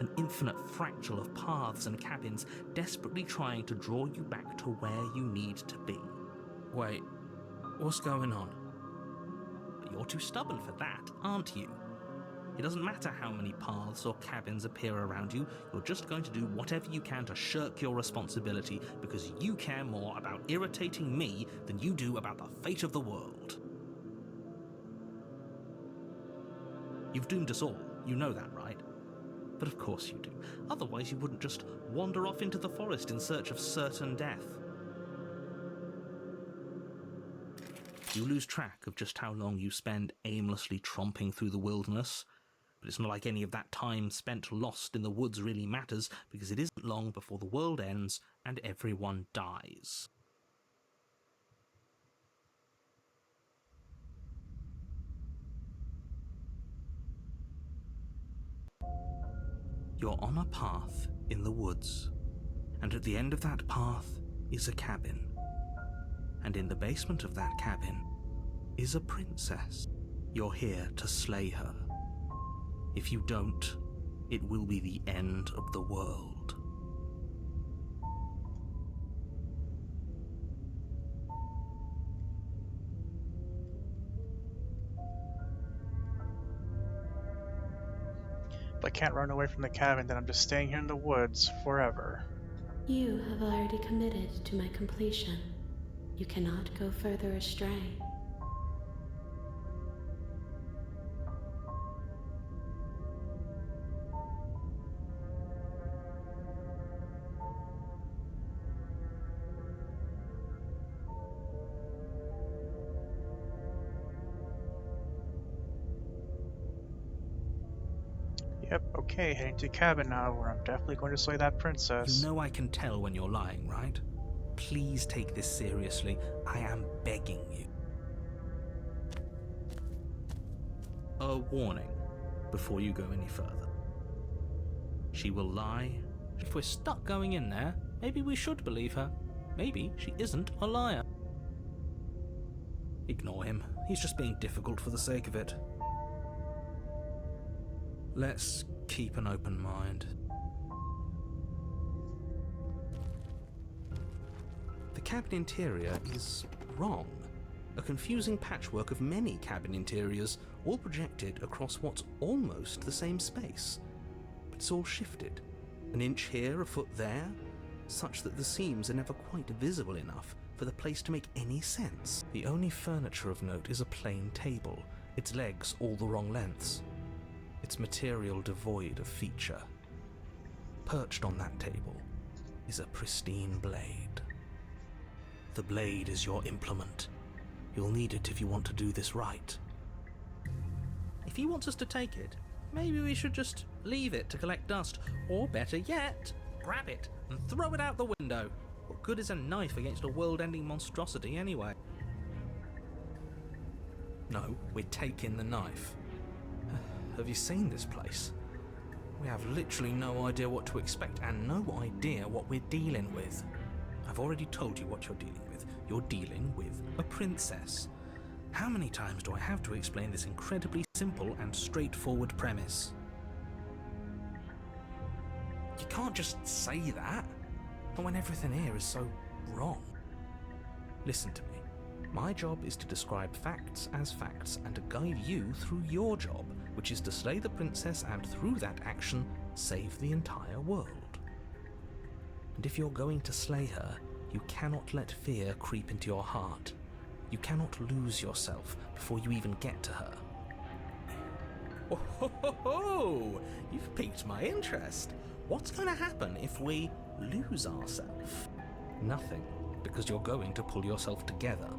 An infinite fractal of paths and cabins desperately trying to draw you back to where you need to be. Wait, what's going on? But you're too stubborn for that, aren't you? It doesn't matter how many paths or cabins appear around you, you're just going to do whatever you can to shirk your responsibility because you care more about irritating me than you do about the fate of the world. You've doomed us all, you know that, right? But of course you do. Otherwise you wouldn't just wander off into the forest in search of certain death. You lose track of just how long you spend aimlessly tromping through the wilderness. But it's not like any of that time spent lost in the woods really matters, because it isn't long before the world ends and everyone dies. You're on a path in the woods, and at the end of that path is a cabin. And in the basement of that cabin is a princess. You're here to slay her. If you don't, it will be the end of the world. If I can't run away from the cabin, then I'm just staying here in the woods forever. You have already committed to my completion. You cannot go further astray. Yep, okay, heading to the cabin now, where I'm definitely going to slay that princess. You know I can tell when you're lying, right? Please take this seriously. I am begging you. A warning before you go any further. She will lie. If we're stuck going in there, maybe we should believe her. Maybe she isn't a liar. Ignore him. He's just being difficult for the sake of it. Let's keep an open mind. The cabin interior is wrong. A confusing patchwork of many cabin interiors, all projected across what's almost the same space. But it's all shifted. An inch here, a foot there, such that the seams are never quite visible enough for the place to make any sense. The only furniture of note is a plain table, its legs all the wrong lengths, its material devoid of feature. Perched on that table is a pristine blade. The blade is your implement. You'll need it if you want to do this right. If he wants us to take it, maybe we should just leave it to collect dust, or better yet, grab it and throw it out the window. What good is a knife against a world-ending monstrosity anyway? No, we're taking the knife. Have you seen this place? We have literally no idea what to expect and no idea what we're dealing with. I've already told you what you're dealing with. You're dealing with a princess. How many times do I have to explain this incredibly simple and straightforward premise? You can't just say that, when everything here is so wrong. Listen to me. My job is to describe facts as facts and to guide you through your job, which is to slay the princess and through that action, save the entire world. And if you're going to slay her, you cannot let fear creep into your heart. You cannot lose yourself before you even get to her. Oh, ho, ho, ho! You've piqued my interest. What's going to happen if we lose ourselves? Nothing, because you're going to pull yourself together.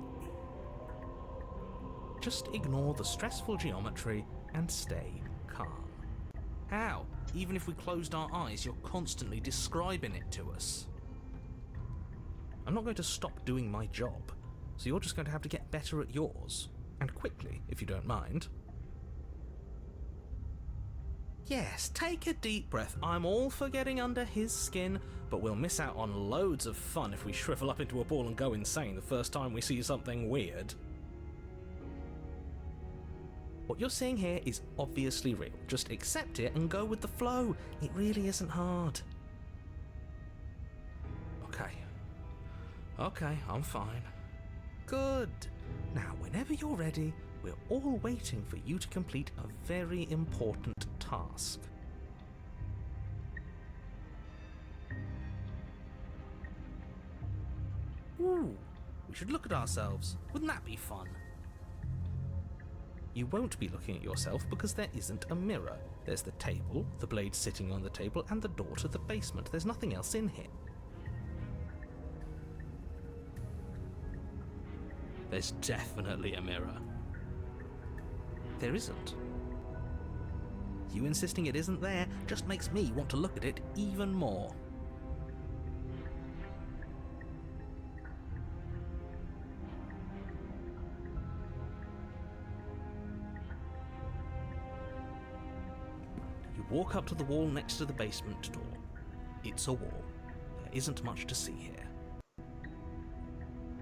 Just ignore the stressful geometry and stay calm. How? Even if we closed our eyes, you're constantly describing it to us. I'm not going to stop doing my job, so you're just going to have to get better at yours. And quickly, if you don't mind. Yes, take a deep breath. I'm all for getting under his skin, but we'll miss out on loads of fun if we shrivel up into a ball and go insane the first time we see something weird. What you're seeing here is obviously real. Just accept it and go with the flow. It really isn't hard. Okay, I'm fine. Good. Now, whenever you're ready, we're all waiting for you to complete a very important task. Ooh, we should look at ourselves. Wouldn't that be fun? You won't be looking at yourself because there isn't a mirror. There's the table, the blade sitting on the table, and the door to the basement. There's nothing else in here. There's definitely a mirror. There isn't. You insisting it isn't there just makes me want to look at it even more. You walk up to the wall next to the basement door. It's a wall. There isn't much to see here.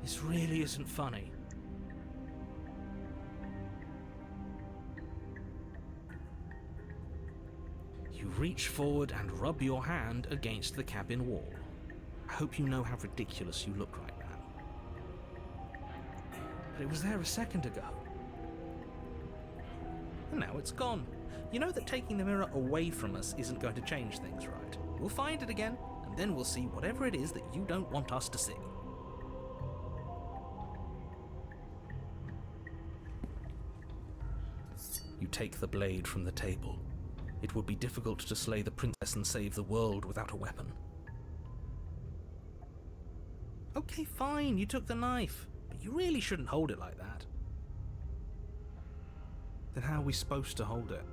This really isn't funny. You reach forward and rub your hand against the cabin wall. I hope you know how ridiculous you look right now. But it was there a second ago. And now it's gone. You know that taking the mirror away from us isn't going to change things, right? We'll find it again, and then we'll see whatever it is that you don't want us to see. You take the blade from the table. It would be difficult to slay the princess and save the world without a weapon. Okay, fine, you took the knife, but you really shouldn't hold it like that. Then how are we supposed to hold it?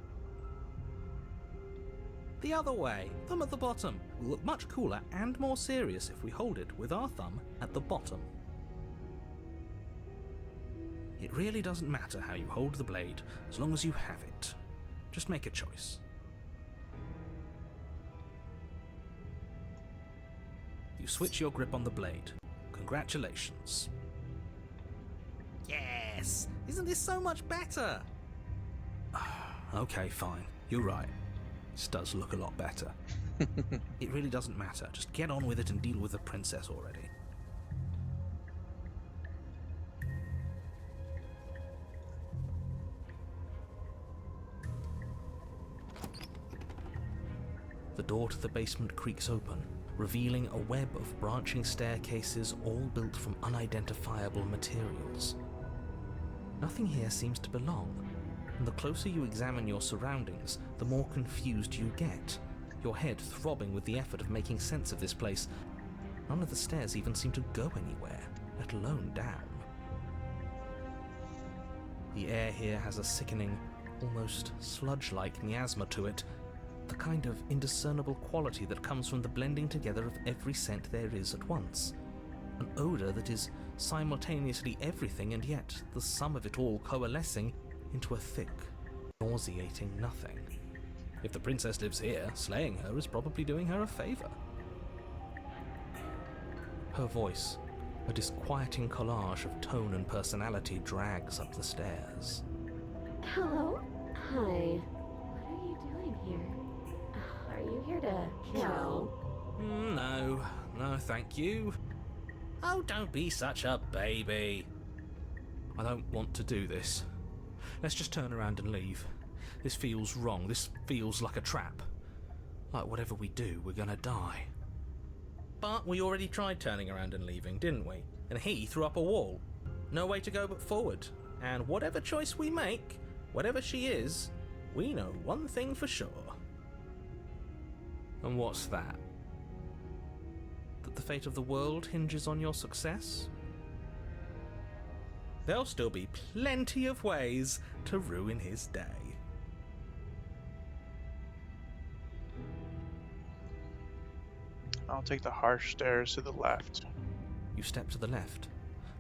The other way, thumb at the bottom. Will look much cooler and more serious if we hold it with our thumb at the bottom. It really doesn't matter how you hold the blade, as long as you have it. Just make a choice. You switch your grip on the blade. Congratulations. Yes! Isn't this so much better? Okay, fine. You're right. This does look a lot better. It really doesn't matter. Just get on with it and deal with the princess already. The door to the basement creaks open, revealing a web of branching staircases all built from unidentifiable materials. Nothing here seems to belong, and the closer you examine your surroundings, the more confused you get, your head throbbing with the effort of making sense of this place. None of the stairs even seem to go anywhere, let alone down. The air here has a sickening, almost sludge-like miasma to it, the kind of indiscernible quality that comes from the blending together of every scent there is at once. An odour that is simultaneously everything and yet the sum of it all coalescing into a thick, nauseating nothing. If the princess lives here, slaying her is probably doing her a favour. Her voice, a disquieting collage of tone and personality, drags up the stairs. Hello? Hi. What are you doing here? Are you here to kill? No, thank you. Oh, don't be such a baby. I don't want to do this. Let's just turn around and leave. This feels wrong. This feels like a trap. Like whatever we do, we're gonna die. But we already tried turning around and leaving, didn't we? And he threw up a wall. No way to go but forward. And whatever choice we make, whatever she is, we know one thing for sure. And what's that? That the fate of the world hinges on your success? There'll still be plenty of ways to ruin his day. I'll take the harsh stairs to the left. You step to the left.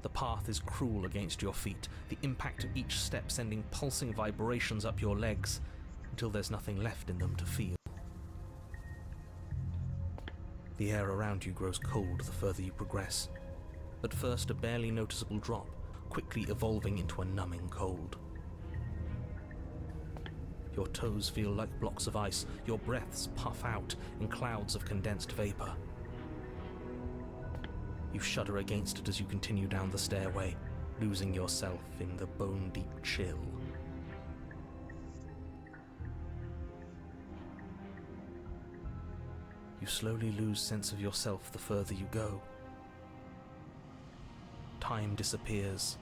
The path is cruel against your feet, the impact of each step sending pulsing vibrations up your legs, until there's nothing left in them to feel. The air around you grows cold the further you progress. At first a barely noticeable drop, quickly evolving into a numbing cold. Your toes feel like blocks of ice, your breaths puff out in clouds of condensed vapor. You shudder against it as you continue down the stairway, losing yourself in the bone-deep chill. You slowly lose sense of yourself the further you go. Time disappears,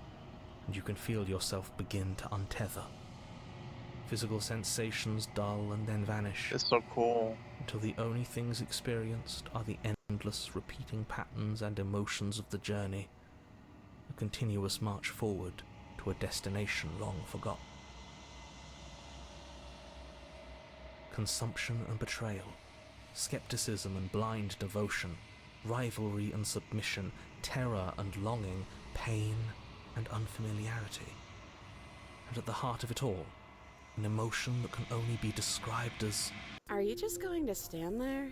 and you can feel yourself begin to untether. Physical sensations dull and then vanish, It's so cool. until the only things experienced are the endless repeating patterns and emotions of the journey, a continuous march forward to a destination long forgotten. Consumption and betrayal, skepticism and blind devotion, rivalry and submission, terror and longing, pain and unfamiliarity. And at the heart of it all, an emotion that can only be described as... Are you just going to stand there?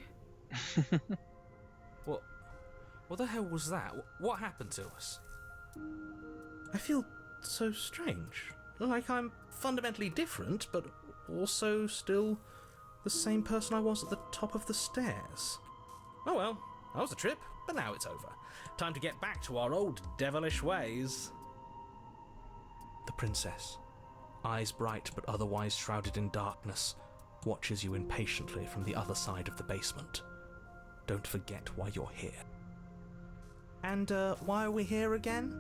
What the hell was that? What happened to us? I feel so strange. Like I'm fundamentally different, but also still the same person I was at the top of the stairs. Oh well, that was a trip, but now it's over. Time to get back to our old devilish ways. The princess, eyes bright but otherwise shrouded in darkness, watches you impatiently from the other side of the basement. Don't forget why you're here. And why are we here again?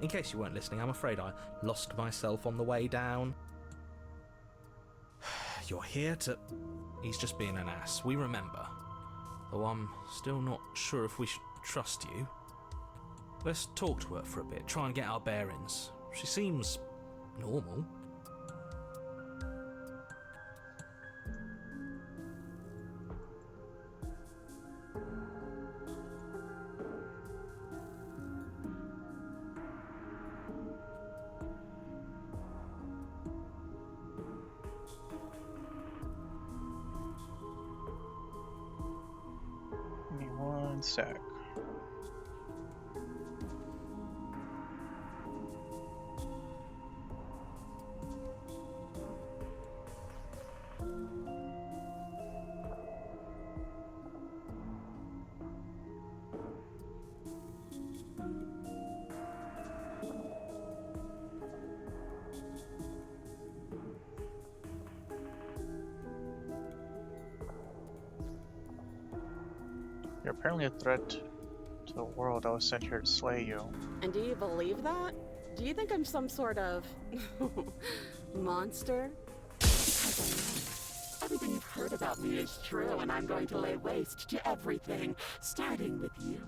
In case you weren't listening, I'm afraid I lost myself on the way down. You're here to... He's just being an ass, we remember. Though I'm still not sure if we should trust you. Let's talk to her for a bit, try and get our bearings. She seems normal. Give me one sec. You're apparently a threat to the world. I was sent here to slay you. And do you believe that? Do you think I'm some sort of monster? Everything you've heard about me is true, and I'm going to lay waste to everything, starting with you.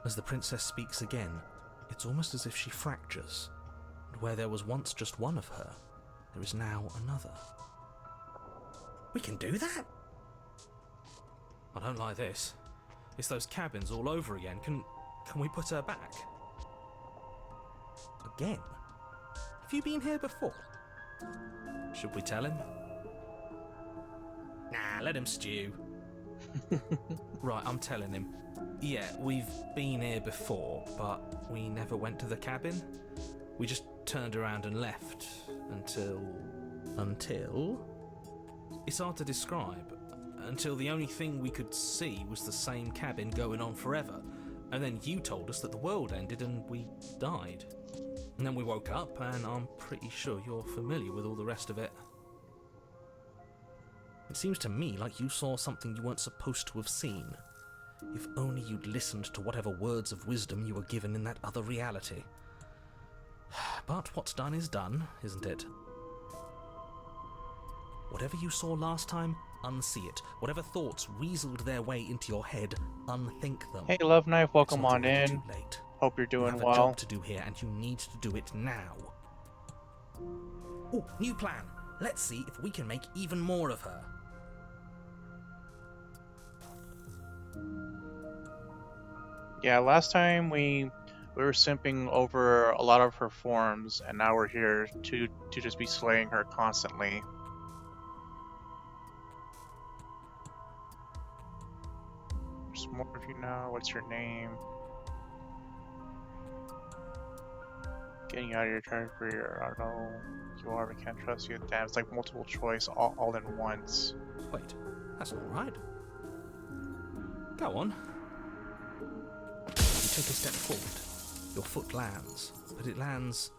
As the princess speaks again, it's almost as if she fractures, and where there was once just one of her, there is now another. We can do that? I don't like this. It's those cabins all over again. Can we put her back? Again? Have you been here before? Should we tell him? Nah, let him stew. Right, I'm telling him. Yeah, we've been here before, but we never went to the cabin. We just turned around and left until... It's hard to describe. Until the only thing we could see was the same cabin going on forever. And then you told us that the world ended and we died. And then we woke up, and I'm pretty sure you're familiar with all the rest of it. It seems to me like you saw something you weren't supposed to have seen. If only you'd listened to whatever words of wisdom you were given in that other reality. But what's done is done, isn't it? Whatever you saw last time, unsee it. Whatever thoughts weaseled their way into your head, unthink them. Hey, Love Knife, welcome It's not on already in. too late. Hope you're You doing have a well. job to do here, and you need to do it now. Oh, new plan. Let's see if we can make even more of her. Yeah, last time we were simping over a lot of her forms, and now we're here to just be slaying her constantly. There's more of you now. What's your name? Getting out of your charge for your, I don't know, you are, we can't trust you. Damn, it's like multiple choice all in once. Wait, that's not right. Go on. You take a step forward. Your foot lands, but it lands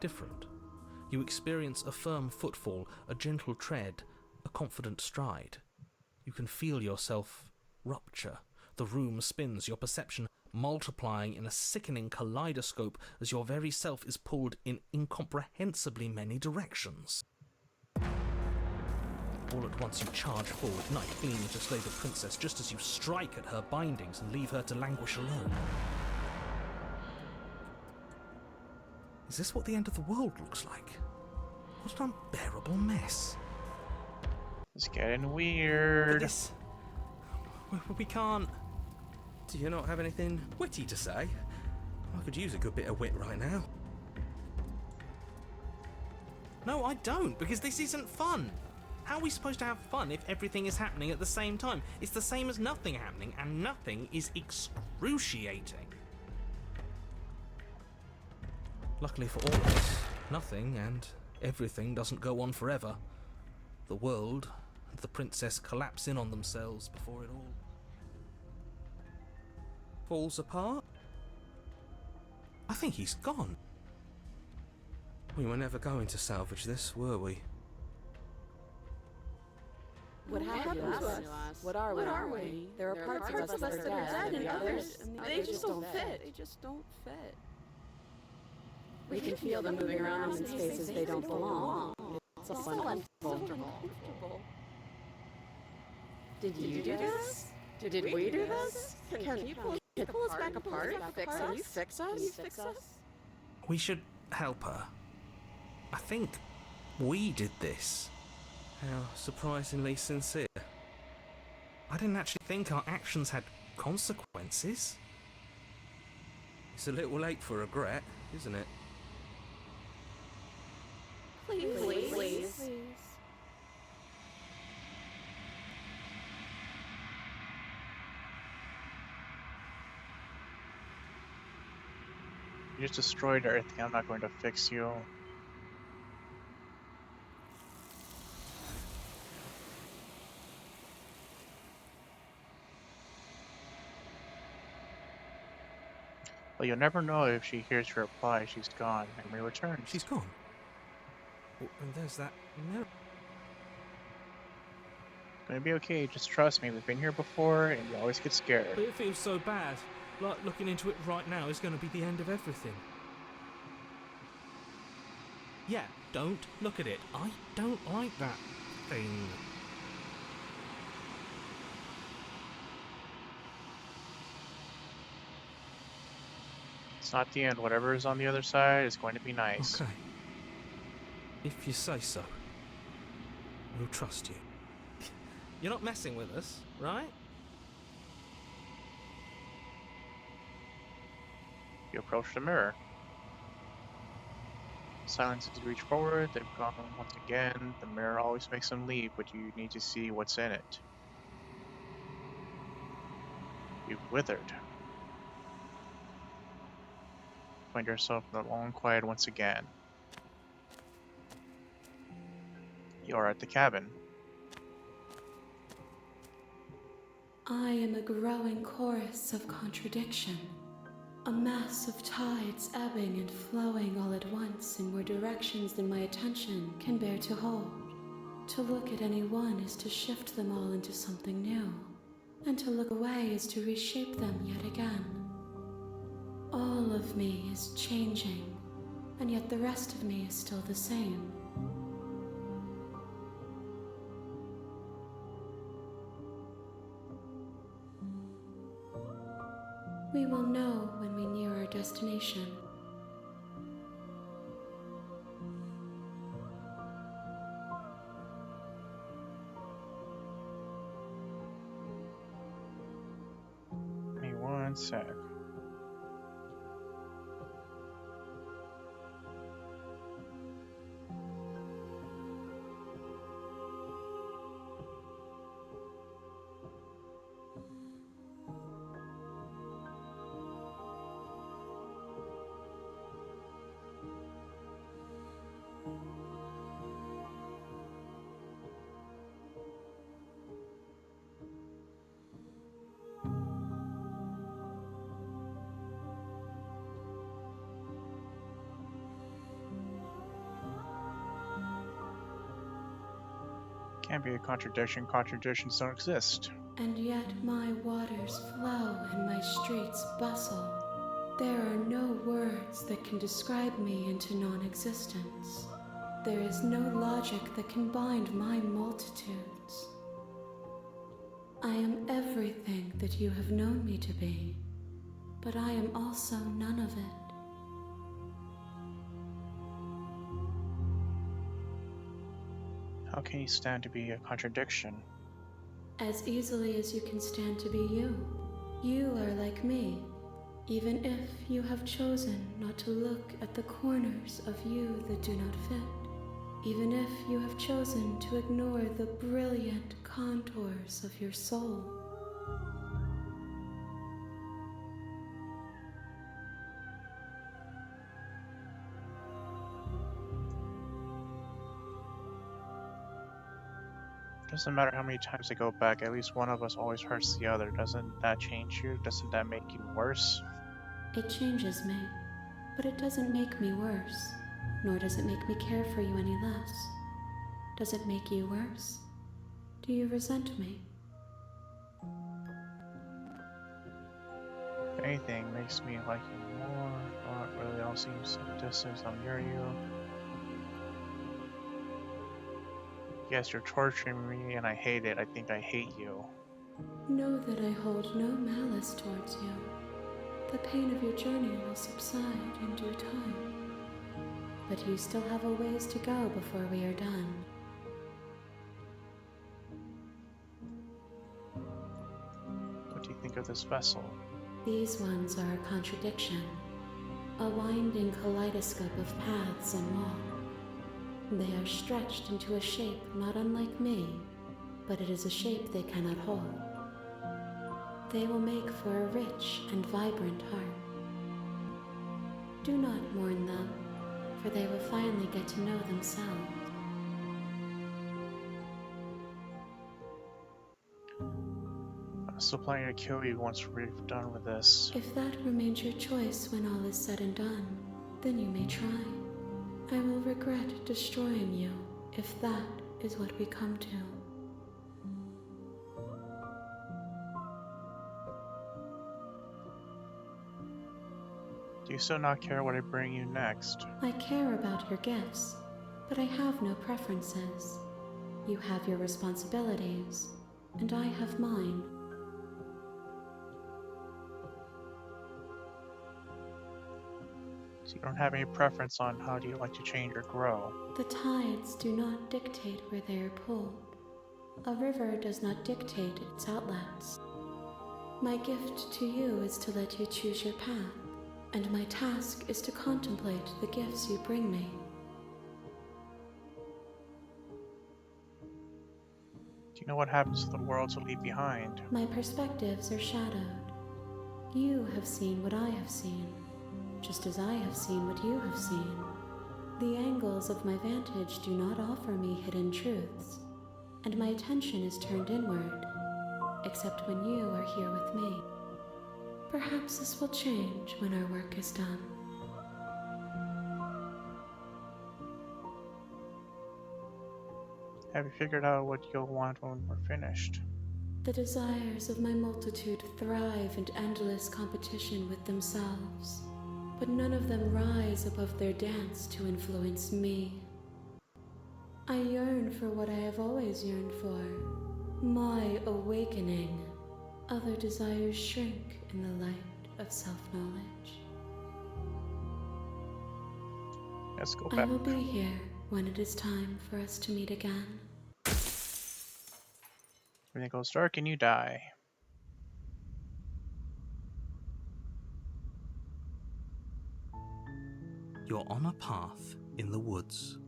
different. You experience a firm footfall, a gentle tread, a confident stride. You can feel yourself rupture. The room spins, your perception multiplying in a sickening kaleidoscope as your very self is pulled in incomprehensibly many directions. All at once you charge forward, knife gleaming to slay the princess just as you strike at her bindings and leave her to languish alone. Is this what the end of the world looks like? What an unbearable mess. It's getting weird. This... We can't... Do you not have anything witty to say? I could use a good bit of wit right now. No, I don't, because this isn't fun. How are we supposed to have fun if everything is happening at the same time? It's the same as nothing happening, and nothing is excruciating. Luckily for all of us, nothing and everything doesn't go on forever. The world and the princess collapse in on themselves before it all falls apart. I think he's gone. We were never going to salvage this, were we? What happened to us? What are we? There are parts of us that are dead, and others, they just don't fit. They just don't fit. We can feel them moving around in spaces they don't belong. It's so uncomfortable. Did you do this? Did we do this? Can you pull us back apart? Can you fix us? We should help her. I think we did this. How surprisingly sincere. I didn't actually think our actions had consequences. It's a little late for regret, isn't it? Please. You just destroyed everything. I'm not going to fix you. Well, you'll never know if she hears your reply. She's gone and re-returns. She's gone. Oh, and there's that mirror. gonna be okay, just trust me, we've been here before and you always get scared. But it feels so bad. Like looking into it right now is going to be the end of everything. Yeah, don't look at it. I don't like that thing. It's not the end. Whatever is on the other side is going to be nice. Okay. If you say so. We'll trust you. You're not messing with us, right? You approach the mirror. Silence as you reach forward, they've gone once again. The mirror always makes them leave, but you need to see what's in it. You've withered. Find yourself in the long quiet once again. You are at the cabin. I am a growing chorus of contradiction. A mass of tides ebbing and flowing all at once in more directions than my attention can bear to hold. To look at any one is to shift them all into something new, and to look away is to reshape them yet again. All of me is changing, and yet the rest of me is still the same. We will know when we near our destination. Give me one sec. Can't be a contradiction. Contradictions don't exist. And yet my waters flow and my streets bustle. There are no words that can describe me into non-existence. There is no logic that can bind my multitudes. I am everything that you have known me to be, but I am also none of it. How can you stand to be a contradiction? As easily as you can stand to be you. You are like me, even if you have chosen not to look at the corners of you that do not fit. Even if you have chosen to ignore the brilliant contours of your soul. Doesn't matter how many times they go back, at least one of us always hurts the other. Doesn't that change you? Doesn't that make you worse? It changes me, but it doesn't make me worse, nor does it make me care for you any less. Does it make you worse? Do you resent me? If anything, makes me like you more. Not really, all seems distant. I'm near you. Yes, you're torturing me and I hate it. I think I hate you. Know that I hold no malice towards you. The pain of your journey will subside in due time. But you still have a ways to go before we are done. What do you think of this vessel? These ones are a contradiction. A winding kaleidoscope of paths and walk. They are stretched into a shape not unlike me, but it is a shape they cannot hold. They will make for a rich and vibrant heart. Do not mourn them, for they will finally get to know themselves. I'm still planning to kill you once we're done with this. If that remains your choice when all is said and done, then you may try. I will regret destroying you if that is what we come to. Do you still not care what I bring you next? I care about your gifts, but I have no preferences. You have your responsibilities, and I have mine. So you don't have any preference on how do you like to change or grow? The tides do not dictate where they are pulled. A river does not dictate its outlets. My gift to you is to let you choose your path, and my task is to contemplate the gifts you bring me. Do you know what happens to the worlds you leave behind? My perspectives are shadowed. You have seen what I have seen, just as I have seen what you have seen. The angles of my vantage do not offer me hidden truths, and my attention is turned inward, except when you are here with me. Perhaps this will change when our work is done. Have you figured out what you'll want when we're finished? The desires of my multitude thrive in endless competition with themselves, but none of them rise above their dance to influence me. I yearn for what I have always yearned for, my awakening. Other desires shrink in the light of self-knowledge. Let's go I back. will be here when it is time for us to meet again. Everything goes dark and you die. You're on a path in the woods,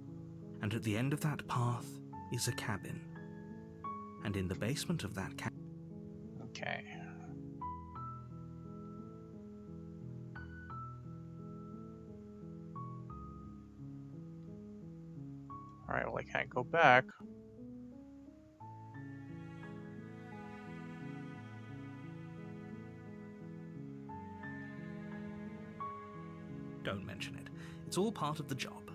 and at the end of that path is a cabin. And in the basement of that cabin... Okay. Alright, well I can't go back. Don't mention it. It's all part of the job.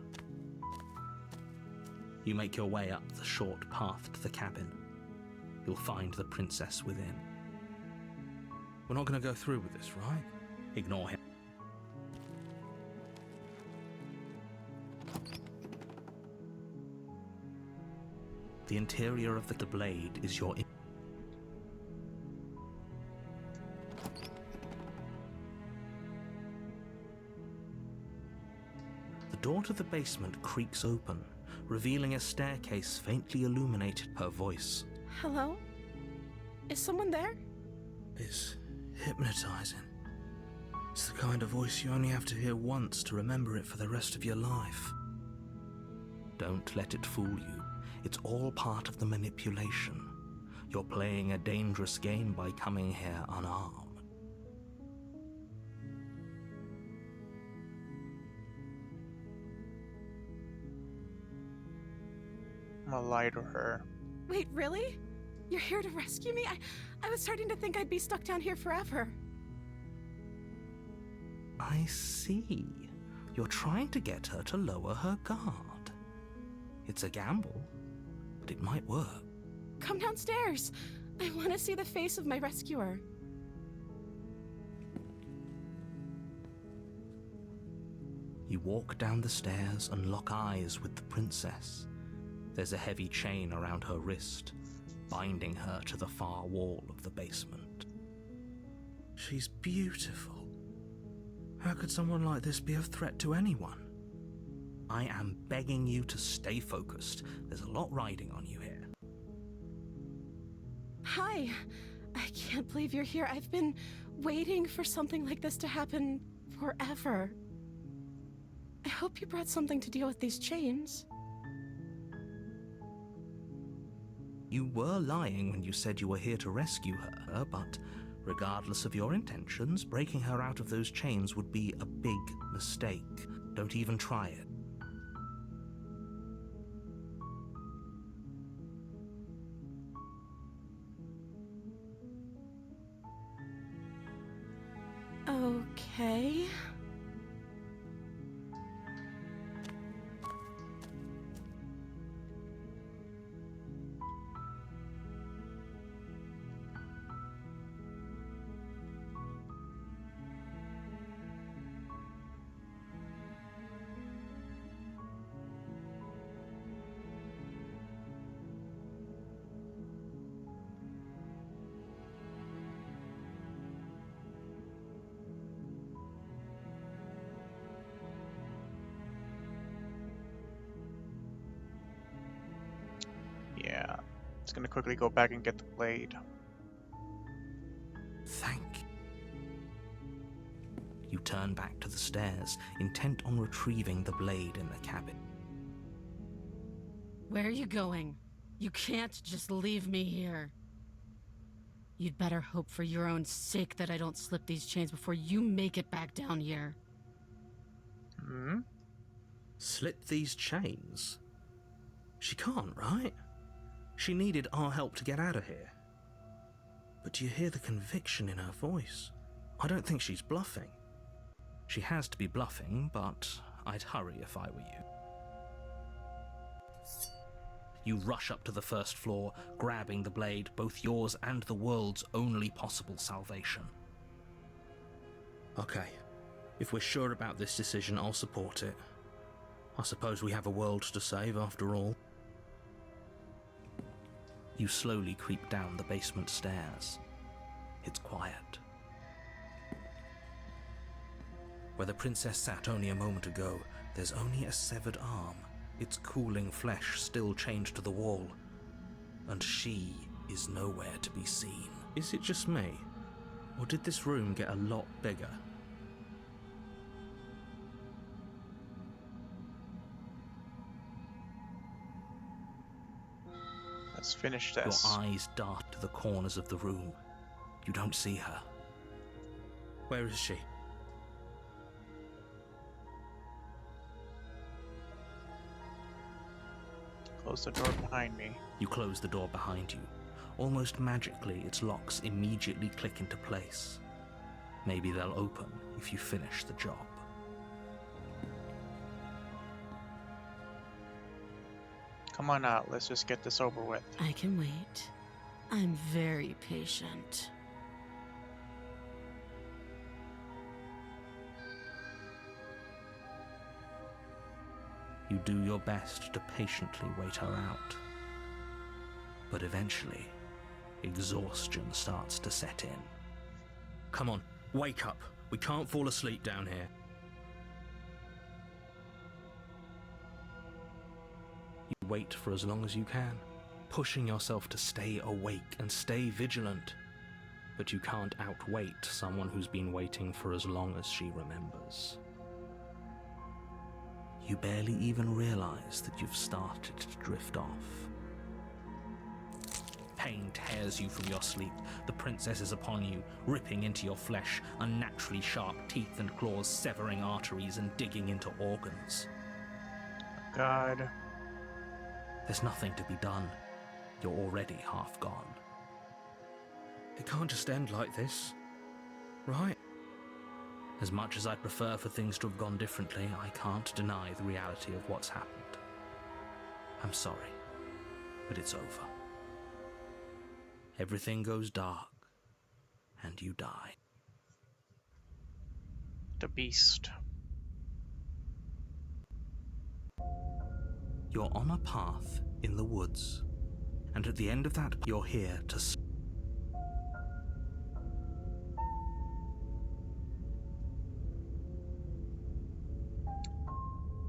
You make your way up the short path to the cabin. You'll find the princess within. We're not going to go through with this, right? Ignore him. The interior of the blade is your... The door to the basement creaks open, revealing a staircase faintly illuminated. Her voice. Hello? Is someone there? It's hypnotizing. It's the kind of voice you only have to hear once to remember it for the rest of your life. Don't let it fool you. It's all part of the manipulation. You're playing a dangerous game by coming here unarmed. I'm gonna lie to her. Wait, really? You're here to rescue me? I was starting to think I'd be stuck down here forever. I see. You're trying to get her to lower her guard. It's a gamble, but it might work. Come downstairs. I want to see the face of my rescuer. You walk down the stairs and lock eyes with the princess. There's a heavy chain around her wrist, binding her to the far wall of the basement. She's beautiful. How could someone like this be a threat to anyone? I am begging you to stay focused. There's a lot riding on you here. Hi. I can't believe you're here. I've been waiting for something like this to happen forever. I hope you brought something to deal with these chains. You were lying when you said you were here to rescue her, but regardless of your intentions, breaking her out of those chains would be a big mistake. Don't even try it. Okay. Just gonna quickly go back and get the blade. Thank you. You turn back to the stairs, intent on retrieving the blade in the cabin. Where are you going? You can't just leave me here. You'd better hope for your own sake that I don't slip these chains before you make it back down here. Hmm? Slip these chains? She can't, right? She needed our help to get out of here. But do you hear the conviction in her voice? I don't think she's bluffing. She has to be bluffing, but I'd hurry if I were you. You rush up to the first floor, grabbing the blade, both yours and the world's only possible salvation. Okay, if we're sure about this decision, I'll support it. I suppose we have a world to save after all. You slowly creep down the basement stairs. It's quiet. Where the princess sat only a moment ago, there's only a severed arm, its cooling flesh still chained to the wall. And she is nowhere to be seen. Is it just me? Or did this room get a lot bigger? Let's finish this. Your eyes dart to the corners of the room. You don't see her. Where is she? Close the door behind me. You close the door behind you. Almost magically, its locks immediately click into place. Maybe they'll open if you finish the job. Come on out, let's just get this over with. I can wait. I'm very patient. You do your best to patiently wait her out. But eventually, exhaustion starts to set in. Come on, wake up. We can't fall asleep down here. You wait for as long as you can, pushing yourself to stay awake and stay vigilant. But you can't outwait someone who's been waiting for as long as she remembers. You barely even realize that you've started to drift off. Pain tears you from your sleep. The princess is upon you, ripping into your flesh, unnaturally sharp teeth and claws severing arteries and digging into organs. God. There's nothing to be done. You're already half gone. It can't just end like this, right? As much as I'd prefer for things to have gone differently, I can't deny the reality of what's happened. I'm sorry, but it's over. Everything goes dark, and you die. The beast. You're on a path in the woods, and at the end of that, you're here to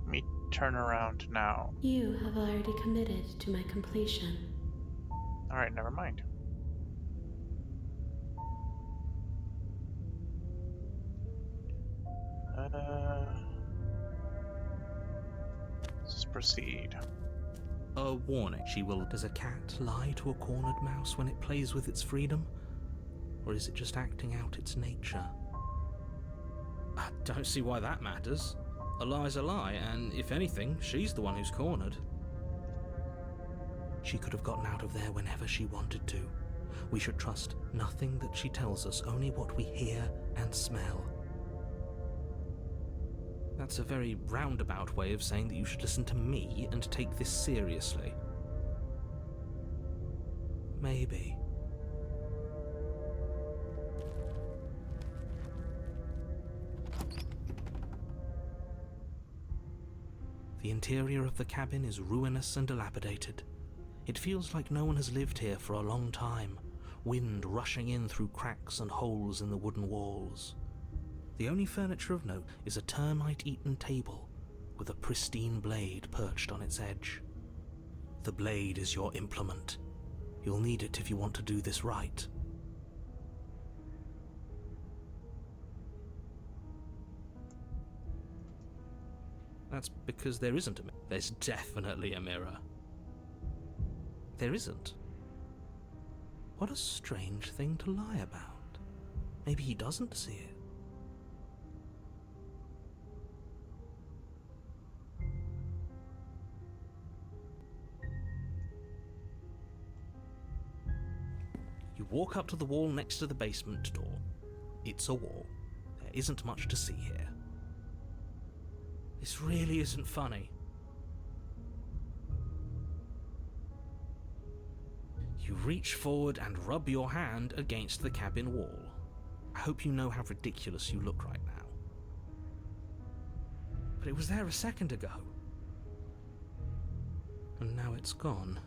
Me turn around now. You have already committed to my completion. Alright, never mind. Let's just proceed. A warning, she will... Does a cat lie to a cornered mouse when it plays with its freedom? Or is it just acting out its nature? I don't see why that matters. A lie's a lie, and if anything, she's the one who's cornered. She could have gotten out of there whenever she wanted to. We should trust nothing that she tells us, only what we hear and smell. That's a very roundabout way of saying that you should listen to me and take this seriously. Maybe. The interior of the cabin is ruinous and dilapidated. It feels like no one has lived here for a long time, wind rushing in through cracks and holes in the wooden walls. The only furniture of note is a termite-eaten table with a pristine blade perched on its edge. The blade is your implement, You'll need it if you want to do this right. That's because there isn't a mirror. There's definitely a mirror. There isn't. What a strange thing to lie about. Maybe he doesn't see it. You walk up to the wall next to the basement door. It's a wall. There isn't much to see here. This really isn't funny. You reach forward and rub your hand against the cabin wall. I hope you know how ridiculous you look right now. But it was there a second ago. And now it's gone.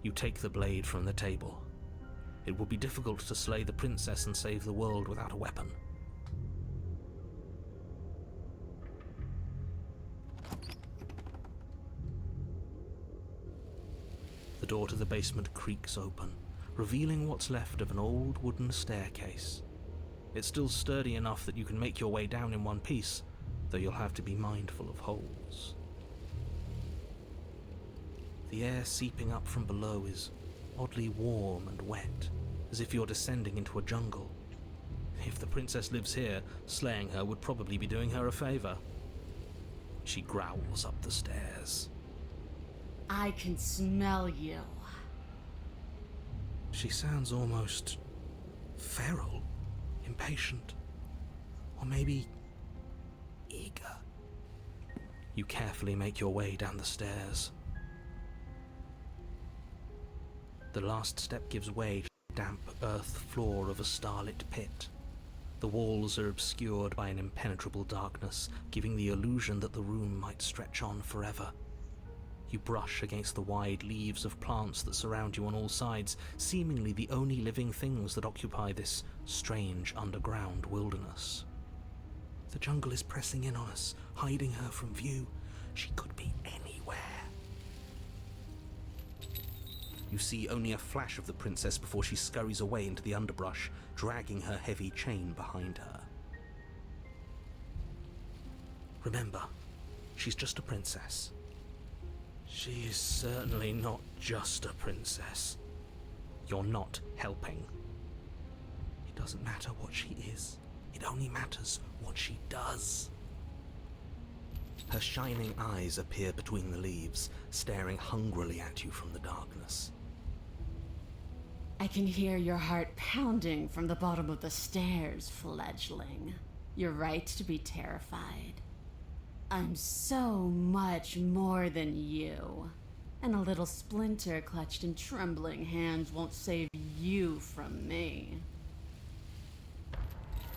You take the blade from the table. It will be difficult to slay the princess and save the world without a weapon. The door to the basement creaks open, revealing what's left of an old wooden staircase. It's still sturdy enough that you can make your way down in one piece, though you'll have to be mindful of holes. The air seeping up from below is oddly warm and wet, as if you're descending into a jungle. If the princess lives here, slaying her would probably be doing her a favor. She growls up the stairs. I can smell you. She sounds almost feral, impatient, or maybe eager. You carefully make your way down the stairs. The last step gives way to the damp earth floor of a starlit pit. The walls are obscured by an impenetrable darkness, giving the illusion that the room might stretch on forever. You brush against the wide leaves of plants that surround you on all sides, seemingly the only living things that occupy this strange underground wilderness. The jungle is pressing in on us, hiding her from view. She could be anywhere. You see only a flash of the princess before she scurries away into the underbrush, dragging her heavy chain behind her. Remember, she's just a princess. She is certainly not just a princess. You're not helping. It doesn't matter what she is. It only matters what she does. Her shining eyes appear between the leaves, staring hungrily at you from the darkness. I can hear your heart pounding from the bottom of the stairs, fledgling. You're right to be terrified. I'm so much more than you. And a little splinter clutched in trembling hands won't save you from me.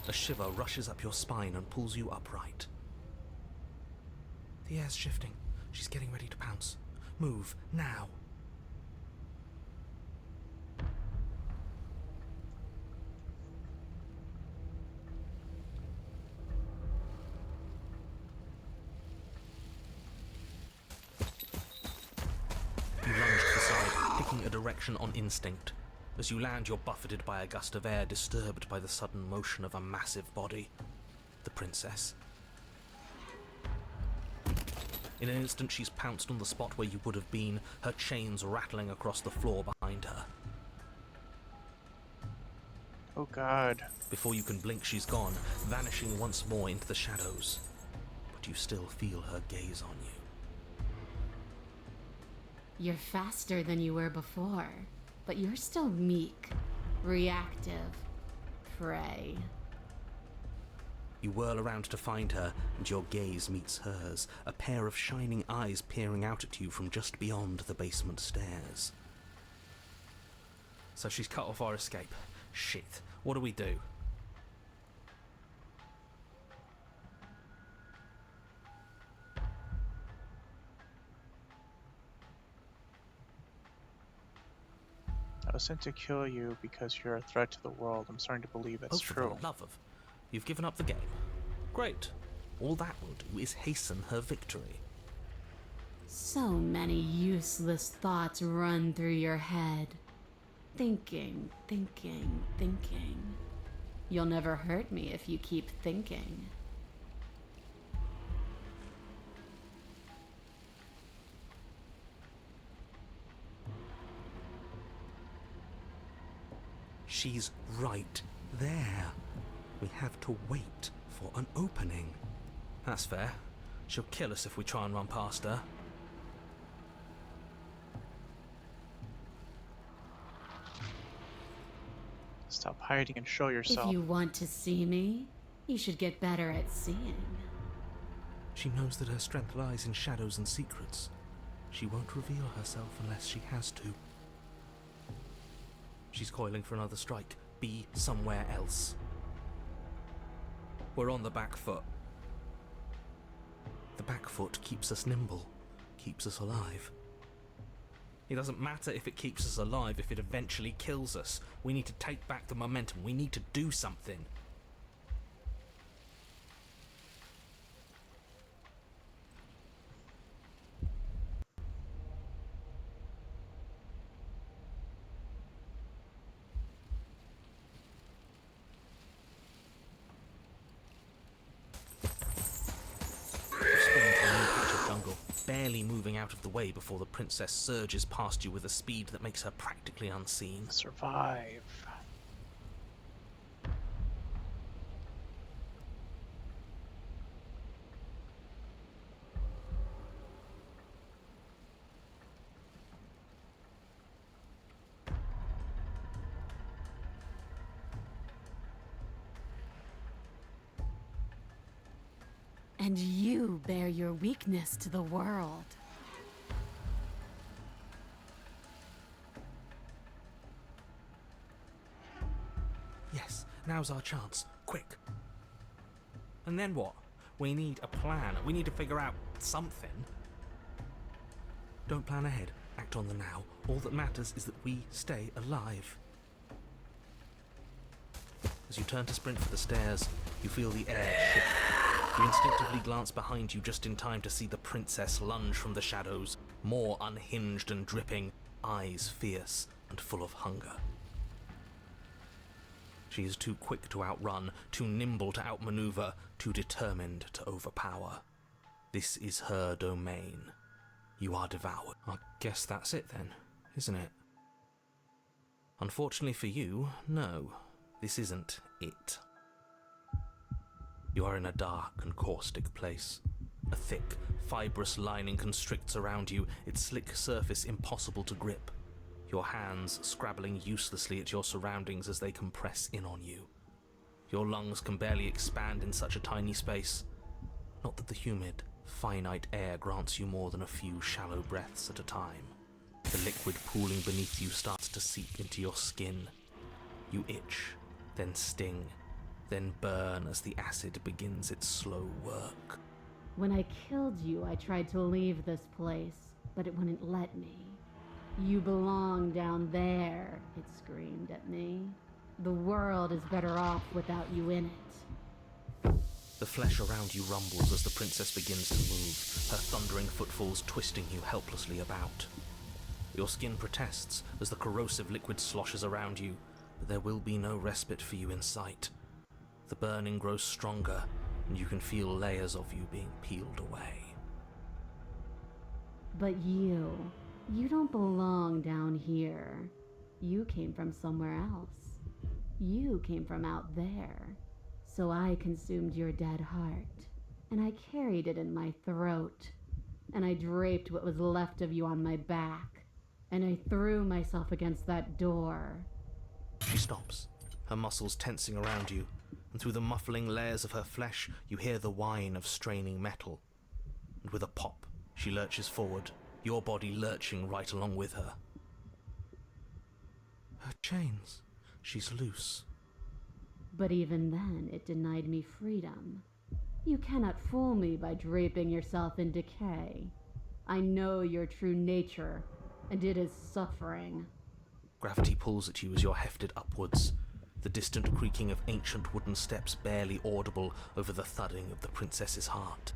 A shiver rushes up your spine and pulls you upright. The air's shifting. She's getting ready to pounce. Move, now. You lunge to the side, picking a direction on instinct. As you land, you're buffeted by a gust of air, disturbed by the sudden motion of a massive body. The princess. In an instant, she's pounced on the spot where you would have been, her chains rattling across the floor behind her. Oh god. Before you can blink, she's gone, vanishing once more into the shadows. But you still feel her gaze on you. You're faster than you were before, but you're still meek, reactive, prey. You whirl around to find her, and your gaze meets hers, a pair of shining eyes peering out at you from just beyond the basement stairs. So she's cut off our escape. Shit, what do we do? I was sent to kill you because you're a threat to the world. I'm starting to believe that's For true. the love of... You've given up the game. Great. All that will do is hasten her victory. So many useless thoughts run through your head. Thinking, thinking, thinking. You'll never hurt me if you keep thinking. She's right there. We have to wait for an opening. That's fair. She'll kill us if we try and run past her. Stop hiding and show yourself. If you want to see me, you should get better at seeing. She knows that her strength lies in shadows and secrets. She won't reveal herself unless she has to. She's coiling for another strike. Be somewhere else. We're on the back foot. The back foot keeps us nimble, keeps us alive. It doesn't matter if it keeps us alive if it eventually kills us. We need to take back the momentum. We need to do something. Barely moving out of the way before the princess surges past you with a speed that makes her practically unseen. Survive. And you bear your weakness to the world. Yes, now's our chance. Quick. And then what? We need a plan. We need to figure out something. Don't plan ahead. Act on the now. All that matters is that we stay alive. As you turn to sprint for the stairs, you feel the air shift. You instinctively glance behind you just in time to see the princess lunge from the shadows, more unhinged and dripping, eyes fierce and full of hunger. She is too quick to outrun, too nimble to outmaneuver, too determined to overpower. This is her domain. You are devoured. I guess that's it then, isn't it? Unfortunately for you, no, this isn't it. You are in a dark and caustic place. A thick, fibrous lining constricts around you, its slick surface impossible to grip. Your hands scrabbling uselessly at your surroundings as they compress in on you. Your lungs can barely expand in such a tiny space. Not that the humid, finite air grants you more than a few shallow breaths at a time. The liquid pooling beneath you starts to seep into your skin. You itch, then sting, then burn as the acid begins its slow work. When I killed you, I tried to leave this place, but it wouldn't let me. You belong down there, it screamed at me. The world is better off without you in it. The flesh around you rumbles as the princess begins to move, her thundering footfalls twisting you helplessly about. Your skin protests as the corrosive liquid sloshes around you, but there will be no respite for you in sight. The burning grows stronger, and you can feel layers of you being peeled away. But you don't belong down here. You came from somewhere else. You came from out there. So I consumed your dead heart, and I carried it in my throat, and I draped what was left of you on my back, and I threw myself against that door. She stops, her muscles tensing around you, and through the muffling layers of her flesh, you hear the whine of straining metal. And with a pop, she lurches forward, your body lurching right along with her. Her chains. She's loose. But even then, it denied me freedom. You cannot fool me by draping yourself in decay. I know your true nature, and it is suffering. Gravity pulls at you as you're hefted upwards, the distant creaking of ancient wooden steps barely audible over the thudding of the princess's heart.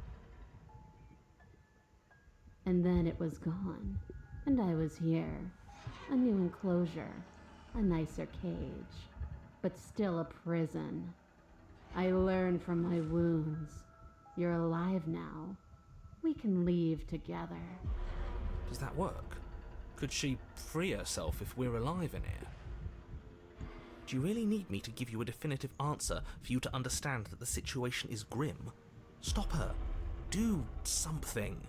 And then it was gone, and I was here. A new enclosure, a nicer cage, but still a prison. I learned from my wounds. You're alive now. We can leave together. Does that work? Could she free herself if we're alive in here? Do you really need me to give you a definitive answer for you to understand that the situation is grim? Stop her. Do something.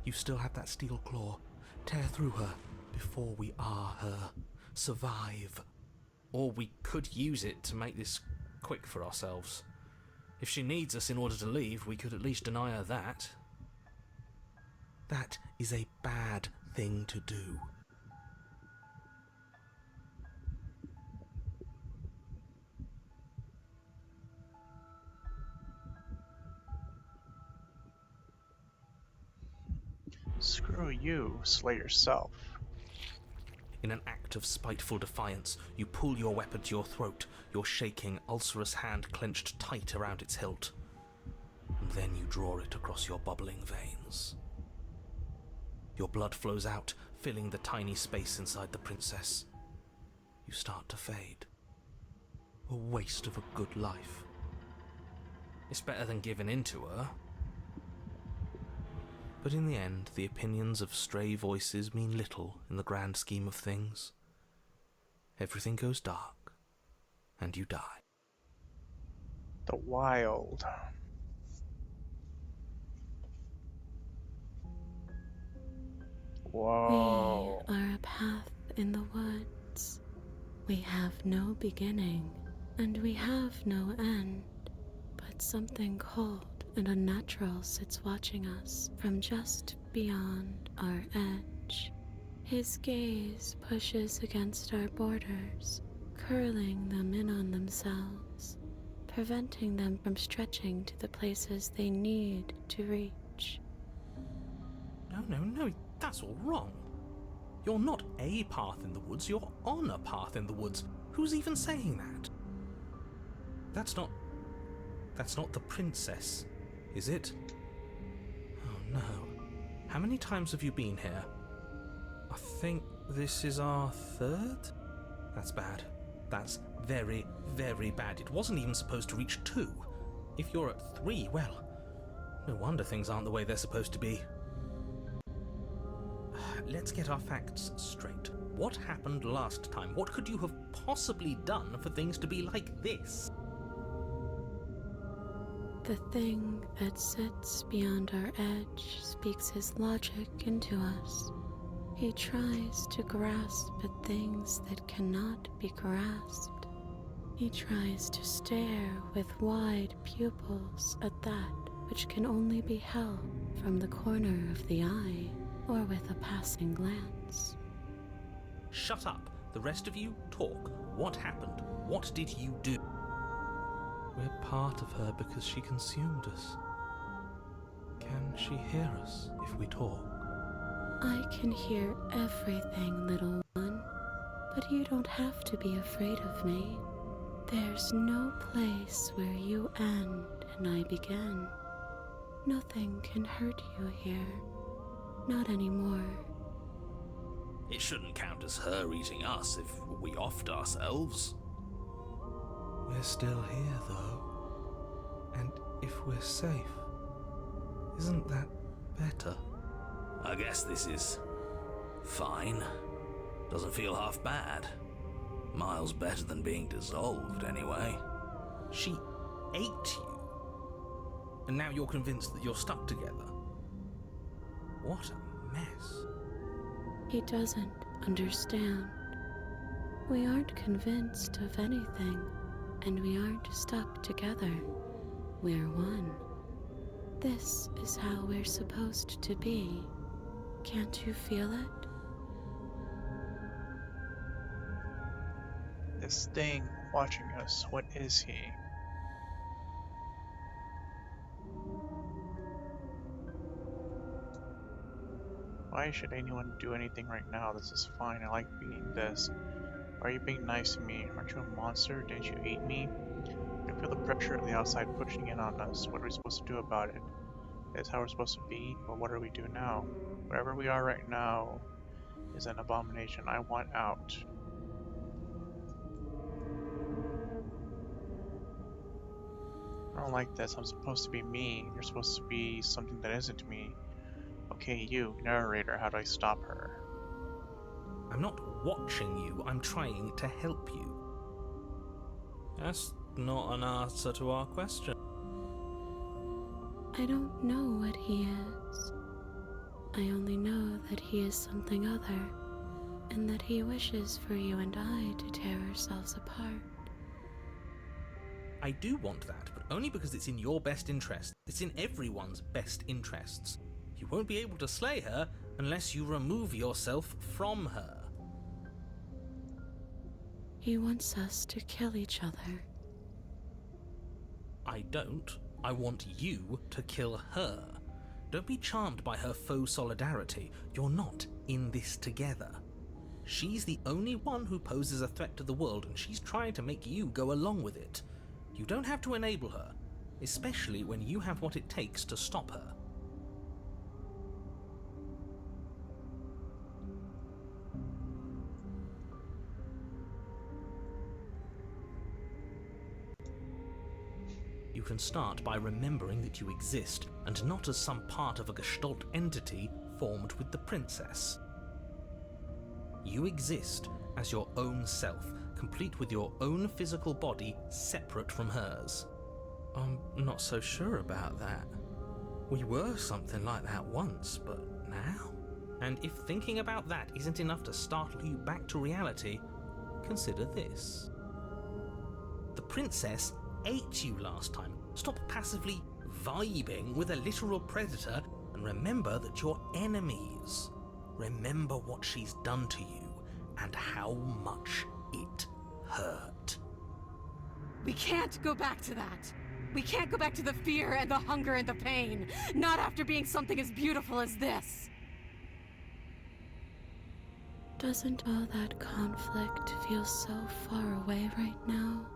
You still have that steel claw. Tear through her before we are her. Survive. Or we could use it to make this quick for ourselves. If she needs us in order to leave, we could at least deny her that. That is a bad thing to do. Screw you, slay yourself. In an act of spiteful defiance, you pull your weapon to your throat, your shaking, ulcerous hand clenched tight around its hilt. And then you draw it across your bubbling veins. Your blood flows out, filling the tiny space inside the princess. You start to fade. A waste of a good life. It's better than giving in to her. But in the end, the opinions of stray voices mean little in the grand scheme of things. Everything goes dark, and you die. The wild. Whoa. We are a path in the woods. We have no beginning, and we have no end. But something cold and unnatural sits watching us from just beyond our edge. His gaze pushes against our borders, curling them in on themselves, preventing them from stretching to the places they need to reach. No, that's all wrong. You're not a path in the woods, you're on a path in the woods. Who's even saying that? That's not the princess, is it? Oh no. How many times have you been here? I think this is our third? That's bad. That's very, very bad. It wasn't even supposed to reach 2. If you're at 3, well, no wonder things aren't the way they're supposed to be. Let's get our facts straight. What happened last time? What could you have possibly done for things to be like this? The thing that sits beyond our edge speaks his logic into us. He tries to grasp at things that cannot be grasped. He tries to stare with wide pupils at that which can only be held from the corner of the eye or with a passing glance. Shut up. The rest of you, talk. What happened? What did you do? We're part of her because she consumed us. Can she hear us if we talk? I can hear everything, little one, but you don't have to be afraid of me. There's no place where you end and I begin. Nothing can hurt you here. Not anymore. It shouldn't count as her eating us if we offed ourselves. We're still here, though. And if we're safe, isn't that better? I guess this is fine. Doesn't feel half bad. Miles better than being dissolved, anyway. She ate you. And now you're convinced that you're stuck together. What a mess. He doesn't understand. We aren't convinced of anything, and we aren't stuck together. We're one. This is how we're supposed to be. Can't you feel it? This thing watching us, what is he? Why should anyone do anything right now? This is fine. I like being this. Why are you being nice to me? Aren't you a monster? Didn't you eat me? I feel the pressure of the outside pushing in on us. What are we supposed to do about it? That's how we're supposed to be? But what do we do now? Wherever we are right now is an abomination. I want out. I don't like this. I'm supposed to be me. You're supposed to be something that isn't me. Okay, you, narrator, how do I stop her? I'm not watching you, I'm trying to help you. That's not an answer to our question. I don't know what he is. I only know that he is something other, and that he wishes for you and I to tear ourselves apart. I do want that, but only because it's in your best interest. It's in everyone's best interests. You won't be able to slay her unless you remove yourself from her. He wants us to kill each other. I don't. I want you to kill her. Don't be charmed by her faux solidarity. You're not in this together. She's the only one who poses a threat to the world, and she's trying to make you go along with it. You don't have to enable her, especially when you have what it takes to stop her. You can start by remembering that you exist, and not as some part of a Gestalt entity formed with the princess. You exist as your own self, complete with your own physical body separate from hers. I'm not so sure about that. We were something like that once, but now? And if thinking about that isn't enough to startle you back to reality, consider this. The princess ate you last time. Stop passively vibing with a literal predator and remember that you're enemies. Remember what she's done to you and how much it hurt. We can't go back to that. We can't go back to the fear and the hunger and the pain. Not after being something as beautiful as this. Doesn't all that conflict feel so far away right now?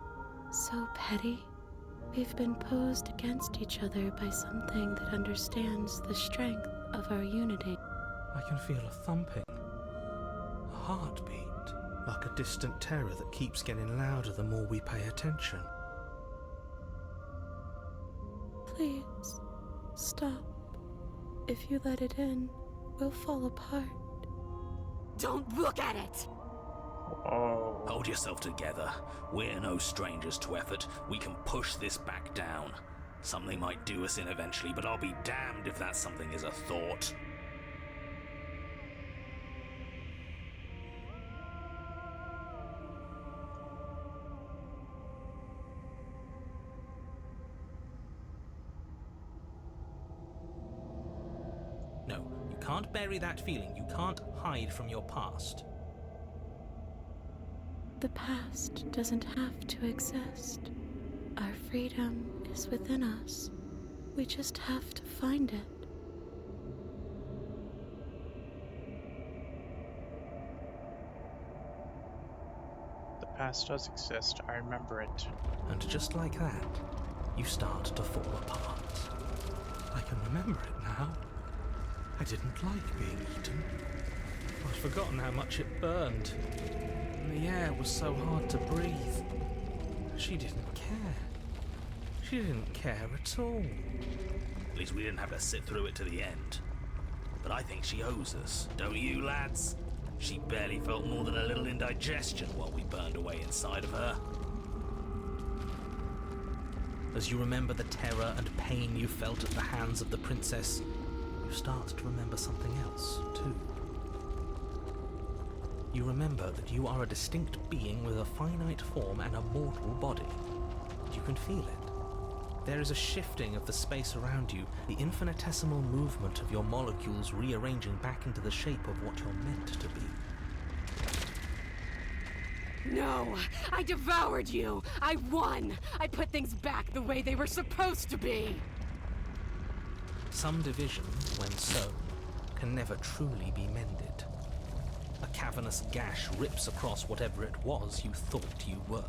So petty? We've been posed against each other by something that understands the strength of our unity. I can feel a thumping, a heartbeat, like a distant terror that keeps getting louder the more we pay attention. Please, stop. If you let it in, we'll fall apart. Don't look at it! Oh. Hold yourself together. We're no strangers to effort. We can push this back down. Something might do us in eventually, but I'll be damned if that something is a thought. No, you can't bury that feeling. You can't hide from your past. The past doesn't have to exist. Our freedom is within us. We just have to find it. The past does exist. I remember it. And just like that, you start to fall apart. I can remember it now. I didn't like being eaten. I'd forgotten how much it burned. And the air was so hard to breathe. She didn't care. She didn't care at all. At least we didn't have to sit through it to the end. But I think she owes us, don't you, lads? She barely felt more than a little indigestion while we burned away inside of her. As you remember the terror and pain you felt at the hands of the princess, you start to remember something else, too. You remember that you are a distinct being with a finite form and a mortal body. You can feel it. There is a shifting of the space around you, the infinitesimal movement of your molecules rearranging back into the shape of what you're meant to be. No! I devoured you! I won! I put things back the way they were supposed to be! Some division, when sown, can never truly be mended. A cavernous gash rips across whatever it was you thought you were.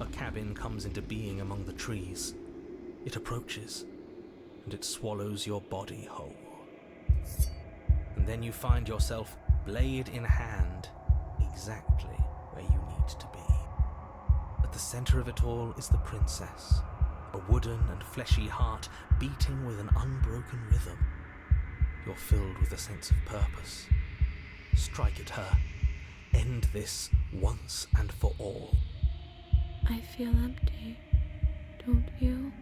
A cabin comes into being among the trees. It approaches, and it swallows your body whole. And then you find yourself, blade in hand, exactly where you need to be. At the center of it all is the princess, a wooden and fleshy heart beating with an unbroken rhythm. You're filled with a sense of purpose. Strike at her. End this once and for all. I feel empty, don't you?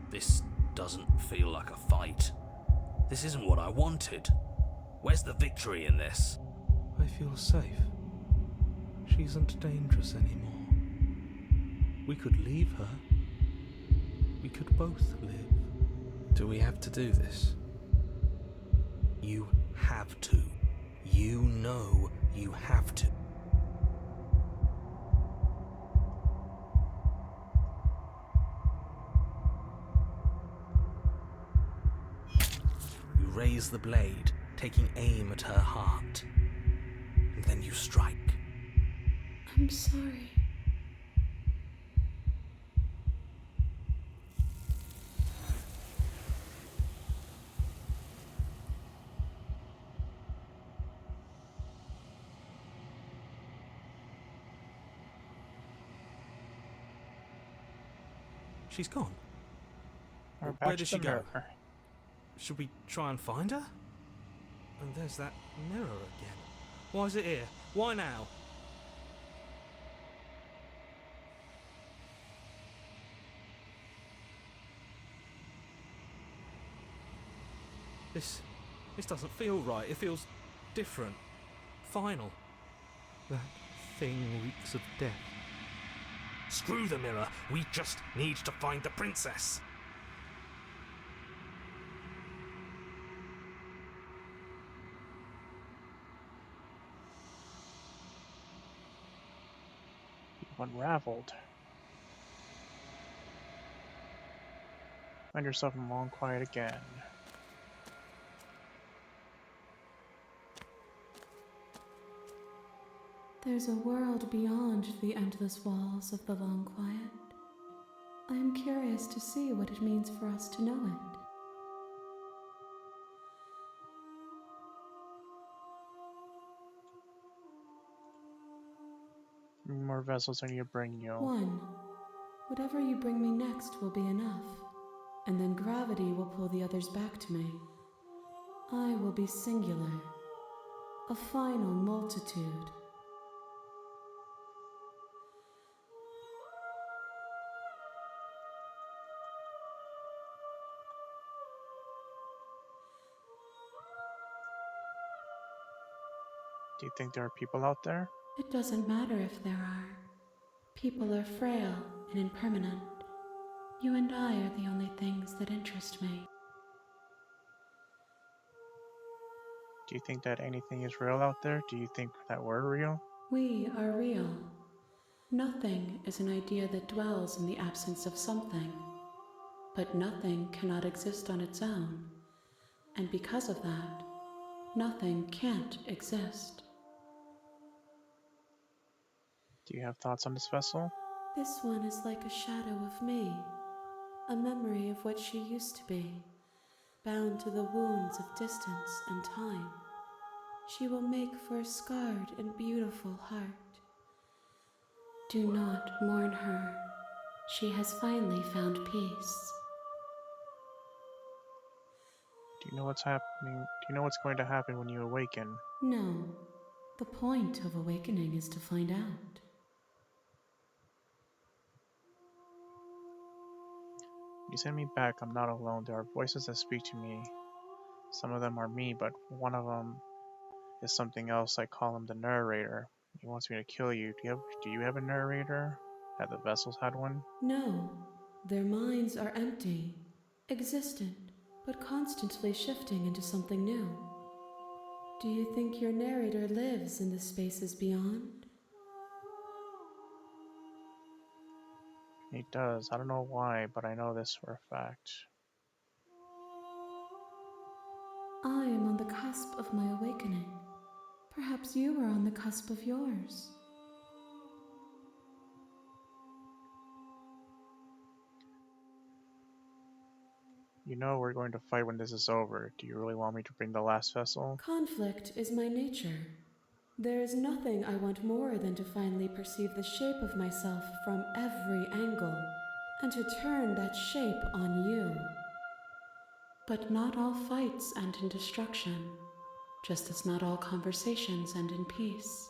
This doesn't feel like a fight. This isn't what I wanted. Where's the victory in this? I feel safe. She isn't dangerous anymore. We could leave her. We could both live. Do we have to do this? You have to. You know you have to. You raise the blade, taking aim at her heart. And then you strike. I'm sorry. She's gone. We're Where back did to she the go? mirror. Should we try and find her? And there's that mirror again. Why is it here? Why now? This doesn't feel right. It feels different. Final. That thing reeks of death. Screw the mirror. We just need to find the princess. You've unraveled. Find yourself in long quiet again. There's a world beyond the endless walls of the long quiet. I am curious to see what it means for us to know it. How many more vessels I need to bring you? One. Whatever you bring me next will be enough, and then gravity will pull the others back to me. I will be singular, a final multitude. Do you think there are people out there? It doesn't matter if there are. People are frail and impermanent. You and I are the only things that interest me. Do you think that anything is real out there? Do you think that we're real? We are real. Nothing is an idea that dwells in the absence of something. But nothing cannot exist on its own. And because of that, nothing can't exist. Do you have thoughts on this vessel? This one is like a shadow of me, a memory of what she used to be, bound to the wounds of distance and time. She will make for a scarred and beautiful heart. Do not mourn her. She has finally found peace. Do you know what's happening? Do you know what's going to happen when you awaken? No, the point of awakening is to find out. When you send me back, I'm not alone. There are voices that speak to me. Some of them are me, but one of them is something else. I call him the narrator. He wants me to kill you. Do you have a narrator? Have the vessels had one? No, their minds are empty, existent, but constantly shifting into something new. Do you think your narrator lives in the spaces beyond? He does. I don't know why, but I know this for a fact. I am on the cusp of my awakening. Perhaps you are on the cusp of yours. You know we're going to fight when this is over. Do you really want me to bring the last vessel? Conflict is my nature. There is nothing I want more than to finally perceive the shape of myself from every angle, and to turn that shape on you. But not all fights end in destruction, just as not all conversations end in peace.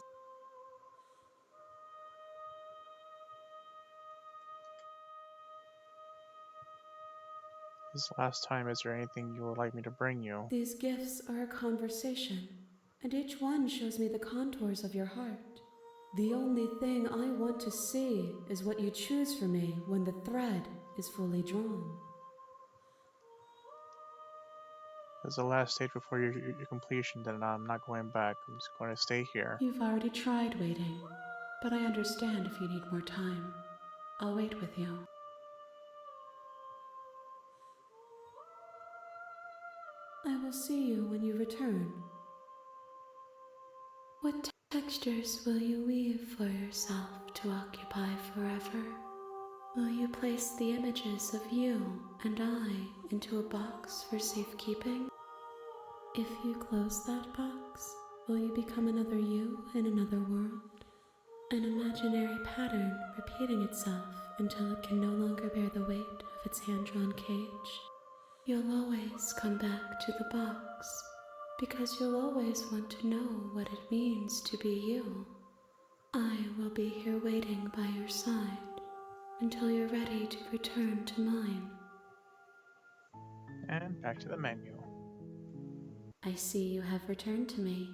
This last time, is there anything you would like me to bring you? These gifts are a conversation, and each one shows me the contours of your heart. The only thing I want to see is what you choose for me when the thread is fully drawn. As the last stage before your completion, then I'm not going back. I'm just going to stay here. You've already tried waiting, but I understand if you need more time. I'll wait with you. I will see you when you return. What textures will you weave for yourself to occupy forever? Will you place the images of you and I into a box for safekeeping? If you close that box, will you become another you in another world? An imaginary pattern repeating itself until it can no longer bear the weight of its hand-drawn cage? You'll always come back to the box, because you'll always want to know what it means to be you. I will be here waiting by your side until you're ready to return to mine. And back to the menu. I see you have returned to me.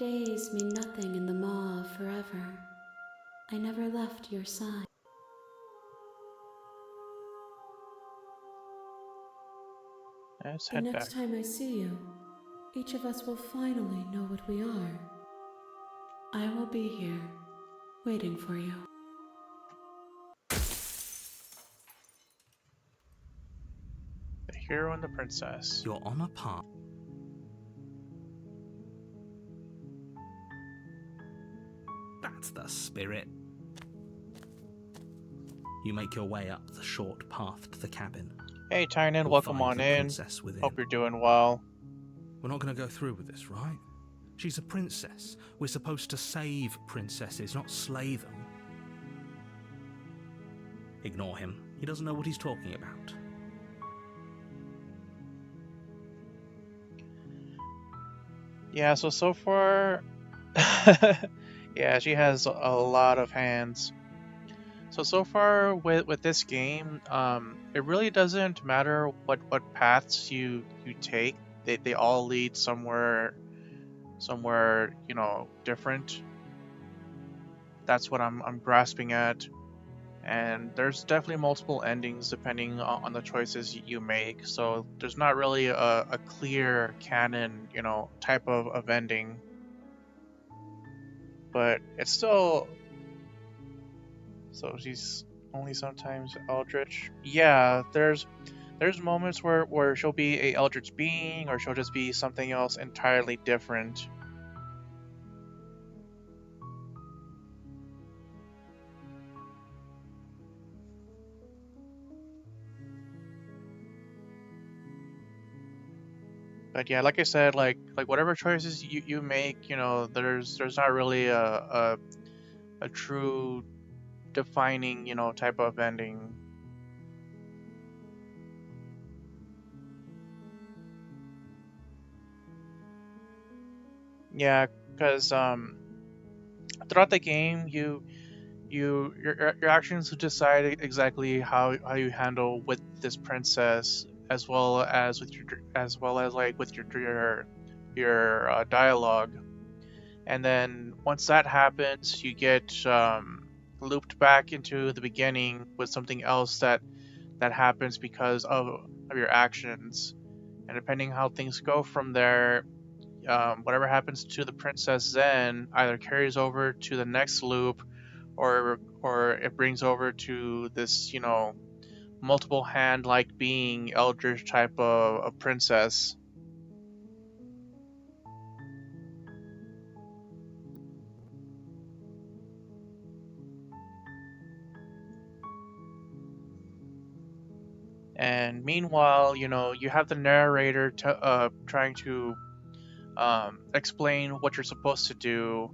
Days mean nothing in the maw of forever. I never left your side. Let's The head back. next time I see you, each of us will finally know what we are. I will be here, waiting for you. The hero and the princess. You're on a path. That's the spirit. You make your way up the short path to the cabin. Hey Tynan, You'll welcome find on the in. princess within. Hope you're doing well. We're not going to go through with this, right? She's a princess. We're supposed to save princesses, not slay them. Ignore him. He doesn't know what he's talking about. Yeah, so far, yeah, she has a lot of hands. So far with this game, it really doesn't matter what paths you take. They all lead somewhere, you know, different. That's what I'm grasping at. And there's definitely multiple endings depending on the choices you make. So there's not really a clear canon, you know, type of ending. But it's still... So she's only sometimes eldritch. Yeah, there's moments where she'll be a eldritch being, or she'll just be something else entirely different. But yeah, like I said, like whatever choices you make, you know, there's not really a true defining, you know, type of ending. Yeah, because throughout the game, your actions will decide exactly how you handle with this princess, as well as like with your dialogue. And then once that happens, you get looped back into the beginning with something else that happens because of your actions. And depending how things go from there, whatever happens to the princess then either carries over to the next loop, or it brings over to this, you know, multiple hand like being eldritch type of princess. And meanwhile, you have the narrator trying to explain what you're supposed to do.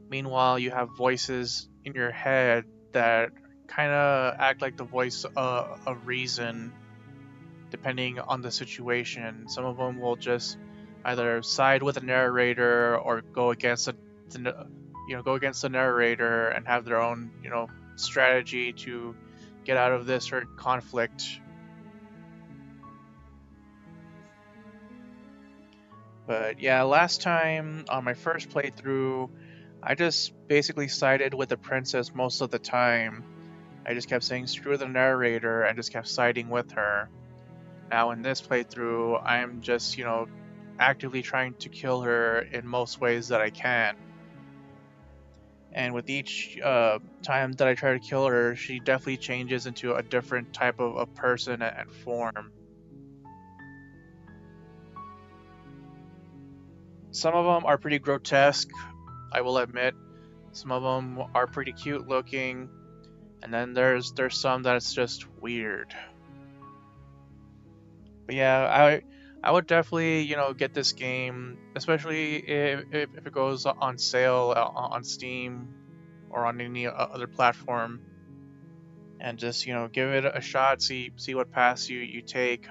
Meanwhile, you have voices in your head that kind of act like the voice of reason, depending on the situation. Some of them will just either side with the narrator or go against the narrator and have their own strategy to get out of this certain conflict. But yeah, last time on my first playthrough, I just basically sided with the princess most of the time. I just kept saying screw the narrator and just kept siding with her. Now in this playthrough, I'm just, actively trying to kill her in most ways that I can. And with each time that I try to kill her, she definitely changes into a different type of person and form. Some of them are pretty grotesque, I will admit. Some of them are pretty cute looking, and then there's some that's just weird. But yeah, I would definitely get this game, especially if it goes on sale on Steam or on any other platform, and just give it a shot, see what paths you take.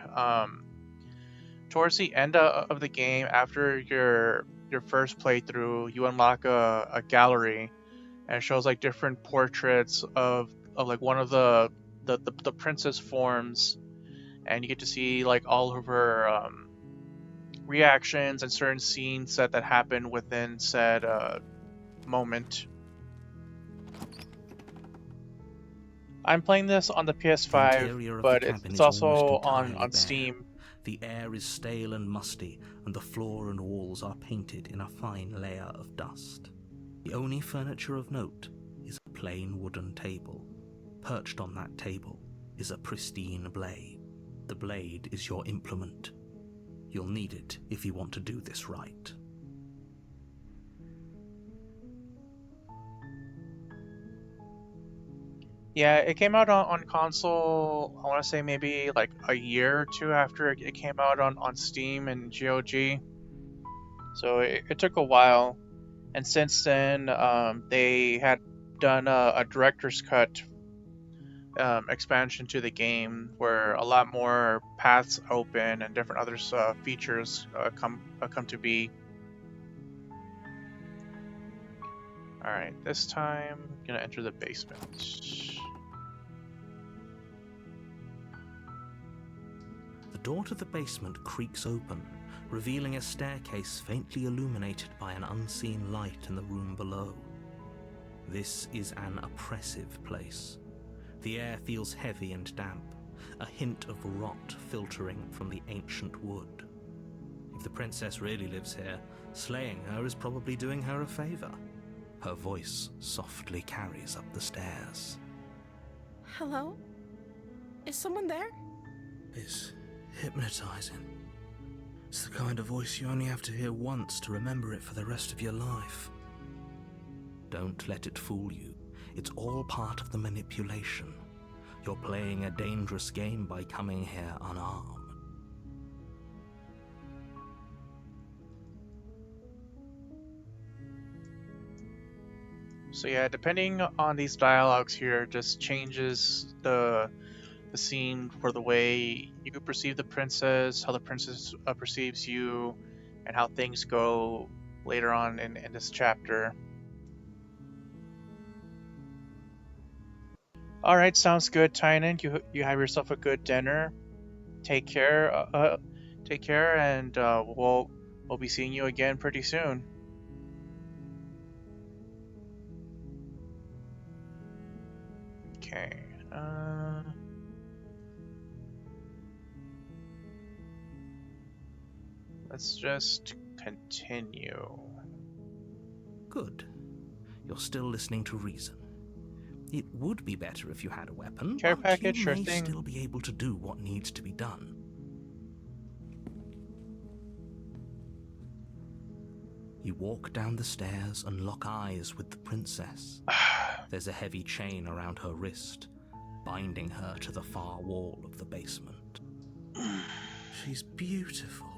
Towards the end of the game, after your first playthrough, you unlock a gallery, and it shows like different portraits of like one of the princess forms, and you get to see like all of her reactions and certain scenes that happen within said moment. I'm playing this on the PS5, but it's also on Steam. The air is stale and musty, and the floor and walls are painted in a fine layer of dust. The only furniture of note is a plain wooden table. Perched on that table is a pristine blade. The blade is your implement. You'll need it if you want to do this right. Yeah, it came out on console, I want to say maybe like a year or two after it came out on Steam and GOG. So it took a while. And since then, they had done a director's cut expansion to the game where a lot more paths open and different other features come to be. Alright, this time I'm gonna enter the basement. The door to the basement creaks open, revealing a staircase faintly illuminated by an unseen light in the room below. This is an oppressive place. The air feels heavy and damp, a hint of rot filtering from the ancient wood. If the princess really lives here, slaying her is probably doing her a favor. Her voice softly carries up the stairs. Hello? Is someone there? It's hypnotizing. It's the kind of voice you only have to hear once to remember it for the rest of your life. Don't let it fool you. It's all part of the manipulation. You're playing a dangerous game by coming here unarmed. So yeah, depending on these dialogues here, just changes the scene for the way you perceive the princess, how the princess perceives you, and how things go later on in this chapter. Alright, sounds good, Tynan. You have yourself a good dinner. Take care, and we'll be seeing you again pretty soon. Okay. Let's just continue. Good. You're still listening to reason. It would be better if you had a weapon, Care but package, you sure may thing. still be able to do what needs to be done. You walk down the stairs and lock eyes with the princess. There's a heavy chain around her wrist. binding her to the far wall of the basement. She's beautiful.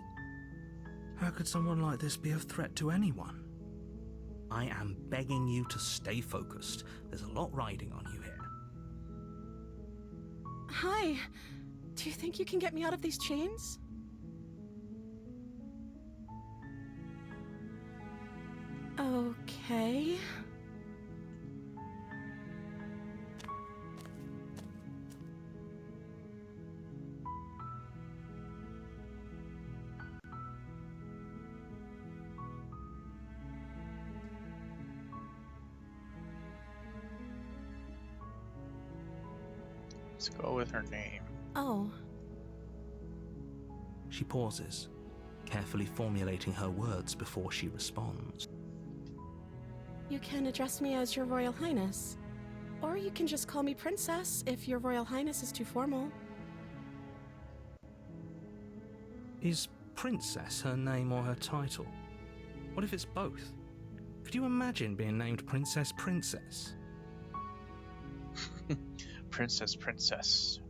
How could someone like this be a threat to anyone? I am begging you to stay focused. There's a lot riding on you here. Hi. Do you think you can get me out of these chains? Okay. Let's go with her name. Oh. She pauses, carefully formulating her words before she responds. You can address me as Your Royal Highness. Or you can just call me Princess if Your Royal Highness is too formal. Is Princess her name or her title? What if it's both? Could you imagine being named Princess Princess? Princess.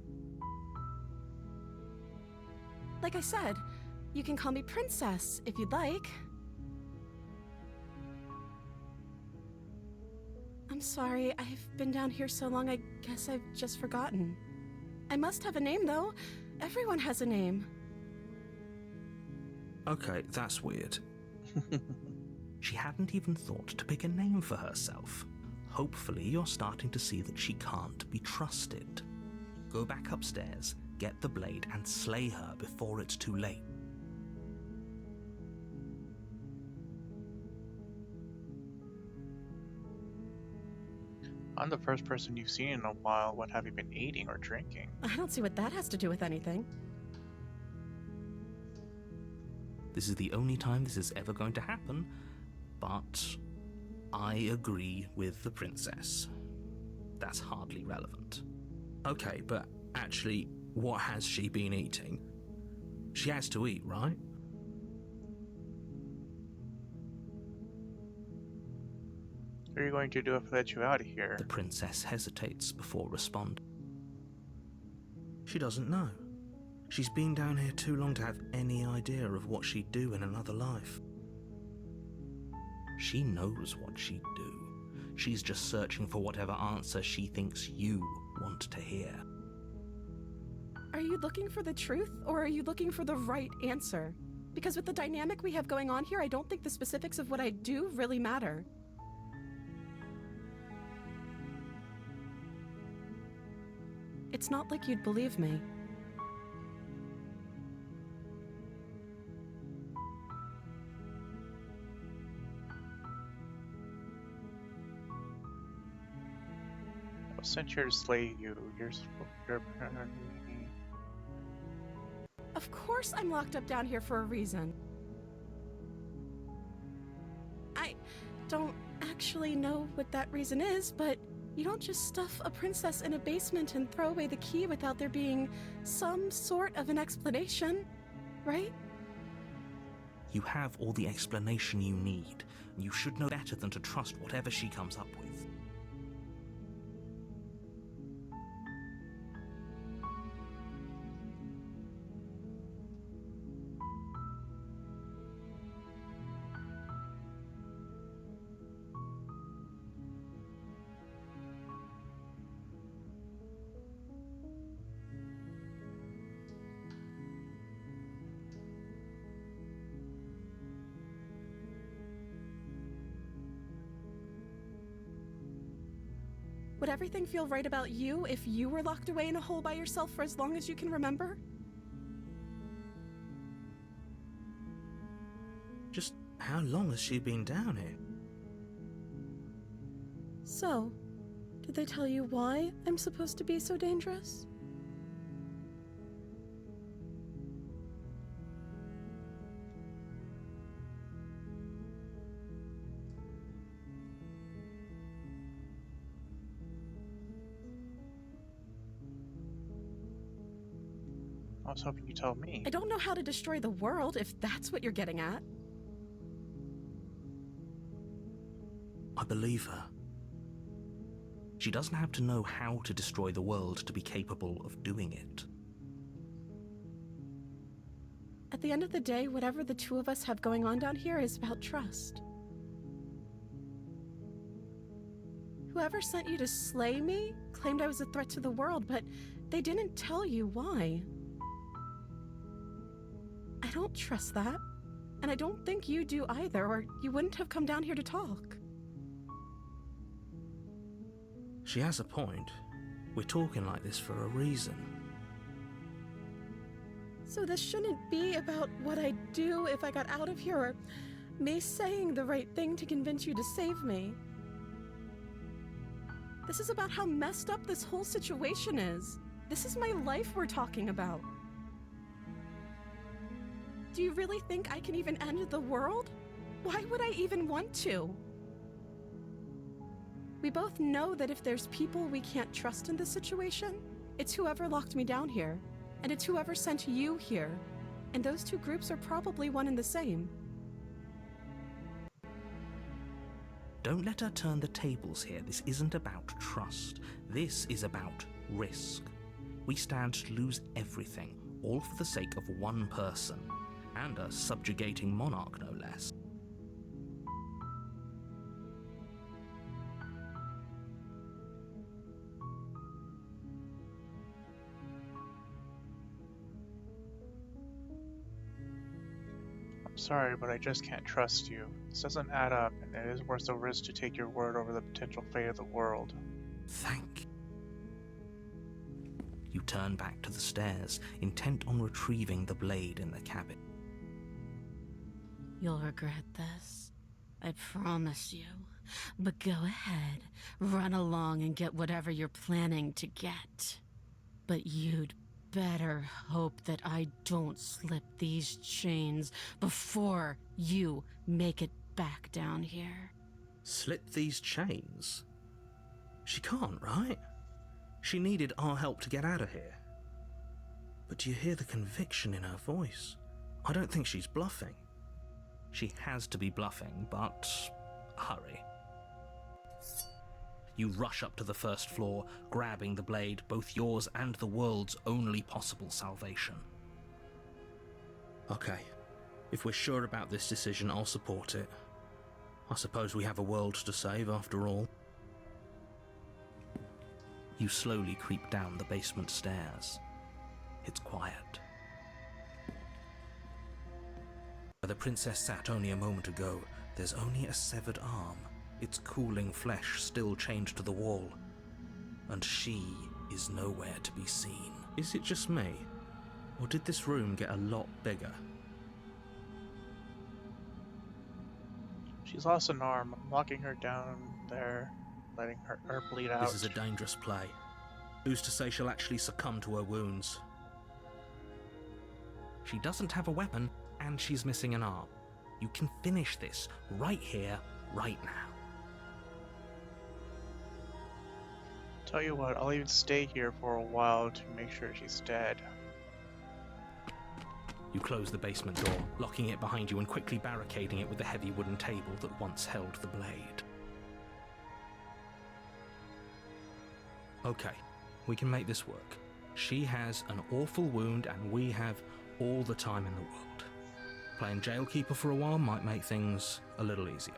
Like I said, you can call me Princess if you'd like. I'm sorry, I've been down here so long I guess I've just forgotten. I must have a name though. Everyone has a name. Okay, that's weird. She hadn't even thought to pick a name for herself. Hopefully you're starting to see that she can't be trusted. Go back upstairs, get the blade, and slay her before it's too late. I'm the first person you've seen in a while. What have you been eating or drinking? I don't see what that has to do with anything. This is the only time this is ever going to happen, but I agree with the princess. That's hardly relevant. Okay, but actually, what has she been eating? She has to eat, right? What are you going to do if I let you out of here? The princess hesitates before responding. She doesn't know. She's been down here too long to have any idea of what she'd do in another life. She knows what she'd do. She's just searching for whatever answer she thinks you want to hear. Are you looking for the truth, or are you looking for the right answer? Because with the dynamic we have going on here, I don't think the specifics of what I do really matter. It's not like you'd believe me. I was sent here to slay you. You're Of course I'm locked up down here for a reason. I don't actually know what that reason is, but you don't just stuff a princess in a basement and throw away the key without there being some sort of an explanation, right? You have all the explanation you need, and you should know better than to trust whatever she comes up with. Would everything feel right about you if you were locked away in a hole by yourself for as long as you can remember? Just how long has she been down here? So, did they tell you why I'm supposed to be so dangerous? I was hoping you'd tell me. I don't know how to destroy the world, if that's what you're getting at. I believe her. She doesn't have to know how to destroy the world to be capable of doing it. At the end of the day, whatever the two of us have going on down here is about trust. Whoever sent you to slay me claimed I was a threat to the world, but they didn't tell you why. I don't trust that, and I don't think you do either, or you wouldn't have come down here to talk. She has a point. We're talking like this for a reason. So this shouldn't be about what I'd do if I got out of here, or me saying the right thing to convince you to save me. This is about how messed up this whole situation is. This is my life we're talking about. Do you really think I can even end the world? Why would I even want to? We both know that if there's people we can't trust in this situation, it's whoever locked me down here, and it's whoever sent you here. And those two groups are probably one and the same. Don't let her turn the tables here. This isn't about trust. This is about risk. We stand to lose everything, all for the sake of one person, and a subjugating monarch, no less. Sorry, but I just can't trust you. This doesn't add up, and it is worth the risk to take your word over the potential fate of the world. Thank you. You turn back to the stairs, intent on retrieving the blade in the cabin. You'll regret this. I promise you. But go ahead, run along and get whatever you're planning to get. But you'd better hope that I don't slip these chains before you make it back down here. Slip these chains? She can't, right? She needed our help to get out of here. But do you hear the conviction in her voice? I don't think she's bluffing. She has to be bluffing, but hurry. You rush up to the first floor, grabbing the blade, both yours and the world's only possible salvation. Okay, if we're sure about this decision, I'll support it. I suppose we have a world to save after all. You slowly creep down the basement stairs. It's quiet. Where the princess sat only a moment ago, there's only a severed arm, its cooling flesh still chained to the wall, and she is nowhere to be seen. Is it just me, or did this room get a lot bigger? She's lost an arm. I'm locking her down there, letting her bleed out. This is a dangerous play. Who's to say she'll actually succumb to her wounds? She doesn't have a weapon, and she's missing an arm. You can finish this right here, right now. Tell you what, I'll even stay here for a while to make sure she's dead. You close the basement door, locking it behind you and quickly barricading it with the heavy wooden table that once held the blade. Okay, we can make this work. She has an awful wound and we have all the time in the world. Playing jailkeeper for a while might make things a little easier.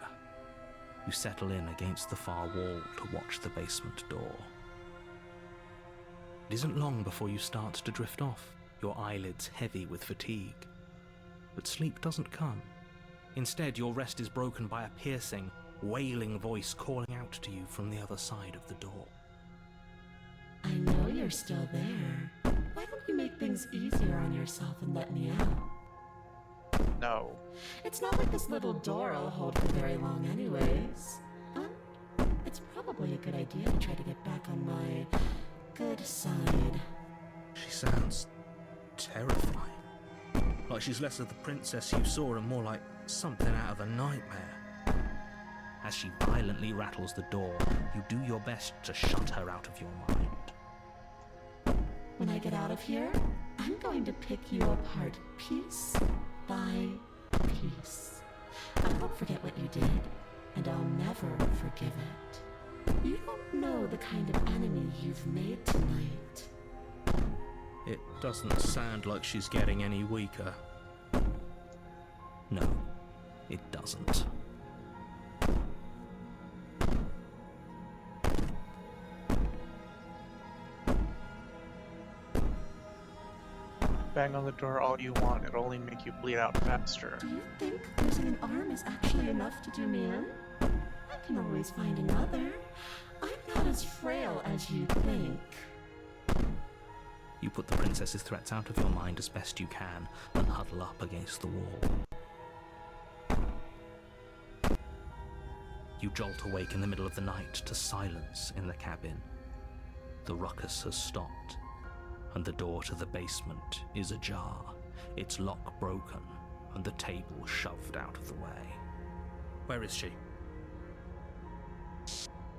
You settle in against the far wall to watch the basement door. It isn't long before you start to drift off, your eyelids heavy with fatigue. But sleep doesn't come. Instead, your rest is broken by a piercing, wailing voice calling out to you from the other side of the door. I know you're still there. Why don't you make things easier on yourself and let me out? No. It's not like this little door will hold for very long anyways. It's probably a good idea to try to get back on my good side. She sounds terrifying. Like she's less of the princess you saw and more like something out of a nightmare. As she violently rattles the door, you do your best to shut her out of your mind. When I get out of here, I'm going to pick you apart piece by piece. I won't forget what you did, and I'll never forgive it. You don't know the kind of enemy you've made tonight. It doesn't sound like she's getting any weaker. No, it doesn't. Bang on the door all you want, it'll only make you bleed out faster. Do you think losing an arm is actually enough to do me in? I can always find another. I'm not as frail as you think. You put the princess's threats out of your mind as best you can and huddle up against the wall. You jolt awake in the middle of the night to silence in the cabin. The ruckus has stopped, and the door to the basement is ajar, its lock broken, and the table shoved out of the way. Where is she?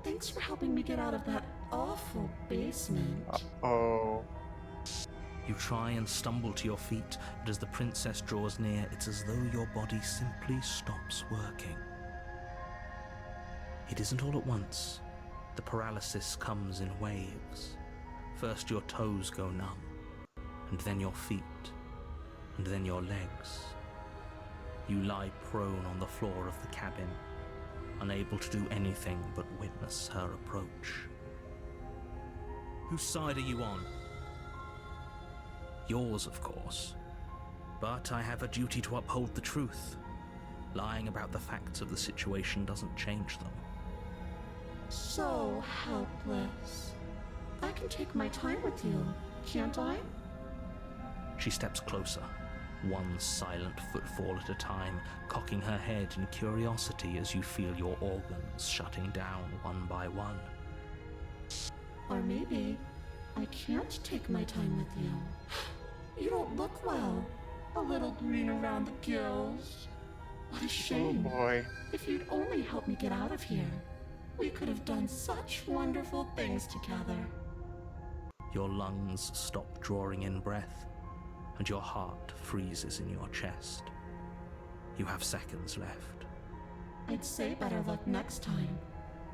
Thanks for helping me get out of that awful basement. Oh. You try and stumble to your feet, but as the princess draws near, it's as though your body simply stops working. It isn't all at once. The paralysis comes in waves. First your toes go numb, and then your feet, and then your legs. You lie prone on the floor of the cabin, unable to do anything but witness her approach. Whose side are you on? Yours, of course. But I have a duty to uphold the truth. Lying about the facts of the situation doesn't change them. So helpless. I can take my time with you, can't I? She steps closer, one silent footfall at a time, cocking her head in curiosity as you feel your organs shutting down one by one. Or maybe I can't take my time with you. You don't look well. A little green around the gills. What a shame. Oh boy. If you'd only help me get out of here, we could have done such wonderful things together. Your lungs stop drawing in breath, and your heart freezes in your chest. You have seconds left. I'd say better luck next time,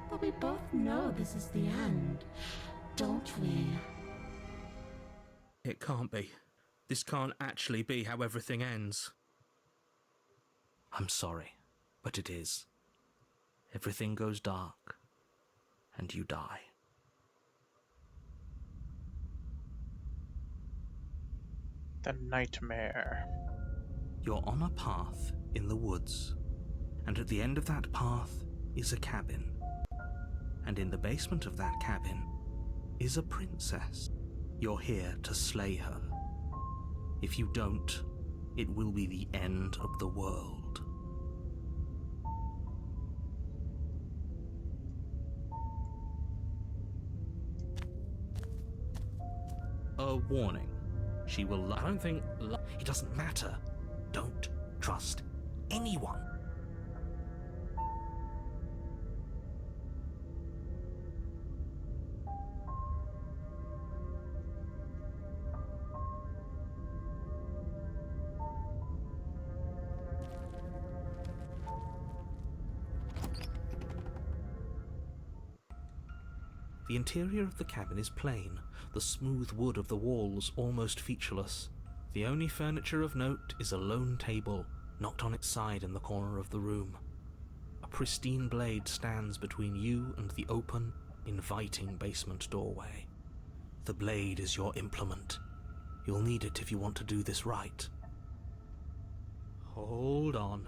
but we both know this is the end, don't we? It can't be. This can't actually be how everything ends. I'm sorry, but it is. Everything goes dark, and you die. The nightmare. You're on a path in the woods, and at the end of that path is a cabin. And in the basement of that cabin is a princess. You're here to slay her. If you don't, it will be the end of the world. A warning. She will lie. I don't think it doesn't matter. Don't trust anyone. The interior of the cabin is plain, the smooth wood of the walls almost featureless. The only furniture of note is a lone table, knocked on its side in the corner of the room. A pristine blade stands between you and the open, inviting basement doorway. The blade is your implement. You'll need it if you want to do this right. Hold on.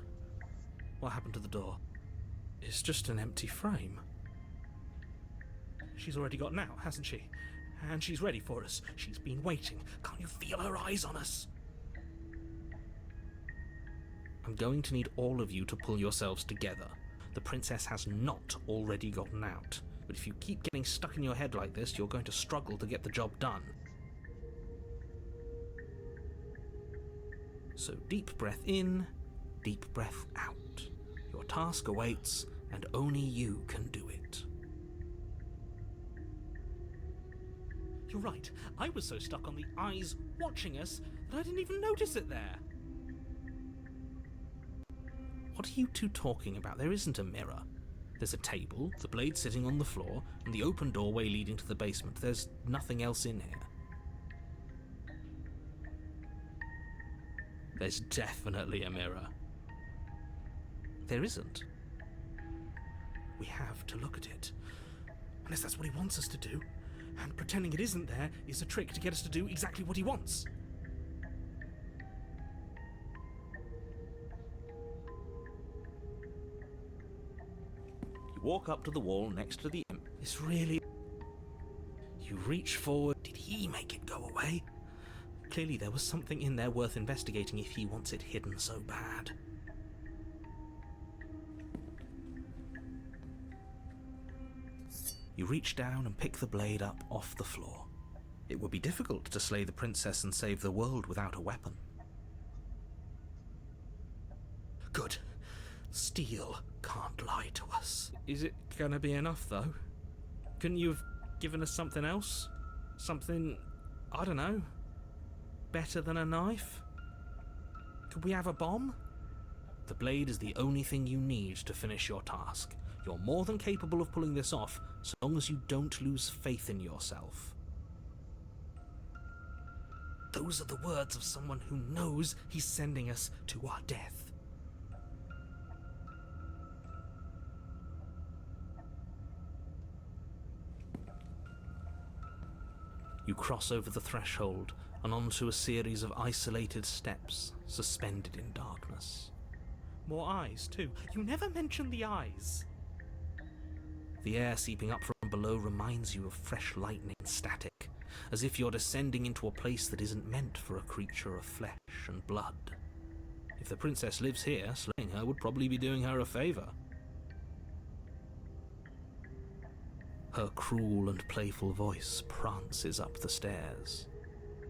What happened to the door? It's just an empty frame. She's already gotten out, hasn't she? And she's ready for us. She's been waiting. Can't you feel her eyes on us? I'm going to need all of you to pull yourselves together. The princess has not already gotten out. But if you keep getting stuck in your head like this, you're going to struggle to get the job done. So deep breath in, deep breath out. Your task awaits, and only you can do it. You're right. I was so stuck on the eyes watching us that I didn't even notice it there. What are you two talking about? There isn't a mirror. There's a table, the blade sitting on the floor, and the open doorway leading to the basement. There's nothing else in here. There's definitely a mirror. There isn't. We have to look at it. Unless that's what he wants us to do. And pretending it isn't there is a trick to get us to do exactly what he wants. You walk up to the wall next to the imp. It's really... You reach forward. Did he make it go away? Clearly there was something in there worth investigating if he wants it hidden so bad. You reach down and pick the blade up off the floor. It would be difficult to slay the princess and save the world without a weapon. Good. Steel can't lie to us. Is it gonna be enough, though? Couldn't you have given us something else? Something, I don't know, better than a knife? Could we have a bomb? The blade is the only thing you need to finish your task. You're more than capable of pulling this off, so long as you don't lose faith in yourself. Those are the words of someone who knows he's sending us to our death. You cross over the threshold and onto a series of isolated steps, suspended in darkness. More eyes, too. You never mention the eyes. The air seeping up from below reminds you of fresh lightning and static, as if you're descending into a place that isn't meant for a creature of flesh and blood. If the princess lives here, slaying her would probably be doing her a favor. Her cruel and playful voice prances up the stairs.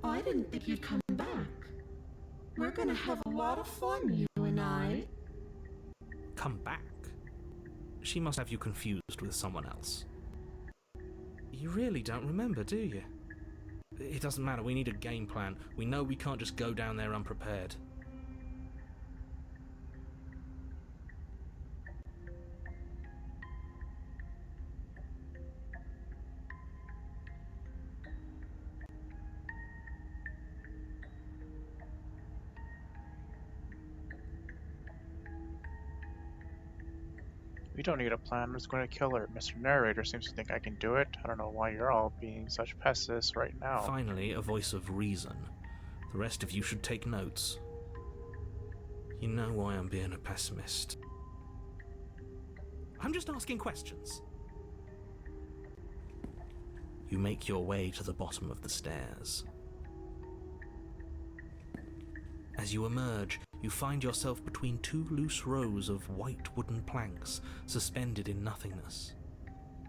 I didn't think you'd come back. We're gonna have a lot of fun, you and I. Come back? She must have you confused with someone else. You really don't remember, do you? It doesn't matter, we need a game plan. We know we can't just go down there unprepared. We don't need a plan, I'm just going to kill her. Mr. Narrator seems to think I can do it. I don't know why you're all being such pessimists right now. Finally, a voice of reason. The rest of you should take notes. You know why I'm being a pessimist. I'm just asking questions. You make your way to the bottom of the stairs. As you emerge, you find yourself between two loose rows of white wooden planks suspended in nothingness.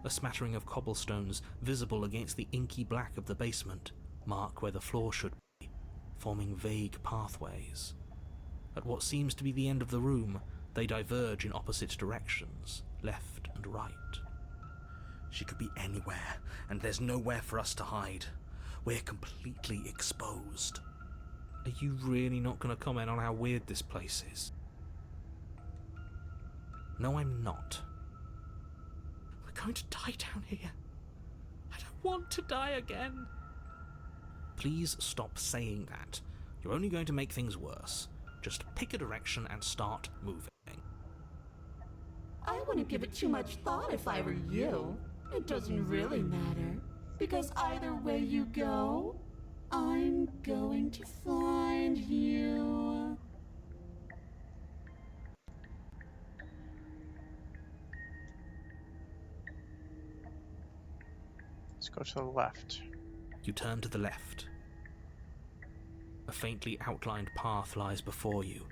A smattering of cobblestones visible against the inky black of the basement mark where the floor should be, forming vague pathways. At what seems to be the end of the room, they diverge in opposite directions, left and right. She could be anywhere, and there's nowhere for us to hide. We're completely exposed. Are you really not going to comment on how weird this place is? No, I'm not. We're going to die down here. I don't want to die again. Please stop saying that. You're only going to make things worse. Just pick a direction and start moving. I wouldn't give it too much thought if I were you. It doesn't really matter, because either way you go, I'm going to find you. Let's go to the left. You turn to the left. A faintly outlined path lies before you.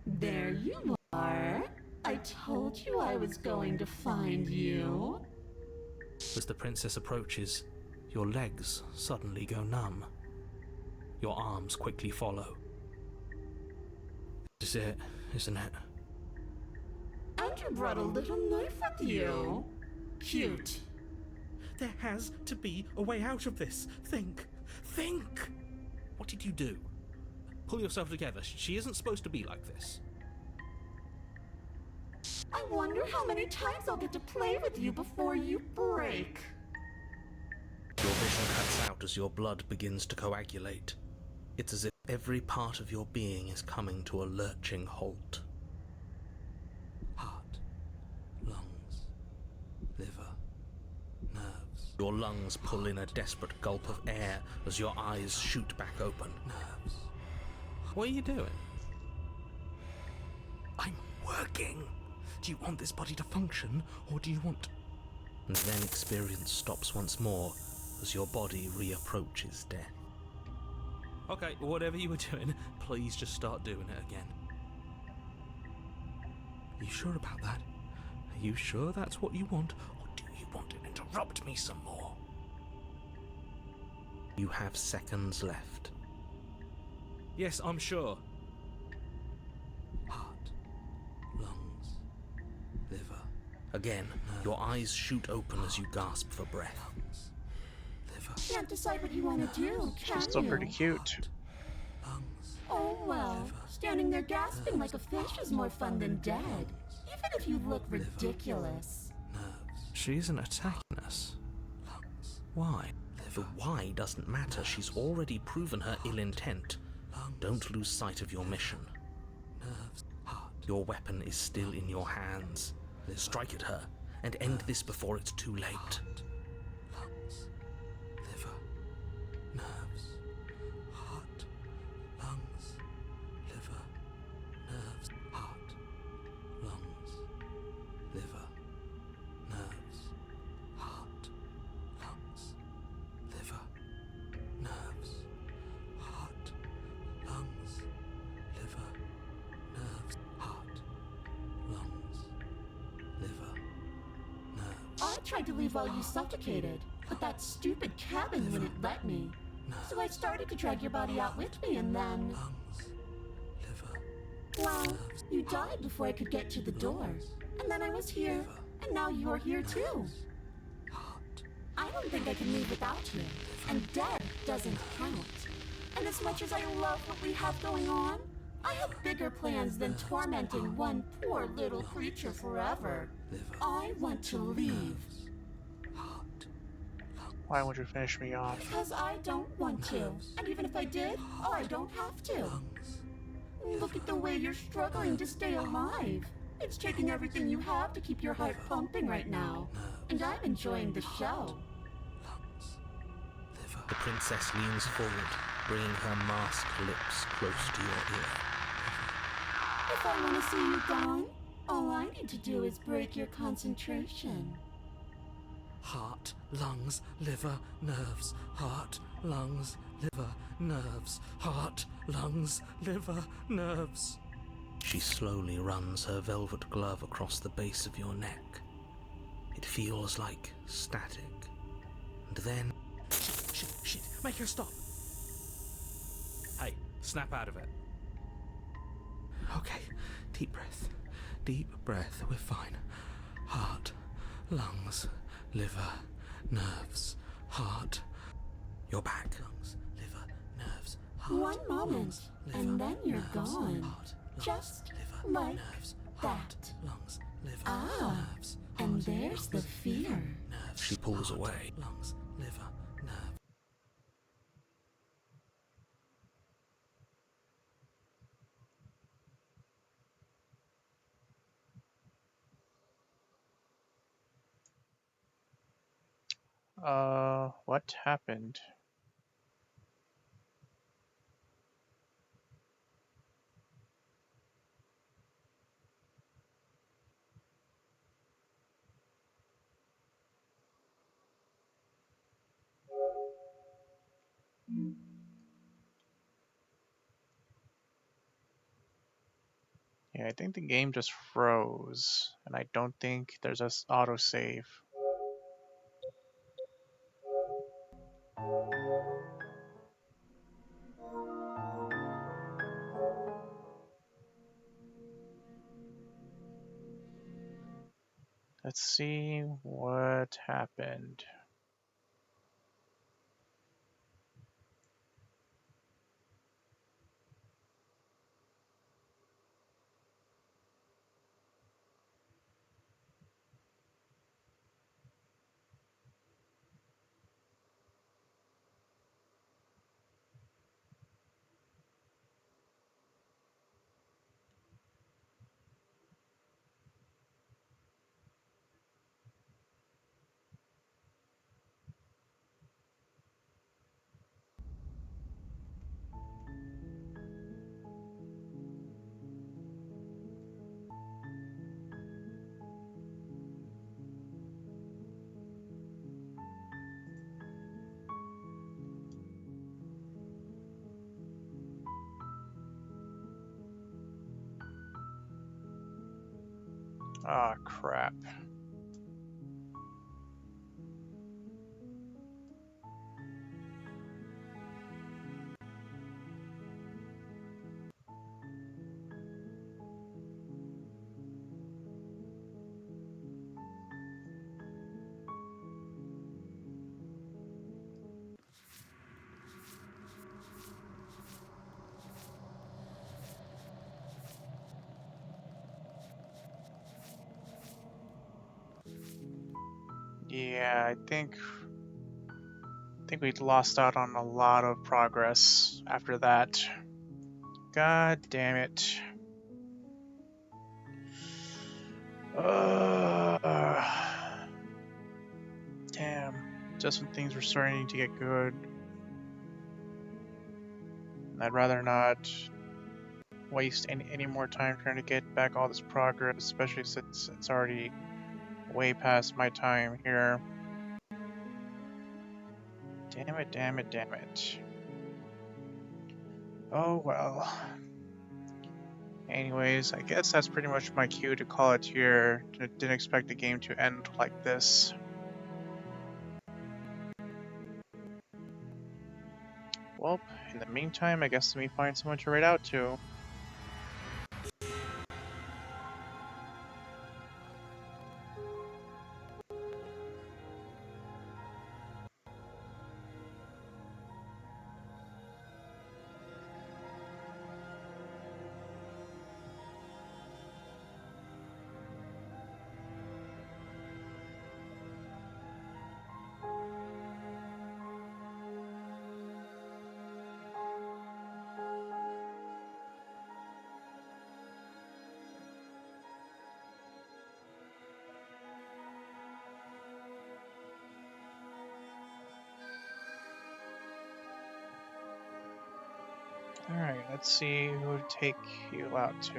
There you are. I told you I was going to find you. As the princess approaches, your legs suddenly go numb. Your arms quickly follow. This is it, isn't it? And you brought a little knife with you. Cute. There has to be a way out of this. Think! What did you do? Pull yourself together. She isn't supposed to be like this. I wonder how many times I'll get to play with you before you break. Your vision cuts out as your blood begins to coagulate. It's as if every part of your being is coming to a lurching halt. Heart, lungs, liver, nerves. Your lungs pull in a desperate gulp of air as your eyes shoot back open. Nerves. What are you doing? I'm working. Do you want this body to function, or do you want... And then experience stops once more as your body reapproaches death. Okay, whatever you were doing, please just start doing it again. Are you sure about that? Are you sure that's what you want, or do you want to interrupt me some more? You have seconds left. Yes, I'm sure. Heart, lungs, liver. Again, your eyes shoot open as you gasp for breath. Can't decide what you want to do, can She's still you? pretty cute. Oh well, standing there gasping like a fish is more fun than dead. Even if you look ridiculous. She isn't attacking us. Why? The why doesn't matter. She's already proven her ill intent. Don't lose sight of your mission. Your weapon is still in your hands. Strike at her and end this before it's too late. I tried to leave while you suffocated, but that stupid cabin wouldn't let me. So I started to drag your body out with me, and then... Well, you died before I could get to the door. And then I was here, and now you're here too. I don't think I can leave without you, and dead doesn't count. And as much as I love what we have going on, I have bigger plans than tormenting one poor little creature forever. I want to leave. Why won't you finish me off? Because I don't want to. And even if I did, I don't have to. Look at the way you're struggling to stay alive. It's taking everything you have to keep your heart pumping right now. And I'm enjoying the show. The princess leans forward, bringing her masked lips close to your ear. If I want to see you gone, all I need to do is break your concentration. Heart, lungs, liver, nerves. Heart, lungs, liver, nerves. Heart, lungs, liver, nerves. She slowly runs her velvet glove across the base of your neck. It feels like static. And then... Shit, make her stop. Hey, snap out of it. Okay, deep breath, we're fine. Heart, lungs, liver, nerves, heart. You're back. Lungs, liver, nerves, heart. One moment, lungs, and liver, then you're nerves, gone. Heart, lungs, Just liver, like nerves, that. Heart, lungs, liver, Ah, nerves, and heart, there's the lungs, fear. liver, nerves, she pulls away. Lungs, liver, nerves. What happened? Yeah, I think the game just froze, and I don't think there's a autosave. Let's see what happened. Ah, crap. Yeah, I think we'd lost out on a lot of progress after that. God damn it. Damn. Just when things were starting to get good. I'd rather not waste any more time trying to get back all this progress, especially since it's already way past my time here. Damn it, damn it, damn it. Oh well. Anyways, I guess that's pretty much my cue to call it here. Didn't expect the game to end like this. Well, in the meantime, I guess let me find someone to write out to. Alright, let's see who to take you out to.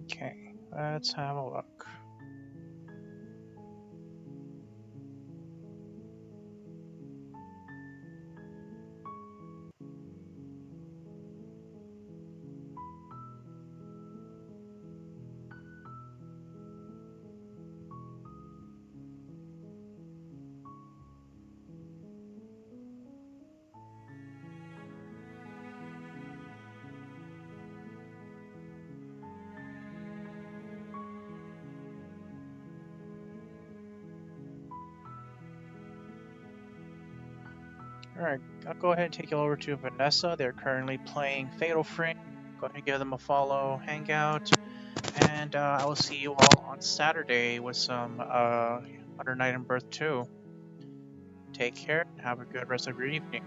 Okay, let's have a look. Alright, I'll go ahead and take you over to Vanessa. They're currently playing Fatal Frame. Go ahead and give them a follow, hang out, and I will see you all on Saturday with some Under Night in Birth 2. Take care and have a good rest of your evening.